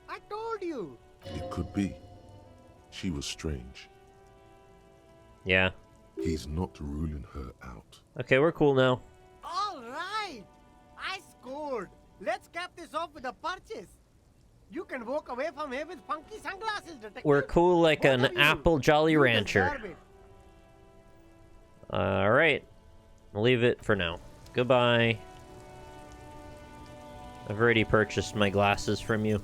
I told you. It could be. She was strange. Yeah. He's not ruling her out. Okay, we're cool now. All right. I scored. Let's cap this off with a purchase. You can walk away from here with funky sunglasses, detective. We're cool like Both an of you. apple Jolly You Rancher. deserve it. Alright. I'll leave it for now. Goodbye. I've already purchased my glasses from you.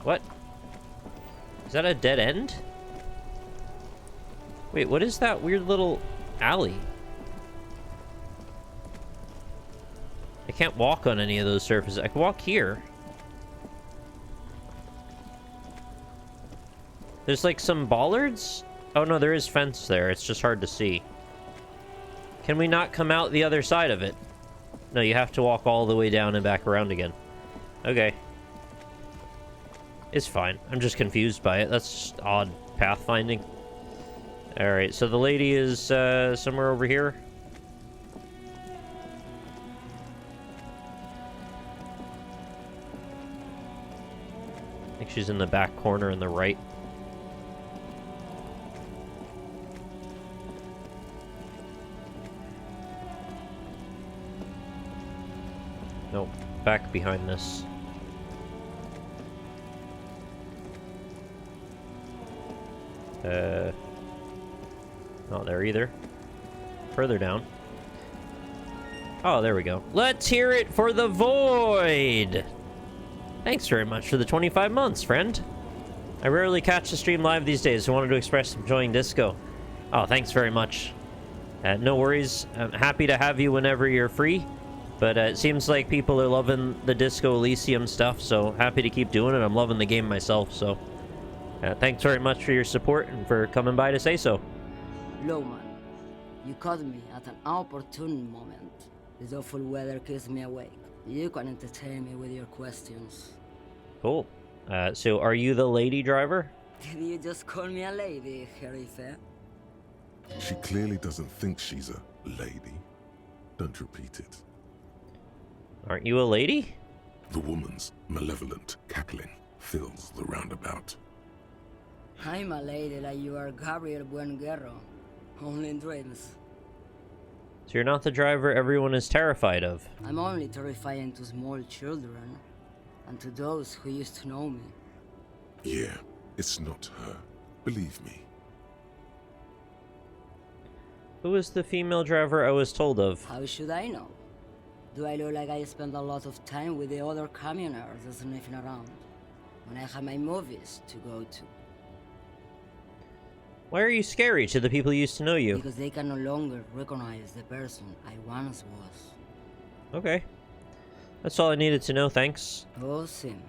What? Is that a dead end? Wait, what is that weird little alley? I can't walk on any of those surfaces. I can walk here. There's like some bollards? Oh no, there is fence there. It's just hard to see. Can we not come out the other side of it? No, you have to walk all the way down and back around again. Okay. It's fine. I'm just confused by it. That's just odd pathfinding. Alright, so the lady is somewhere over here. I think she's in the back corner in the right. Nope, back behind this. Not there either. Further down. Oh, there we go. Let's hear it for the Void! Thanks very much for the 25 months, friend. I rarely catch the stream live these days, so I wanted to express enjoying Disco. Oh, thanks very much. No worries. I'm happy to have you whenever you're free. But it seems like people are loving the Disco Elysium stuff, so happy to keep doing it. I'm loving the game myself, so thanks very much for your support and for coming by to say so. Lowman, you caught me at an opportune moment. This awful weather keeps me awake. You can entertain me with your questions. Cool. So are you the lady driver? Did you just call me a lady, Herife? She clearly doesn't think she's a lady. Don't repeat it. Aren't you a lady? The woman's malevolent cackling fills the roundabout. I'm a lady like you are, Gabriel Buenguerro. Only in dreams. So you're not the driver everyone is terrified of. I'm only terrifying to small children, and to those who used to know me. Yeah, it's not her. Believe me. Who is the female driver I was told of? How should I know? Do I look like I spend a lot of time with the other communers sniffing around, when I have my movies to go to? Why are you scary to the people who used to know you? Because they can no longer recognize the person I once was. Okay. That's all I needed to know, thanks. Oh, Sim.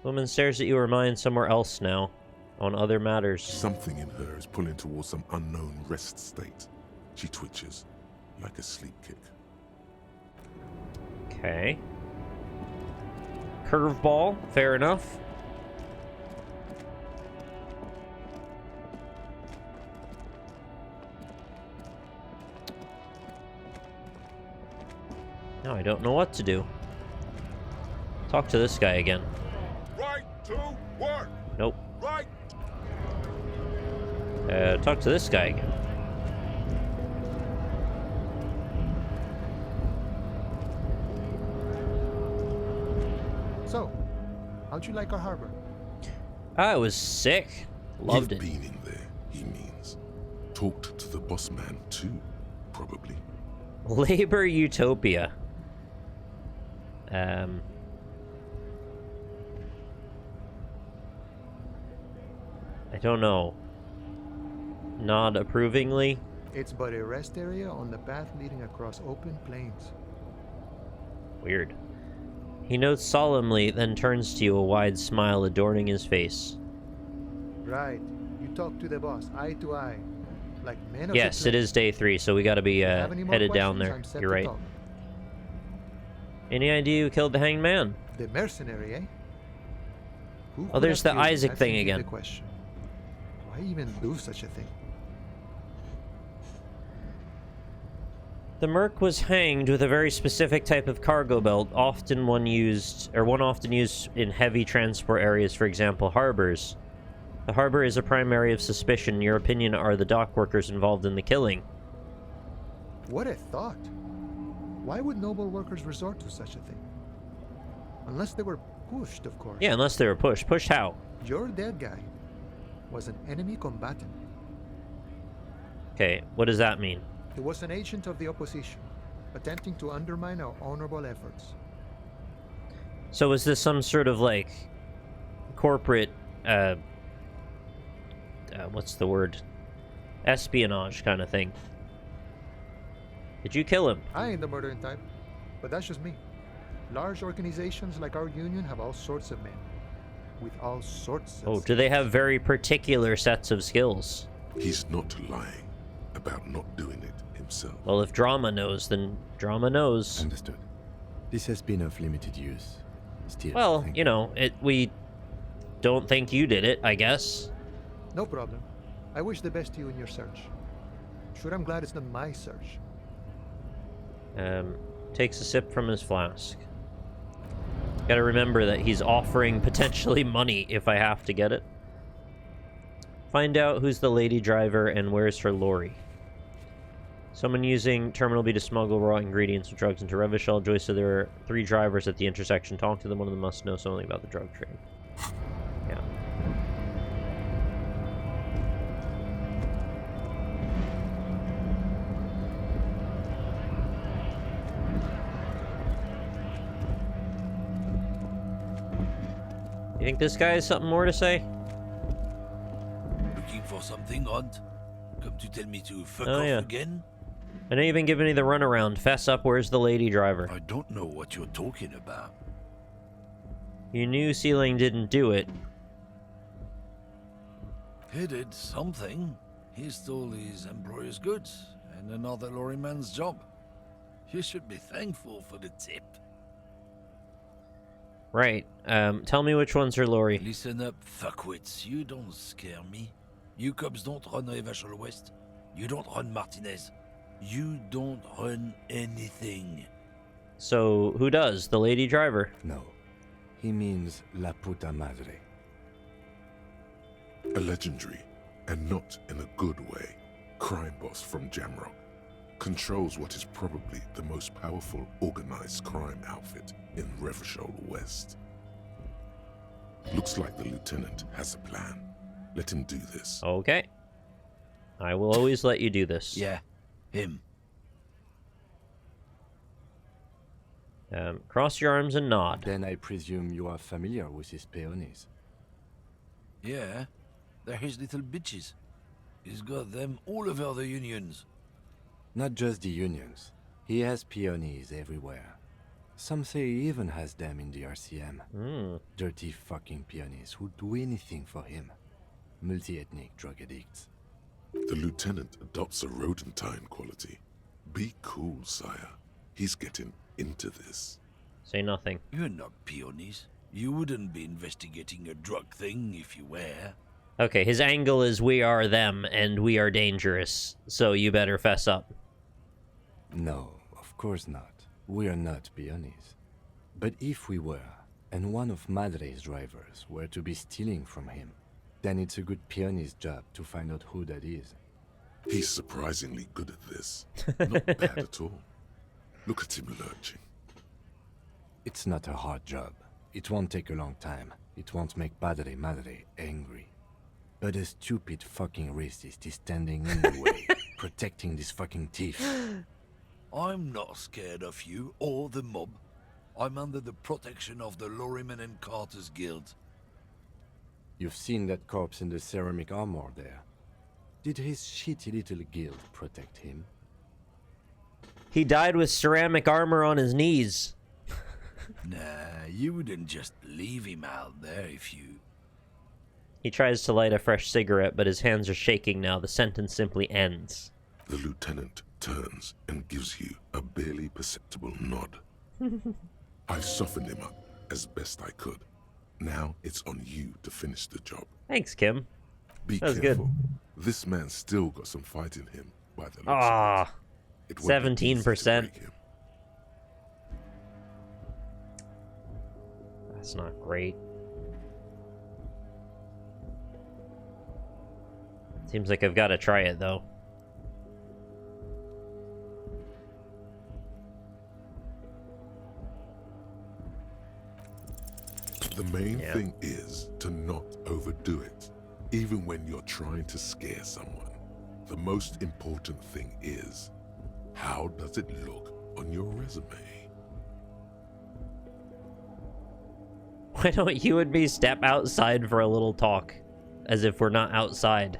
Woman stares at you or mine somewhere else now, on other matters. Something in her is pulling towards some unknown rest state. She twitches, like a sleep kick. Okay. Curveball, fair enough. Now I don't know what to do. Talk to this guy again. Right to work. Nope. Right. Talk to this guy again. So, how'd you like our harbor? I was sick. Loved You've it. been in there, he means. Talked to the boss man too, probably. Labor Utopia. I don't know. Nod approvingly. It's but a rest area on the path leading across open plains. Weird. He notes solemnly, then turns to you, a wide smile adorning his face. Right. You talk to the boss, eye to eye. Like men of Yes, the it is day 3, so we gotta be Have any more headed down questions? there. I'm set You're to right. talk. Any idea who killed the hanged man? The mercenary, eh? Who Oh, could there's have the killed him? Isaac That's thing indeed again. the question. Why even do such a thing? The Merc was hanged with a very specific type of cargo belt, often one used in heavy transport areas, for example, harbors. The harbor is a prime area of suspicion. In your opinion, are the dock workers involved in the killing? What a thought. Why would noble workers resort to such a thing? Unless they were pushed, of course. Yeah, unless they were pushed. Pushed how? Your dead guy was an enemy combatant. Okay, what does that mean? He was an agent of the opposition, attempting to undermine our honorable efforts. So is this some sort of, like, corporate, what's the word? Espionage kind of thing? Did you kill him? I ain't the murdering type, but that's just me. Large organizations like our union have all sorts of men, with all sorts of... Oh, do they have very particular sets of skills? He's not lying about not doing it himself. Well, if Drama knows, then Drama knows. Understood. This has been of limited use. Still, Well, you know, we don't think you did it, I guess. No problem. I wish the best to you in your search. Sure, I'm glad it's not my search. Takes a sip from his flask. Gotta remember that he's offering potentially money if I have to get it. Find out who's the lady driver and where's her lorry. Someone using Terminal B to smuggle raw ingredients of drugs into Revachol. Joyce said there are 3 drivers at the intersection. Talk to them. One of them must know something about the drug trade. Yeah. You think this guy has something more to say? Looking for something, Hunt? Come to tell me to fuck Oh, off yeah. again? I know you've been giving me the runaround. Fess up, where's the lady driver? I don't know what you're talking about. You knew Sealing didn't do it. He did something. He stole his employer's goods and another lorryman's job. You should be thankful for the tip. Right. Tell me which ones are Lori. Listen up, fuckwits. You don't scare me. You cops don't run Revachol West. You don't run Martinez. You don't run anything. So, who does? The lady driver? No. He means La Puta Madre. A legendary, and not in a good way, crime boss from Jamrock. Controls what is probably the most powerful organized crime outfit in Revachol West. Looks like the lieutenant has a plan. Let him do this. Okay. I will always let you do this. Yeah, him. Cross your arms and nod. Then I presume you are familiar with his peonies. Yeah, they're his little bitches. He's got them all over the unions. Not just the unions. He has peonies everywhere. Some say he even has them in the RCM. Dirty fucking peonies who'd do anything for him. Multi-ethnic drug addicts. The lieutenant adopts a rodentine quality. Be cool, sire. He's getting into this. Say nothing. You're not peonies. You wouldn't be investigating a drug thing if you were. Okay, his angle is we are them and we are dangerous, so you better fess up. No, of course not. We are not peonies. But if we were, and one of Madre's drivers were to be stealing from him, then it's a good peony's job to find out who that is. He's surprisingly good at this. Not bad at all. Look at him lurching. It's not a hard job. It won't take a long time. It won't make Padre Madre angry. But a stupid fucking racist is standing in the way, protecting this fucking thief. I'm not scared of you or the mob. I'm under the protection of the Lorrymen and Carters Guild. You've seen that corpse in the ceramic armor there. Did his shitty little guild protect him? He died with ceramic armor on his knees. Nah, you wouldn't just leave him out there if you... He tries to light a fresh cigarette, but his hands are shaking now. The sentence simply ends. The lieutenant turns and gives you a barely perceptible nod. I softened him up as best I could. Now it's on you to finish the job. Thanks, Kim. Be that was careful. Good. This man's still got some fight in him by the looks Ah, of it. 17%. That's not great. Seems like I've got to try it, though. The main thing is to not overdo it, even when you're trying to scare someone. The most important thing is, how does it look on your resume? Why don't you and me step outside for a little talk? As if we're not outside.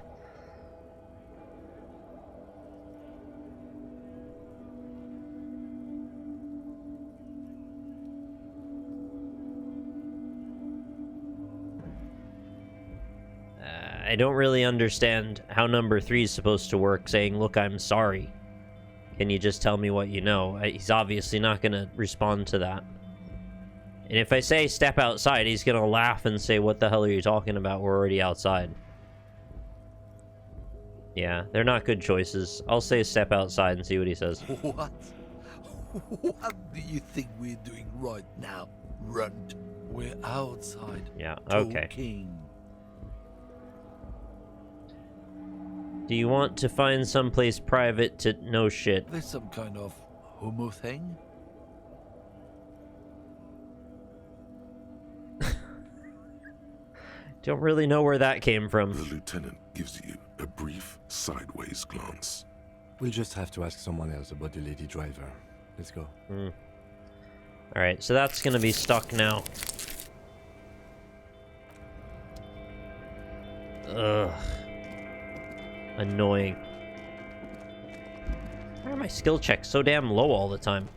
I don't really understand how number 3 is supposed to work, saying, look, I'm sorry. Can you just tell me what you know? He's obviously not going to respond to that. And if I say step outside, he's going to laugh and say, what the hell are you talking about? We're already outside. Yeah, they're not good choices. I'll say step outside and see what he says. What? What do you think we're doing right now, Runt? We're outside. Yeah, okay. Talking. Do you want to find someplace private to... No shit. There's some kind of homo thing? Don't really know where that came from. The lieutenant gives you a brief sideways glance. We'll just have to ask someone else about the lady driver. Let's go. Alright, so that's gonna be stuck now. Ugh. Annoying. Why are my skill checks so damn low all the time?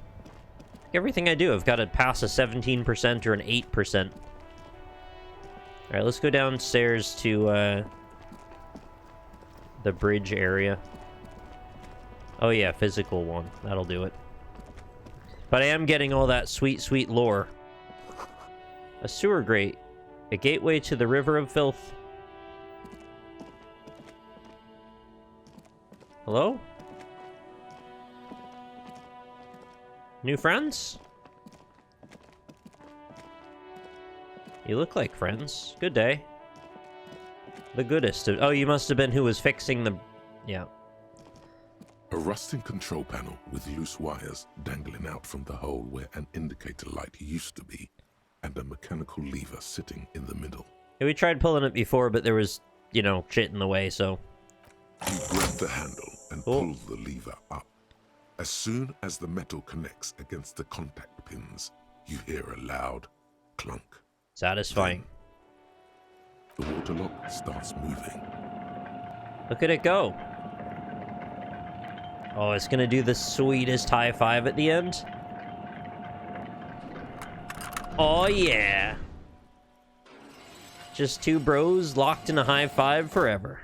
Everything I do, I've got to pass a 17% or an 8%. Alright, let's go downstairs to, the bridge area. Oh yeah, physical one. That'll do it. But I am getting all that sweet, sweet lore. A sewer grate. A gateway to the river of filth. Hello? New friends? You look like friends. Good day. The goodest of... Oh, you must have been who was fixing the... Yeah. A rusting control panel with loose wires dangling out from the hole where an indicator light used to be, and a mechanical lever sitting in the middle. Yeah, we tried pulling it before, but there was, you know, shit in the way, so... You grab the handle and pull the lever up. As soon as the metal connects against the contact pins, you hear a loud clunk. Satisfying. Then, the water lock starts moving. Look at it go. Oh, it's gonna do the sweetest high five at the end. Oh, yeah. Just two bros locked in a high five forever.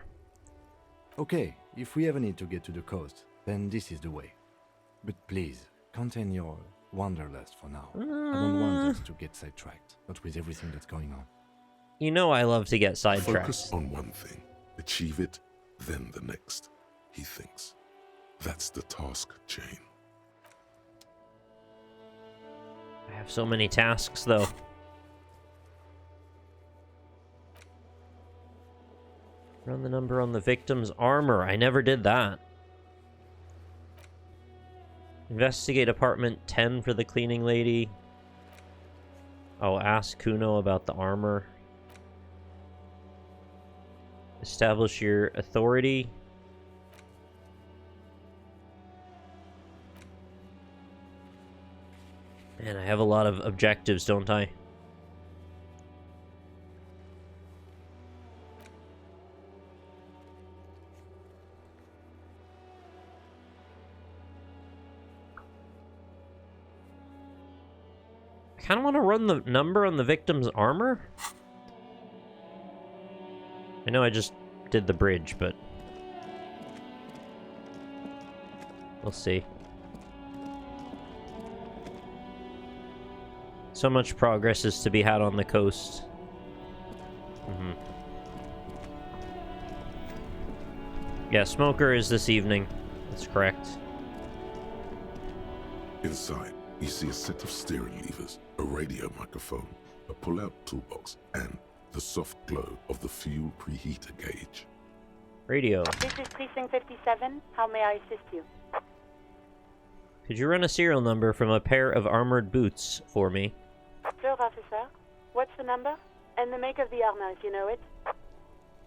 Okay, if we ever need to get to the coast, then this is the way. But please, contain your wanderlust for now. I don't want us to get sidetracked, not with everything that's going on. You know I love to get sidetracked. Focus on one thing. Achieve it, then the next, he thinks. That's the task chain. I have so many tasks, though. Run the number on the victim's armor. I never did that. Investigate apartment 10 for the cleaning lady. Oh, ask Kuno about the armor. Establish your authority. Man, I have a lot of objectives, don't I? I kind of want to run the number on the victim's armor. I know I just did the bridge, but we'll see. So much progress is to be had on the coast. Yeah, smoker is this evening. That's correct. Inside, you see a set of steering levers, a radio microphone, a pull-out toolbox, and the soft glow of the fuel preheater gauge. Radio. This is Precinct 57. How may I assist you? Could you run a serial number from a pair of armored boots for me? Sure, officer. What's the number? And the make of the armor, if you know it.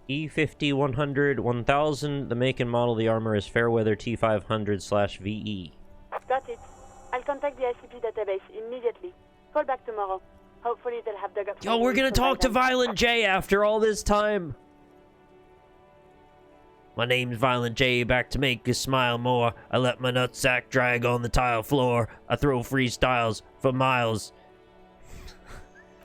E50 100 1000. The make and model of the armor is Fairweather T500/VE. Got it. I'll contact the ICP database immediately. Call back tomorrow. Hopefully they'll have dug up... Yo, we're gonna talk to Violent J after all this time. My name's Violent J, back to make you smile more. I let my nutsack drag on the tile floor. I throw freestyles for miles.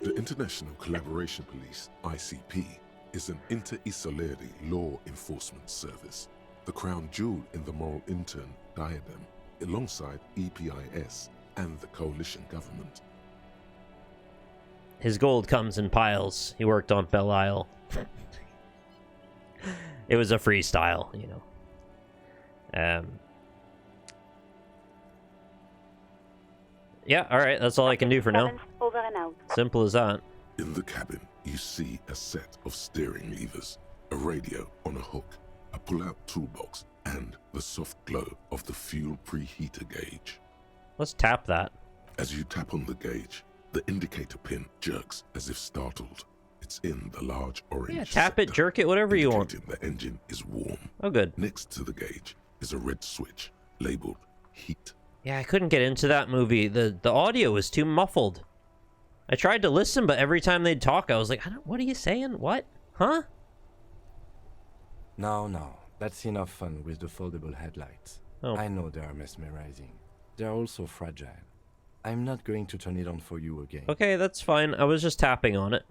The International Collaboration Police, ICP, is an inter-Isoleri law enforcement service, the crown jewel in the moral intern diadem, alongside EPIS and the coalition government. His gold comes in piles. He worked on Belle Isle. It was a freestyle, you know. Yeah, alright, that's all I can do for now. Over and out. Simple as that. In the cabin, you see a set of steering levers, a radio on a hook, a pull-out toolbox, and the soft glow of the fuel preheater gauge. Let's tap that. As you tap on the gauge, the indicator pin jerks as if startled. It's in the large orange Yeah, tap it, jerk it, whatever you want. The engine is warm. Oh, good. Next to the gauge is a red switch labeled heat. Yeah, I couldn't get into that movie. The audio was too muffled. I tried to listen, but every time they'd talk, I was like, what are you saying? What? Huh? No, that's enough fun with the foldable headlights. Oh. I know they are mesmerizing. They are also fragile. I'm not going to turn it on for you again. Okay, that's fine. I was just tapping on it.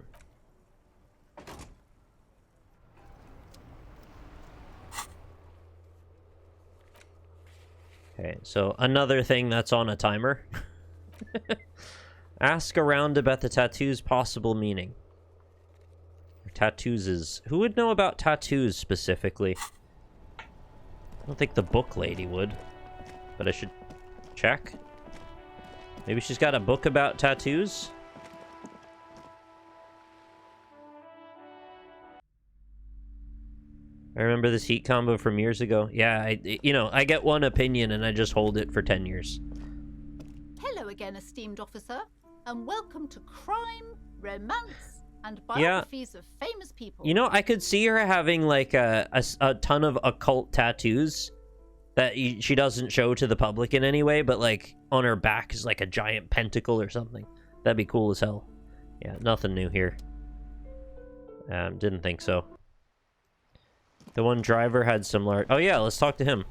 Okay, so another thing that's on a timer. Ask around about the tattoo's possible meaning. Tattoos is... Who would know about tattoos specifically? I don't think the book lady would. But I should check. Maybe she's got a book about tattoos? I remember this heat combo from years ago. Yeah, I get one opinion and I just hold it for 10 years. Hello again, esteemed officer, and welcome to Crime, Romance, and Biographies of Famous People. You know, I could see her having, like, a ton of occult tattoos that she doesn't show to the public in any way, but, like, on her back is, like, a giant pentacle or something. That'd be cool as hell. Yeah, nothing new here. Didn't think so. The one driver had some large... Oh, yeah, let's talk to him.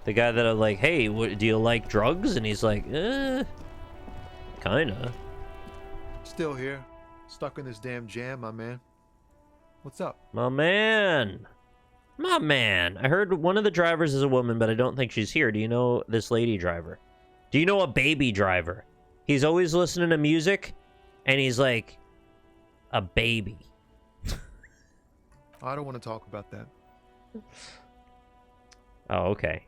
The guy that I'm like, hey, do you like drugs? And he's like, kinda. Still here. Stuck in this damn jam, my man. What's up? My man. My man. I heard one of the drivers is a woman, but I don't think she's here. Do you know this lady driver? Do you know a baby driver? He's always listening to music, and he's like, a baby. I don't want to talk about that. Oh, okay.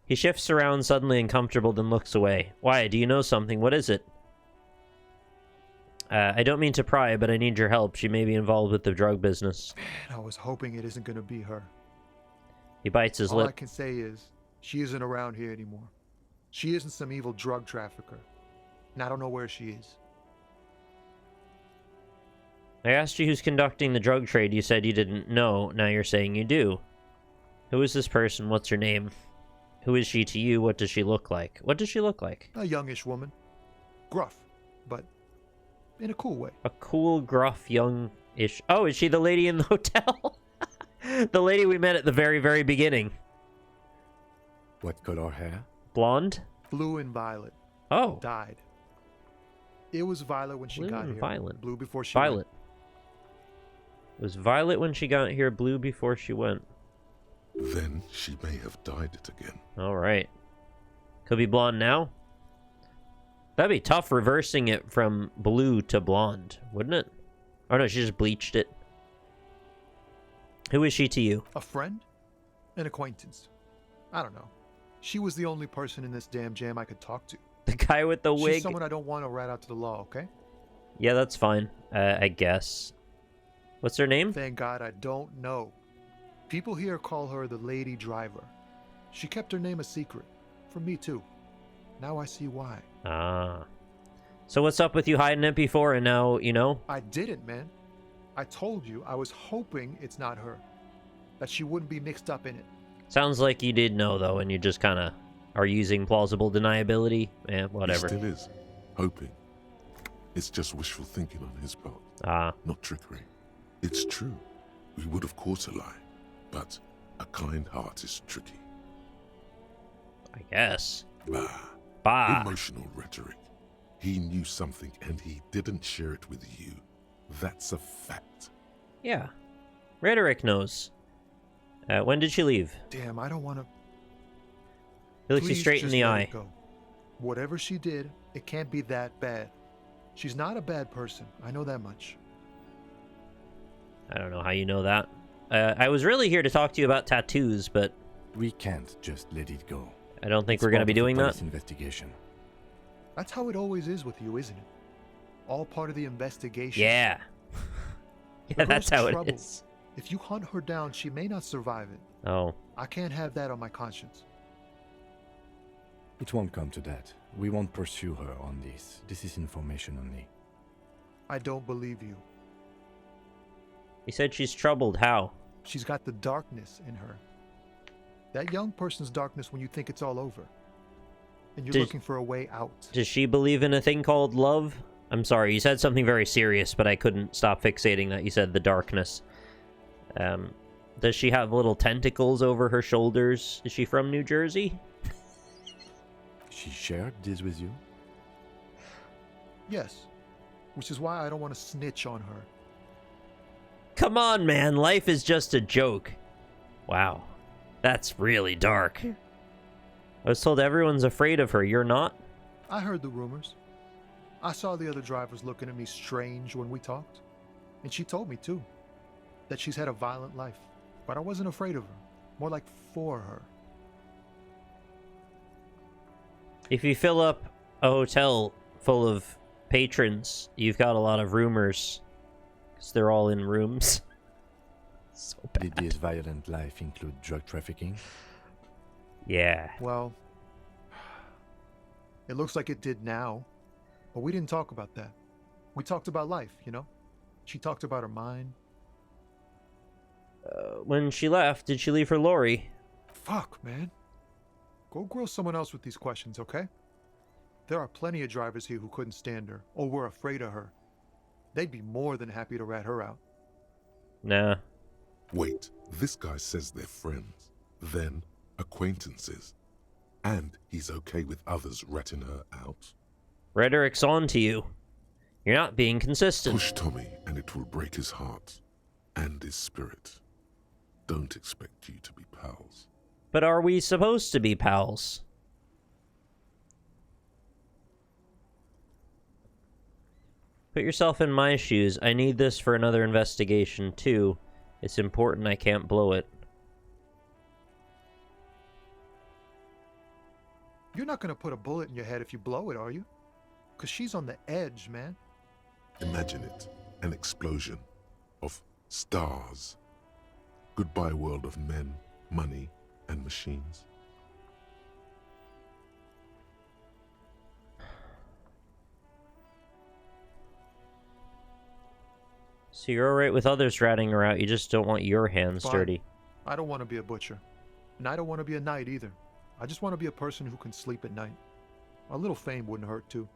He shifts around, suddenly uncomfortable, then looks away. Why? Do you know something? What is it? I don't mean to pry, but I need your help. She may be involved with the drug business. Man, I was hoping it isn't going to be her. He bites his lip. All I can say is, she isn't around here anymore. She isn't some evil drug trafficker. And I don't know where she is. I asked you who's conducting the drug trade. You said you didn't know. Now you're saying you do. Who is this person? What's her name? Who is she to you? What does she look like? What does she look like? A youngish woman. Gruff, but in a cool way. A cool, gruff, young-ish... Oh, is she the lady in the hotel? The lady we met at the very, very beginning. What color hair? Blonde? Blue and violet. Oh. Died. It was violet when she got here. Violet. Blue before she Violet. went. It was violet when she got here, blue before she went. Then she may have dyed it again. Alright. Could be blonde now? That'd be tough reversing it from blue to blonde, wouldn't it? Oh no, she just bleached it. Who is she to you? A friend? An acquaintance. I don't know. She was the only person in this damn jam I could talk to. The guy with the wig? She's someone I don't want to rat out to the law, okay? Yeah, that's fine. I guess. What's her name? Thank God I don't know. People here call her the lady driver. She kept her name a secret. From me too. Now I see why. Ah. So what's up with you hiding it before and now, you know? I didn't, man. I told you I was hoping it's not her. That she wouldn't be mixed up in it. Sounds like you did know, though, and you just kind of are using plausible deniability. Eh, whatever. He still is. Hoping. It's just wishful thinking on his part. Ah. Not trickery. It's true. We would have caught a lie. But a kind heart is tricky. I guess. Bah. Emotional rhetoric. He knew something and he didn't share it with you. That's a fact. Yeah. Rhetoric knows. When did she leave? Damn, I don't want to... He looks you straight in the eye. Whatever she did, it can't be that bad. She's not a bad person. I know that much. I don't know how you know that. I was really here to talk to you about tattoos, but... We can't just let it go. I don't think we're going to be doing that. Investigation. That's how it always is with you, isn't it? All part of the investigation. Yeah. Yeah, that's how it is. If you hunt her down, she may not survive it. Oh. I can't have that on my conscience. It won't come to that. We won't pursue her on this. This is information only. I don't believe you. He said she's troubled. How? She's got the darkness in her. That young person's darkness when you think it's all over. And you're looking for a way out. Does she believe in a thing called love? I'm sorry, you said something very serious, but I couldn't stop fixating that you said the darkness. Does she have little tentacles over her shoulders? Is she from New Jersey? She shared this with you? Yes. Which is why I don't want to snitch on her. Come on, man. Life is just a joke. Wow. That's really dark. I was told everyone's afraid of her. You're not? I heard the rumors. I saw the other drivers looking at me strange when we talked. And she told me, too, that she's had a violent life. But I wasn't afraid of her. More like for her. If you fill up a hotel full of patrons, you've got a lot of rumors. Because they're all in rooms. So bad. Did this violent life include drug trafficking? Yeah. Well, it looks like it did now. But we didn't talk about that. We talked about life, you know? She talked about her mind. When she left, did she leave her lorry? Fuck, man. Go grill someone else with these questions, okay? There are plenty of drivers here who couldn't stand her, or were afraid of her. They'd be more than happy to rat her out. Nah. Wait, this guy says they're friends, then acquaintances, and he's okay with others ratting her out? Rhetoric's on to you. You're not being consistent. Push Tommy and it will break his heart and his spirit. Don't expect you to be pals. But are we supposed to be pals? Put yourself in my shoes. I need this for another investigation, too. It's important I can't blow it. You're not gonna put a bullet in your head if you blow it, are you? Because she's on the edge, man. Imagine it. An explosion of stars. Goodbye world of men, money, and machines. So you're alright with others ratting her out, you just don't want your hands Fine. dirty. I don't want to be a butcher. And I don't want to be a knight either. I just want to be a person who can sleep at night. A little fame wouldn't hurt too.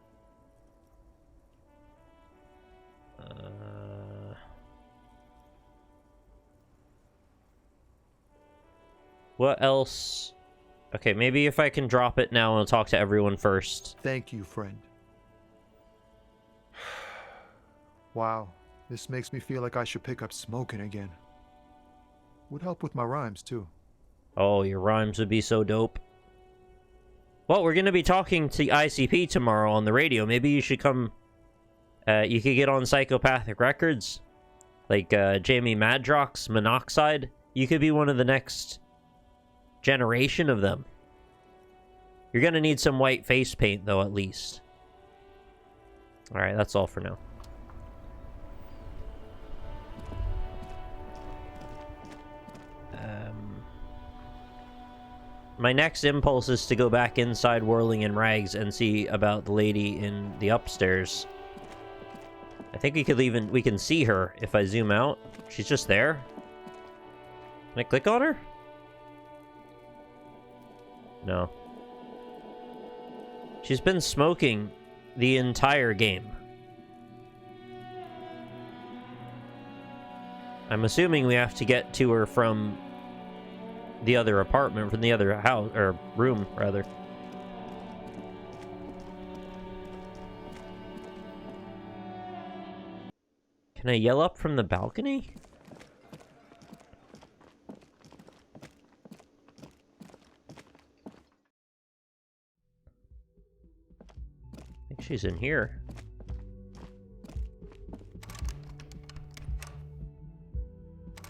What else? Okay, maybe if I can drop it now, I'll talk to everyone first. Thank you, friend. Wow, this makes me feel like I should pick up smoking again. Would help with my rhymes, too. Oh, your rhymes would be so dope. Well, we're going to be talking to ICP tomorrow on the radio. Maybe you should come... you could get on Psychopathic Records. Like, Jamie Madrox, Monoxide. You could be one of the next generation of them. You're going to need some white face paint, though, at least. Alright, that's all for now. My next impulse is to go back inside Whirling in Rags and see about the lady in the upstairs. I think we can see her if I zoom out. She's just there. Can I click on her? No. She's been smoking the entire game. I'm assuming we have to get to her from the other apartment, from the other house, or room, rather. Can I yell up from the balcony? I think she's in here.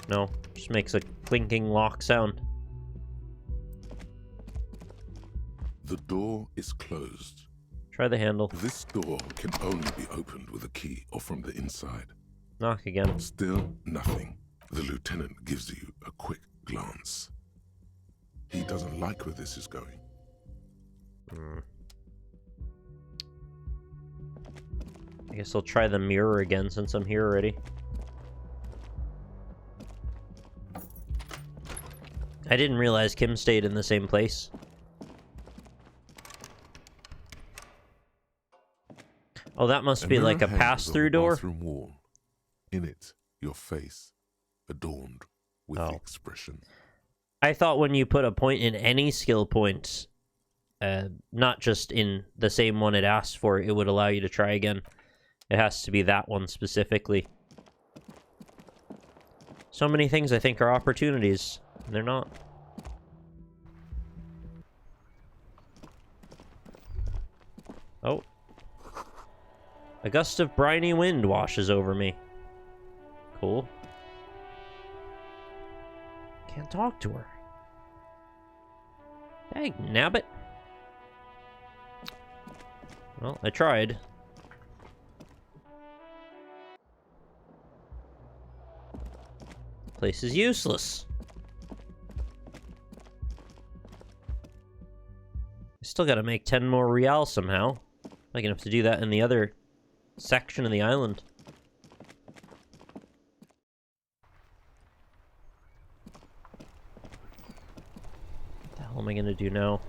No, just makes a clinking lock sound. The door is closed. Try the handle. This door can only be opened with a key or from the inside. Knock again. Still nothing. The lieutenant gives you a quick glance. He doesn't like where this is going. I guess I'll try the mirror again since I'm here already. I didn't realize Kim stayed in the same place. Oh, that must be like a pass-through door? Bathroom wall. In it, your face, adorned with the expression. I thought when you put a point in any skill point, not just in the same one it asked for, it would allow you to try again. It has to be that one specifically. So many things I think are opportunities, and they're not. Oh. A gust of briny wind washes over me. Cool. Can't talk to her. Dang, nabbit. Well, I tried. Place is useless. I still gotta make 10 more real somehow. I'm gonna have to do that in the other section of the island. What the hell am I gonna do now?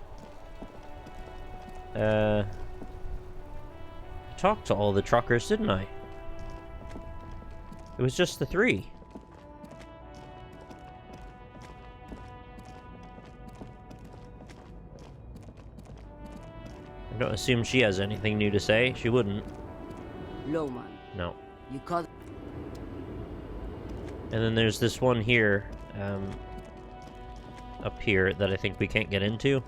I talked to all the truckers, didn't I? It was just the 3. I don't assume she has anything new to say. She wouldn't. Lowman. No. You caught... And then there's this one here, up here, that I think we can't get into.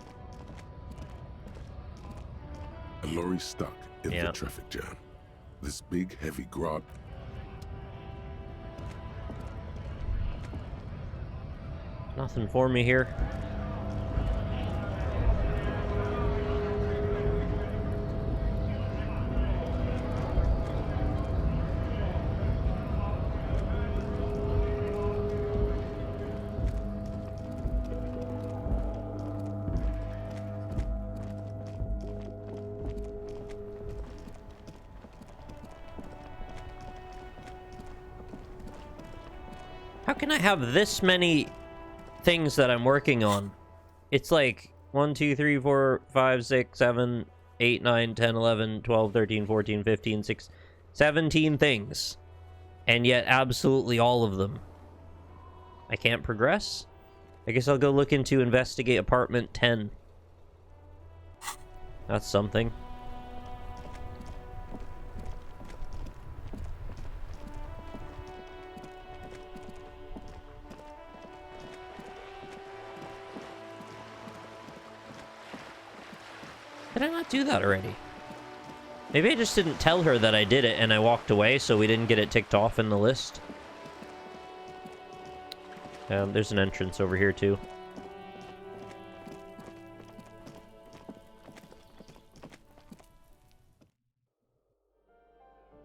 A lorry stuck in the traffic jam. This big, heavy grot. Nothing for me here. How can I have this many things that I'm working on? It's like 1, 2, 3, 4, 5, 6, 7, 8, 9, 10, 11, 12, 13, 14, 15, 16, 17 things. And yet absolutely all of them. I can't progress? I guess I'll go look into investigate apartment 10. That's something. Did I not do that already? Maybe I just didn't tell her that I did it and I walked away, so we didn't get it ticked off in the list. There's an entrance over here too.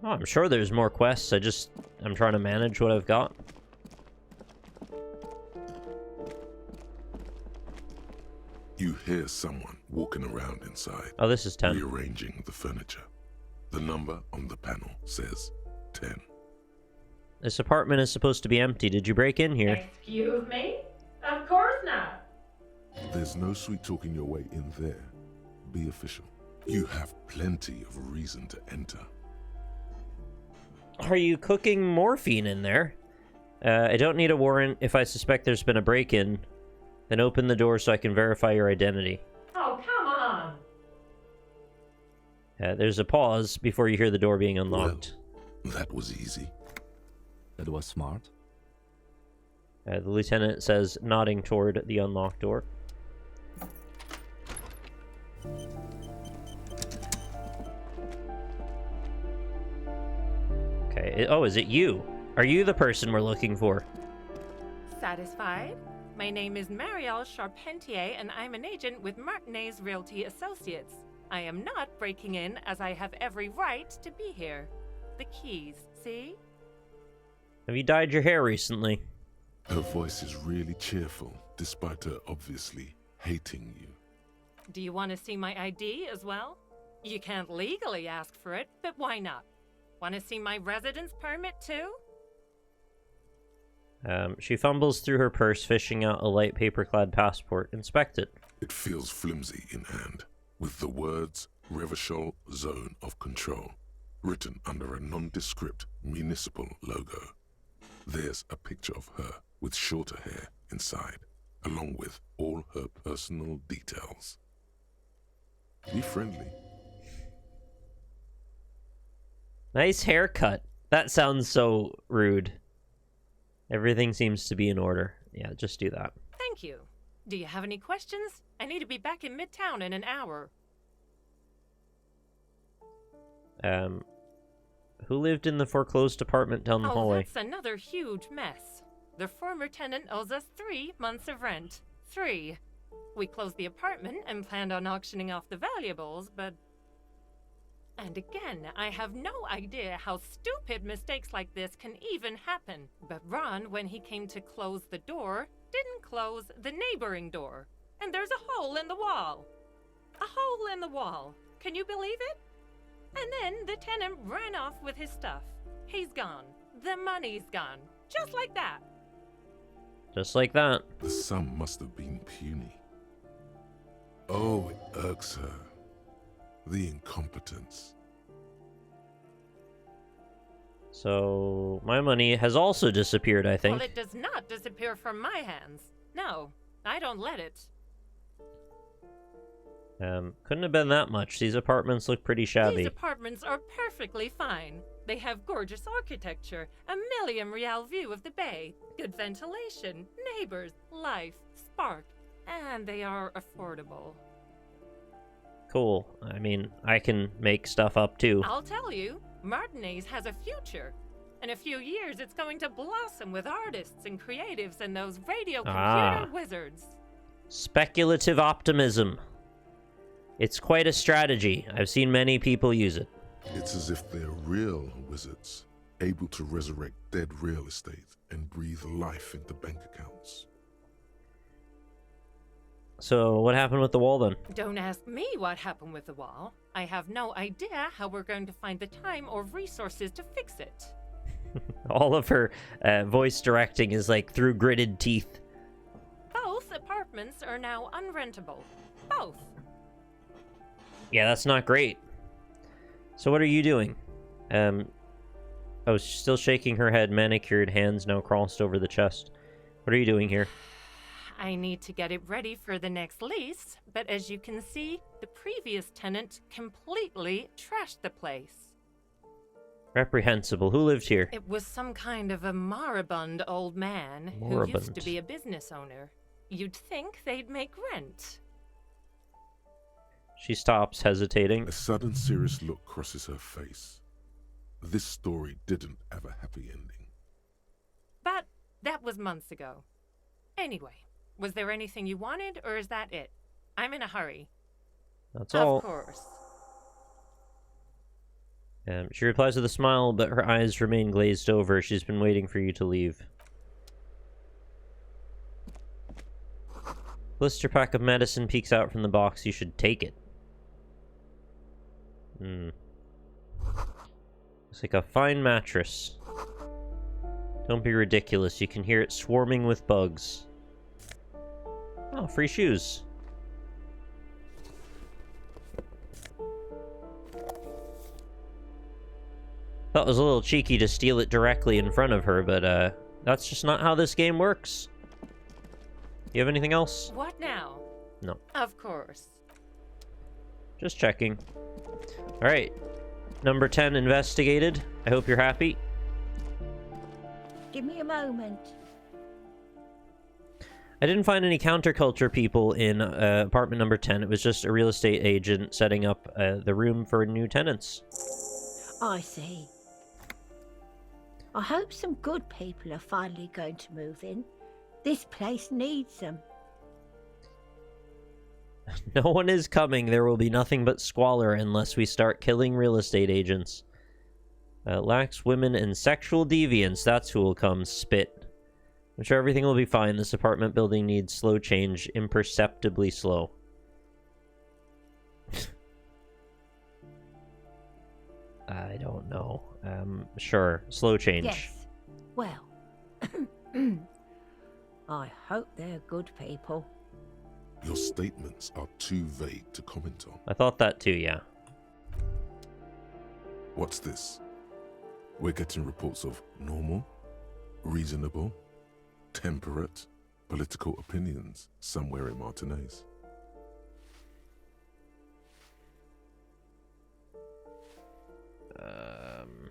Oh, I'm sure there's more quests. I'm trying to manage what I've got. You hear someone walking around inside. Oh, this is 10. Rearranging the furniture. The number on the panel says 10. This apartment is supposed to be empty. Did you break in here? Excuse me? Of course not. There's no sweet talking your way in there. Be official. You have plenty of reason to enter. Are you cooking morphine in there? I don't need a warrant if I suspect there's been a break-in. Then open the door so I can verify your identity. Oh, come on. There's a pause before you hear the door being unlocked. Well, that was easy. That was smart. The lieutenant says, nodding toward the unlocked door. Okay. Oh, is it you? Are you the person we're looking for? Satisfied? My name is Marielle Charpentier, and I'm an agent with Martinez Realty Associates. I am not breaking in, as I have every right to be here. The keys, see? Have you dyed your hair recently? Her voice is really cheerful, despite her obviously hating you. Do you want to see my ID as well? You can't legally ask for it, but why not? Want to see my residence permit too? She fumbles through her purse, fishing out a light paper-clad passport. Inspect it. It feels flimsy in hand, with the words Revachol Zone of Control written under a nondescript municipal logo. There's a picture of her with shorter hair inside, along with all her personal details. Be friendly. Nice haircut. That sounds so rude. Everything seems to be in order. Yeah, just do that. Thank you. Do you have any questions? I need to be back in Midtown in an hour. Who lived in the foreclosed apartment down the hallway? That's another huge mess. The former tenant owes us 3 months of rent. 3. We closed the apartment and planned on auctioning off the valuables, but... And again, I have no idea how stupid mistakes like this can even happen. But Ron, when he came to close the door, didn't close the neighboring door. And there's a hole in the wall. A hole in the wall. Can you believe it? And then the tenant ran off with his stuff. He's gone. The money's gone. Just like that. Just like that. The sum must have been puny. Oh, it irks her. The incompetence. So, my money has also disappeared, I think. Well, it does not disappear from my hands. No, I don't let it. Couldn't have been that much. These apartments look pretty shabby. These apartments are perfectly fine. They have gorgeous architecture, a million real view of the bay, good ventilation, neighbors, life, spark, and they are affordable. Cool. I mean, I can make stuff up too. I'll tell you, Martinez has a future. In a few years, it's going to blossom with artists and creatives and those radio computer wizards. Speculative optimism. It's quite a strategy. I've seen many people use it. It's as if they're real wizards, able to resurrect dead real estate and breathe life into bank accounts. So, what happened with the wall then? Don't ask me what happened with the wall. I have no idea how we're going to find the time or resources to fix it. All of her voice directing is like through gritted teeth. Both apartments are now unrentable. Both. Yeah, that's not great. So what are you doing? Oh, she's still shaking her head, manicured hands now crossed over the chest. What are you doing here? I need to get it ready for the next lease, but as you can see, the previous tenant completely trashed the place. Reprehensible. Who lived here? It was some kind of a moribund old man who used to be a business owner. You'd think they'd make rent. She stops, hesitating. A sudden serious look crosses her face. This story didn't have a happy ending. But that was months ago. Anyway, was there anything you wanted, or is that it? I'm in a hurry. That's all. Of course. She replies with a smile, but her eyes remain glazed over. She's been waiting for you to leave. Blister pack of medicine peeks out from the box. You should take it. It's like a fine mattress. Don't be ridiculous. You can hear it swarming with bugs. Oh, free shoes. That was a little cheeky to steal it directly in front of her, but that's just not how this game works. You have anything else? What now? No. Of course. Just checking. Alright. Number 10 investigated. I hope you're happy. Give me a moment. I didn't find any counterculture people in apartment number 10. It was just a real estate agent setting up the room for new tenants. I see. I hope some good people are finally going to move in. This place needs them. No one is coming. There will be nothing but squalor unless we start killing real estate agents. Lax women and sexual deviance. That's who will come. Spit. I'm sure everything will be fine. This apartment building needs slow change. Imperceptibly slow. I don't know. Sure. Slow change. Yes. Well, I hope they're good people. Your statements are too vague to comment on. I thought that too, yeah. What's this? We're getting reports of normal, reasonable, temperate political opinions somewhere in Martinez.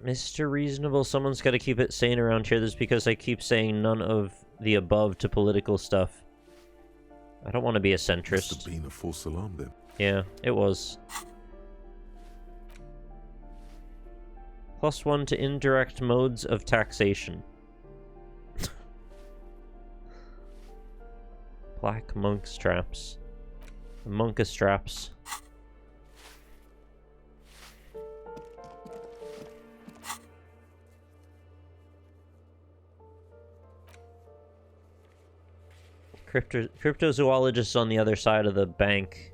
Mr. Reasonable, someone's got to keep it sane around here. This is because I keep saying none of the above to political stuff. I don't want to be a centrist. Must have been a false alarm then. Yeah, it was. +1 to indirect modes of taxation. Black monk straps. Monka straps. Cryptozoologist on the other side of the bank.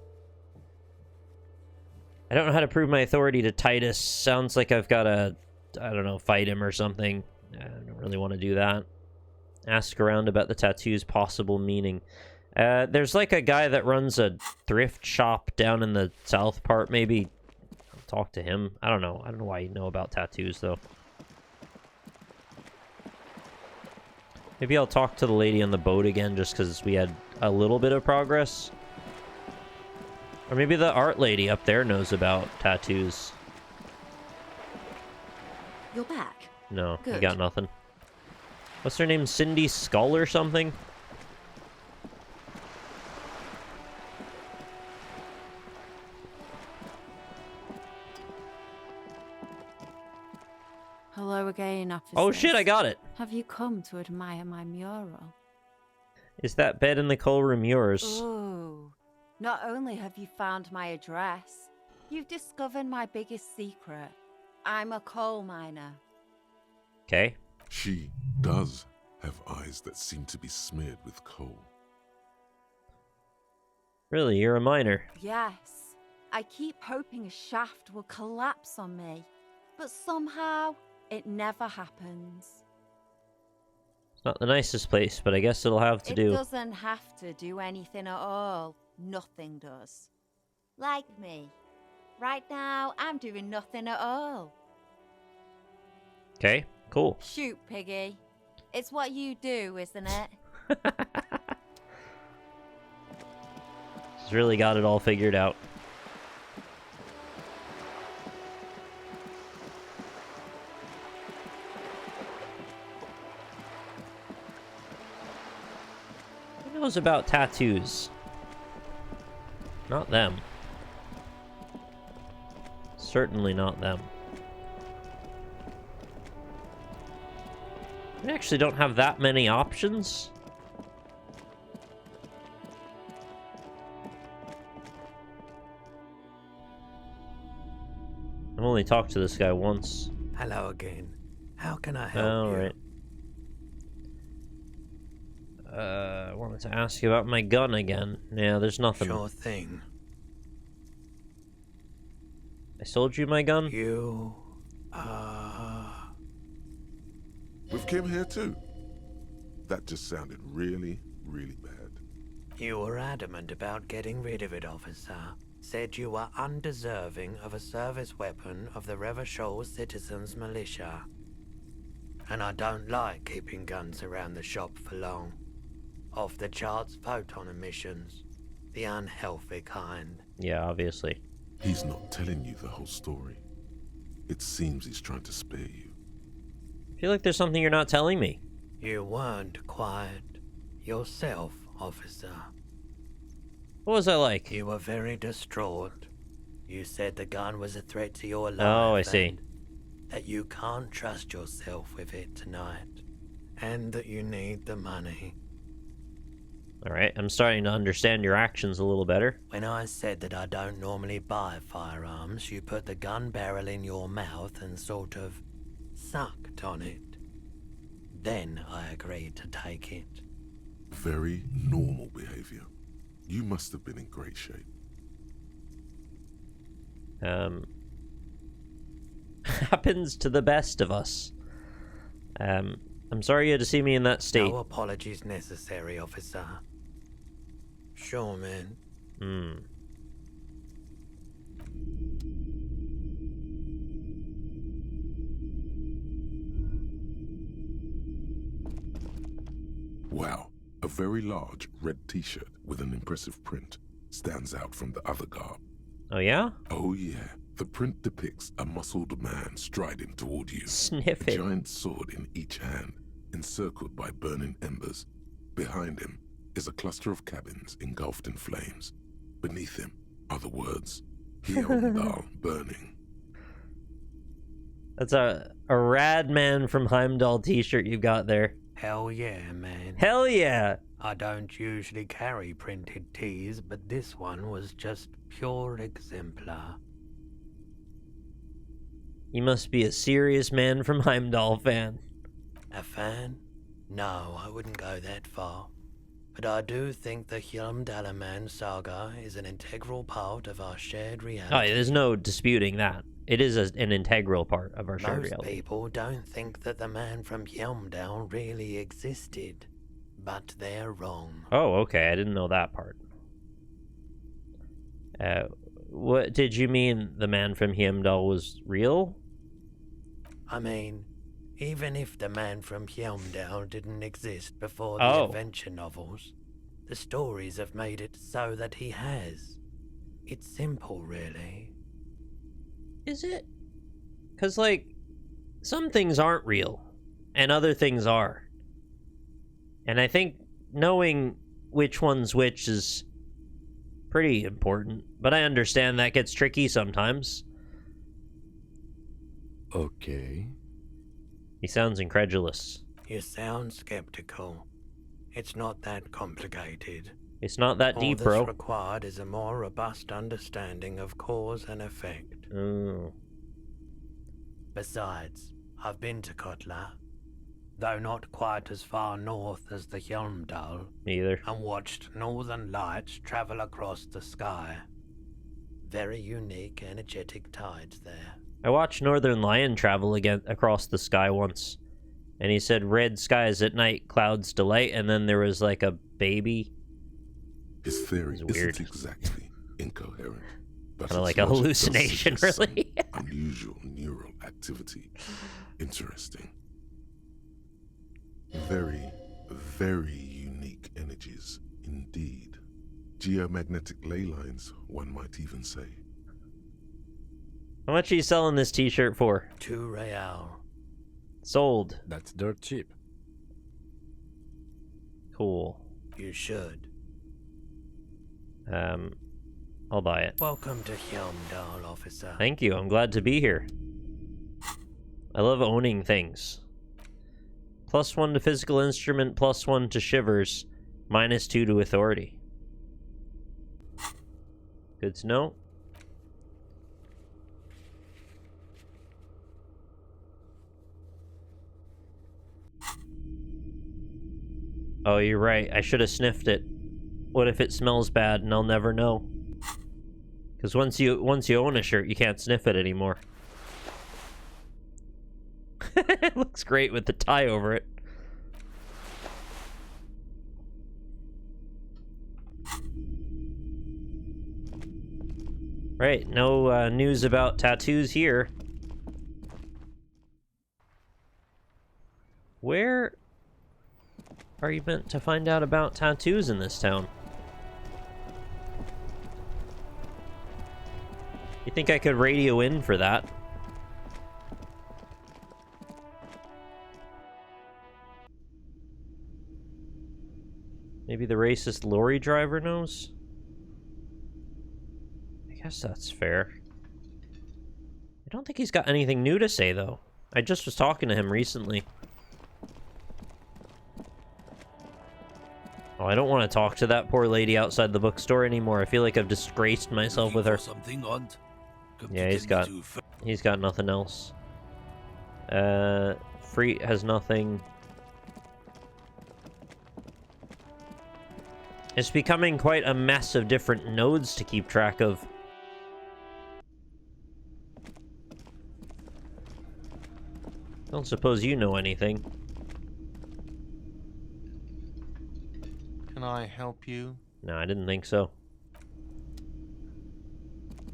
I don't know how to prove my authority to Titus. Sounds like I've got to, I don't know, fight him or something. I don't really want to do that. Ask around about the tattoo's possible meaning. There's like a guy that runs a thrift shop down in the south part. Maybe I'll talk to him. I don't know. I don't know why you know about tattoos, though. Maybe I'll talk to the lady on the boat again just because we had a little bit of progress. Or maybe the art lady up there knows about tattoos. You're back. No, Good. you got nothing. What's her name? Cindy Skull or something? Hello again, officers. Oh shit, I got it. Have you come to admire my mural? Is that bed in the coal room yours? Ooh. Not only have you found my address, you've discovered my biggest secret. I'm a coal miner. Okay. She does have eyes that seem to be smeared with coal. Really, you're a miner? Yes. I keep hoping a shaft will collapse on me, but somehow it never happens. It's not the nicest place, but I guess it'll have to do. It doesn't have to do anything at all. Nothing does. Like me. Right now, I'm doing nothing at all. Okay, cool. Shoot, Piggy. It's what you do, isn't it? She's really got it all figured out. Who knows about tattoos? Not them. Certainly not them. We actually don't have that many options. I've only talked to this guy once. Hello again. How can I help All you? right. I wanted to ask you about my gun again. Yeah, there's nothing. Sure thing. I sold you my gun? With Kim here too. That just sounded really, really bad. You were adamant about getting rid of it, officer. Said you were undeserving of a service weapon of the Revachol Citizens Militia. And I don't like keeping guns around the shop for long. Off the charts photon emissions. The unhealthy kind. Yeah, obviously. He's not telling you the whole story. It seems he's trying to spare you. I feel like there's something you're not telling me. You weren't quiet yourself, officer. What was I like? You were very distraught. You said the gun was a threat to your life. Oh, I see. and that you can't trust yourself with it tonight. And that you need the money. Alright, I'm starting to understand your actions a little better. When I said that I don't normally buy firearms, you put the gun barrel in your mouth and sort of sucked on it. Then I agreed to take it. Very normal behavior. You must have been in great shape. Happens to the best of us. I'm sorry you had to see me in that state. No apologies necessary, officer. Sure, man. very large red t-shirt with an impressive print stands out from the other garb. Oh, yeah? Oh, yeah. The print depicts a muscled man striding toward you. Sniff it. A giant sword in each hand, encircled by burning embers. Behind him is a cluster of cabins engulfed in flames. Beneath him are the words, Heimdall burning. That's a rad man from Heimdall t-shirt you got there. Hell yeah, man. Hell yeah! I don't usually carry printed tees, but this one was just pure exemplar. You must be a serious man from Heimdall fan. A fan? No, I wouldn't go that far. But I do think the Hjálmdalaman saga is an integral part of our shared reality. Oh, there's no disputing that. It is an integral part of our shared reality. Most people don't think that the man from Hjálmdal really existed, but they're wrong. Oh, okay, I didn't know that part. What did you mean the man from Hjálmdal was real? I mean, even if the man from Hjálmdal didn't exist before the adventure novels, the stories have made it so that he has. It's simple, really. Is it? Because, like, some things aren't real, and other things are. And I think knowing which one's which is pretty important, but I understand that gets tricky sometimes. Okay. He sounds incredulous. You sound skeptical. It's not that complicated. It's not that deep, bro. All that's required is a more robust understanding of cause and effect. Oh. Besides, I've been to Kotla, though not quite as far north as the Hjálmdal. Me either. And watched northern lights travel across the sky. Very unique, energetic tides there. I watched Northern Lion travel again across the sky once, and he said red skies at night, clouds delight, and then there was like a baby. His theory isn't exactly incoherent, but kind of like a hallucination, really. Unusual neural activity. Interesting. Very, very unique energies indeed. Geomagnetic ley lines, one might even say. How much are you selling this t-shirt for? 2 real. Sold. That's dirt cheap. Cool. You should. I'll buy it. Welcome to Hjálmdal, officer. Thank you, I'm glad to be here. I love owning things. +1 to physical instrument, +1 to shivers, -2 to authority. Good to know. Oh, you're right. I should have sniffed it. What if it smells bad and I'll never know? Because once you own a shirt, you can't sniff it anymore. It looks great with the tie over it. Right, no news about tattoos here. Where are you meant to find out about tattoos in this town? You think I could radio in for that? Maybe the racist lorry driver knows? I guess that's fair. I don't think he's got anything new to say, though. I just was talking to him recently. Oh, I don't want to talk to that poor lady outside the bookstore anymore. I feel like I've disgraced myself with her. Yeah, he's got nothing else. Free has nothing. It's becoming quite a mess of different nodes to keep track of. Don't suppose you know anything. Can I help you? No, I didn't think so.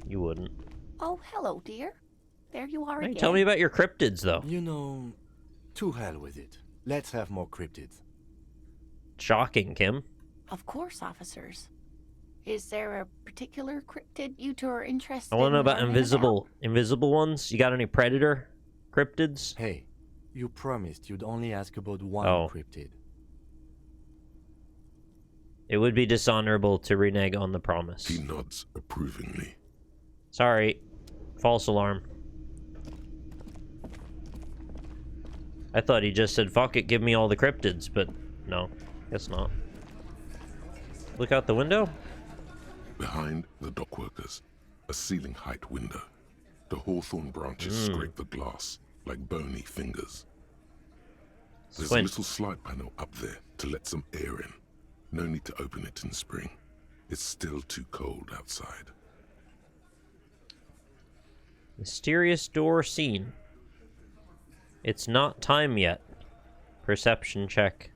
You wouldn't. Oh, hello, dear. There you are Hey, again. tell me about your cryptids, though. You know, to hell with it. Let's have more cryptids. shocking, Kim. Of course, officers. Is there a particular cryptid you two are interested I in? want to know about learning invisible ones. You got any predator cryptids? Hey, you promised you'd only ask about one cryptid. It would be dishonorable to renege on the promise. He nods approvingly. Sorry. False alarm. I thought he just said, fuck it, give me all the cryptids, but no, guess not. Look out the window? Behind the dockworkers, a ceiling height window. The hawthorn branches scrape the glass like bony fingers. There's a little slide panel up there to let some air in. No need to open it in spring. It's still too cold outside. Mysterious door seen. It's not time yet. Perception check.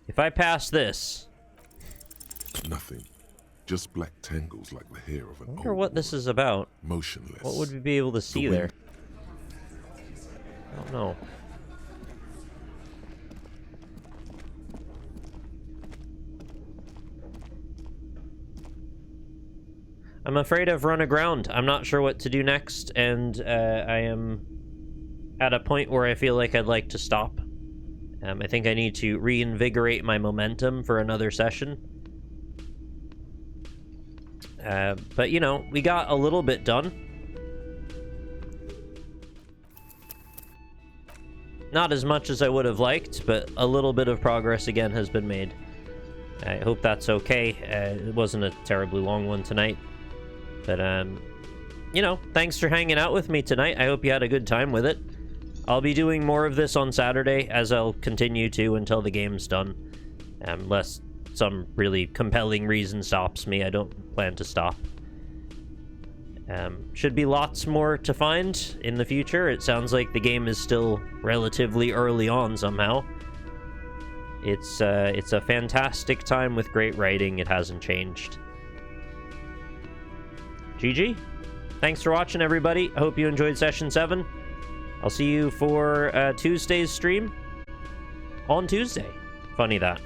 If I pass this... Nothing. Just black tangles like the hair of an I wonder what this is about. Motionless. What would we be able to see there? I don't know. I'm afraid I've run aground. I'm not sure what to do next, and I am at a point where I feel like I'd like to stop. I think I need to reinvigorate my momentum for another session. But, you know, we got a little bit done. Not as much as I would have liked, but a little bit of progress again has been made. I hope that's okay. It wasn't a terribly long one tonight. But, you know, thanks for hanging out with me tonight. I hope you had a good time with it. I'll be doing more of this on Saturday, as I'll continue to until the game's done. Unless some really compelling reason stops me, I don't plan to stop. Should be lots more to find in the future. It sounds like the game is still relatively early on somehow. It's a fantastic time with great writing. It hasn't changed. GG. Thanks for watching, everybody. I hope you enjoyed Session 7. I'll see you for Tuesday's stream on Tuesday. Funny that.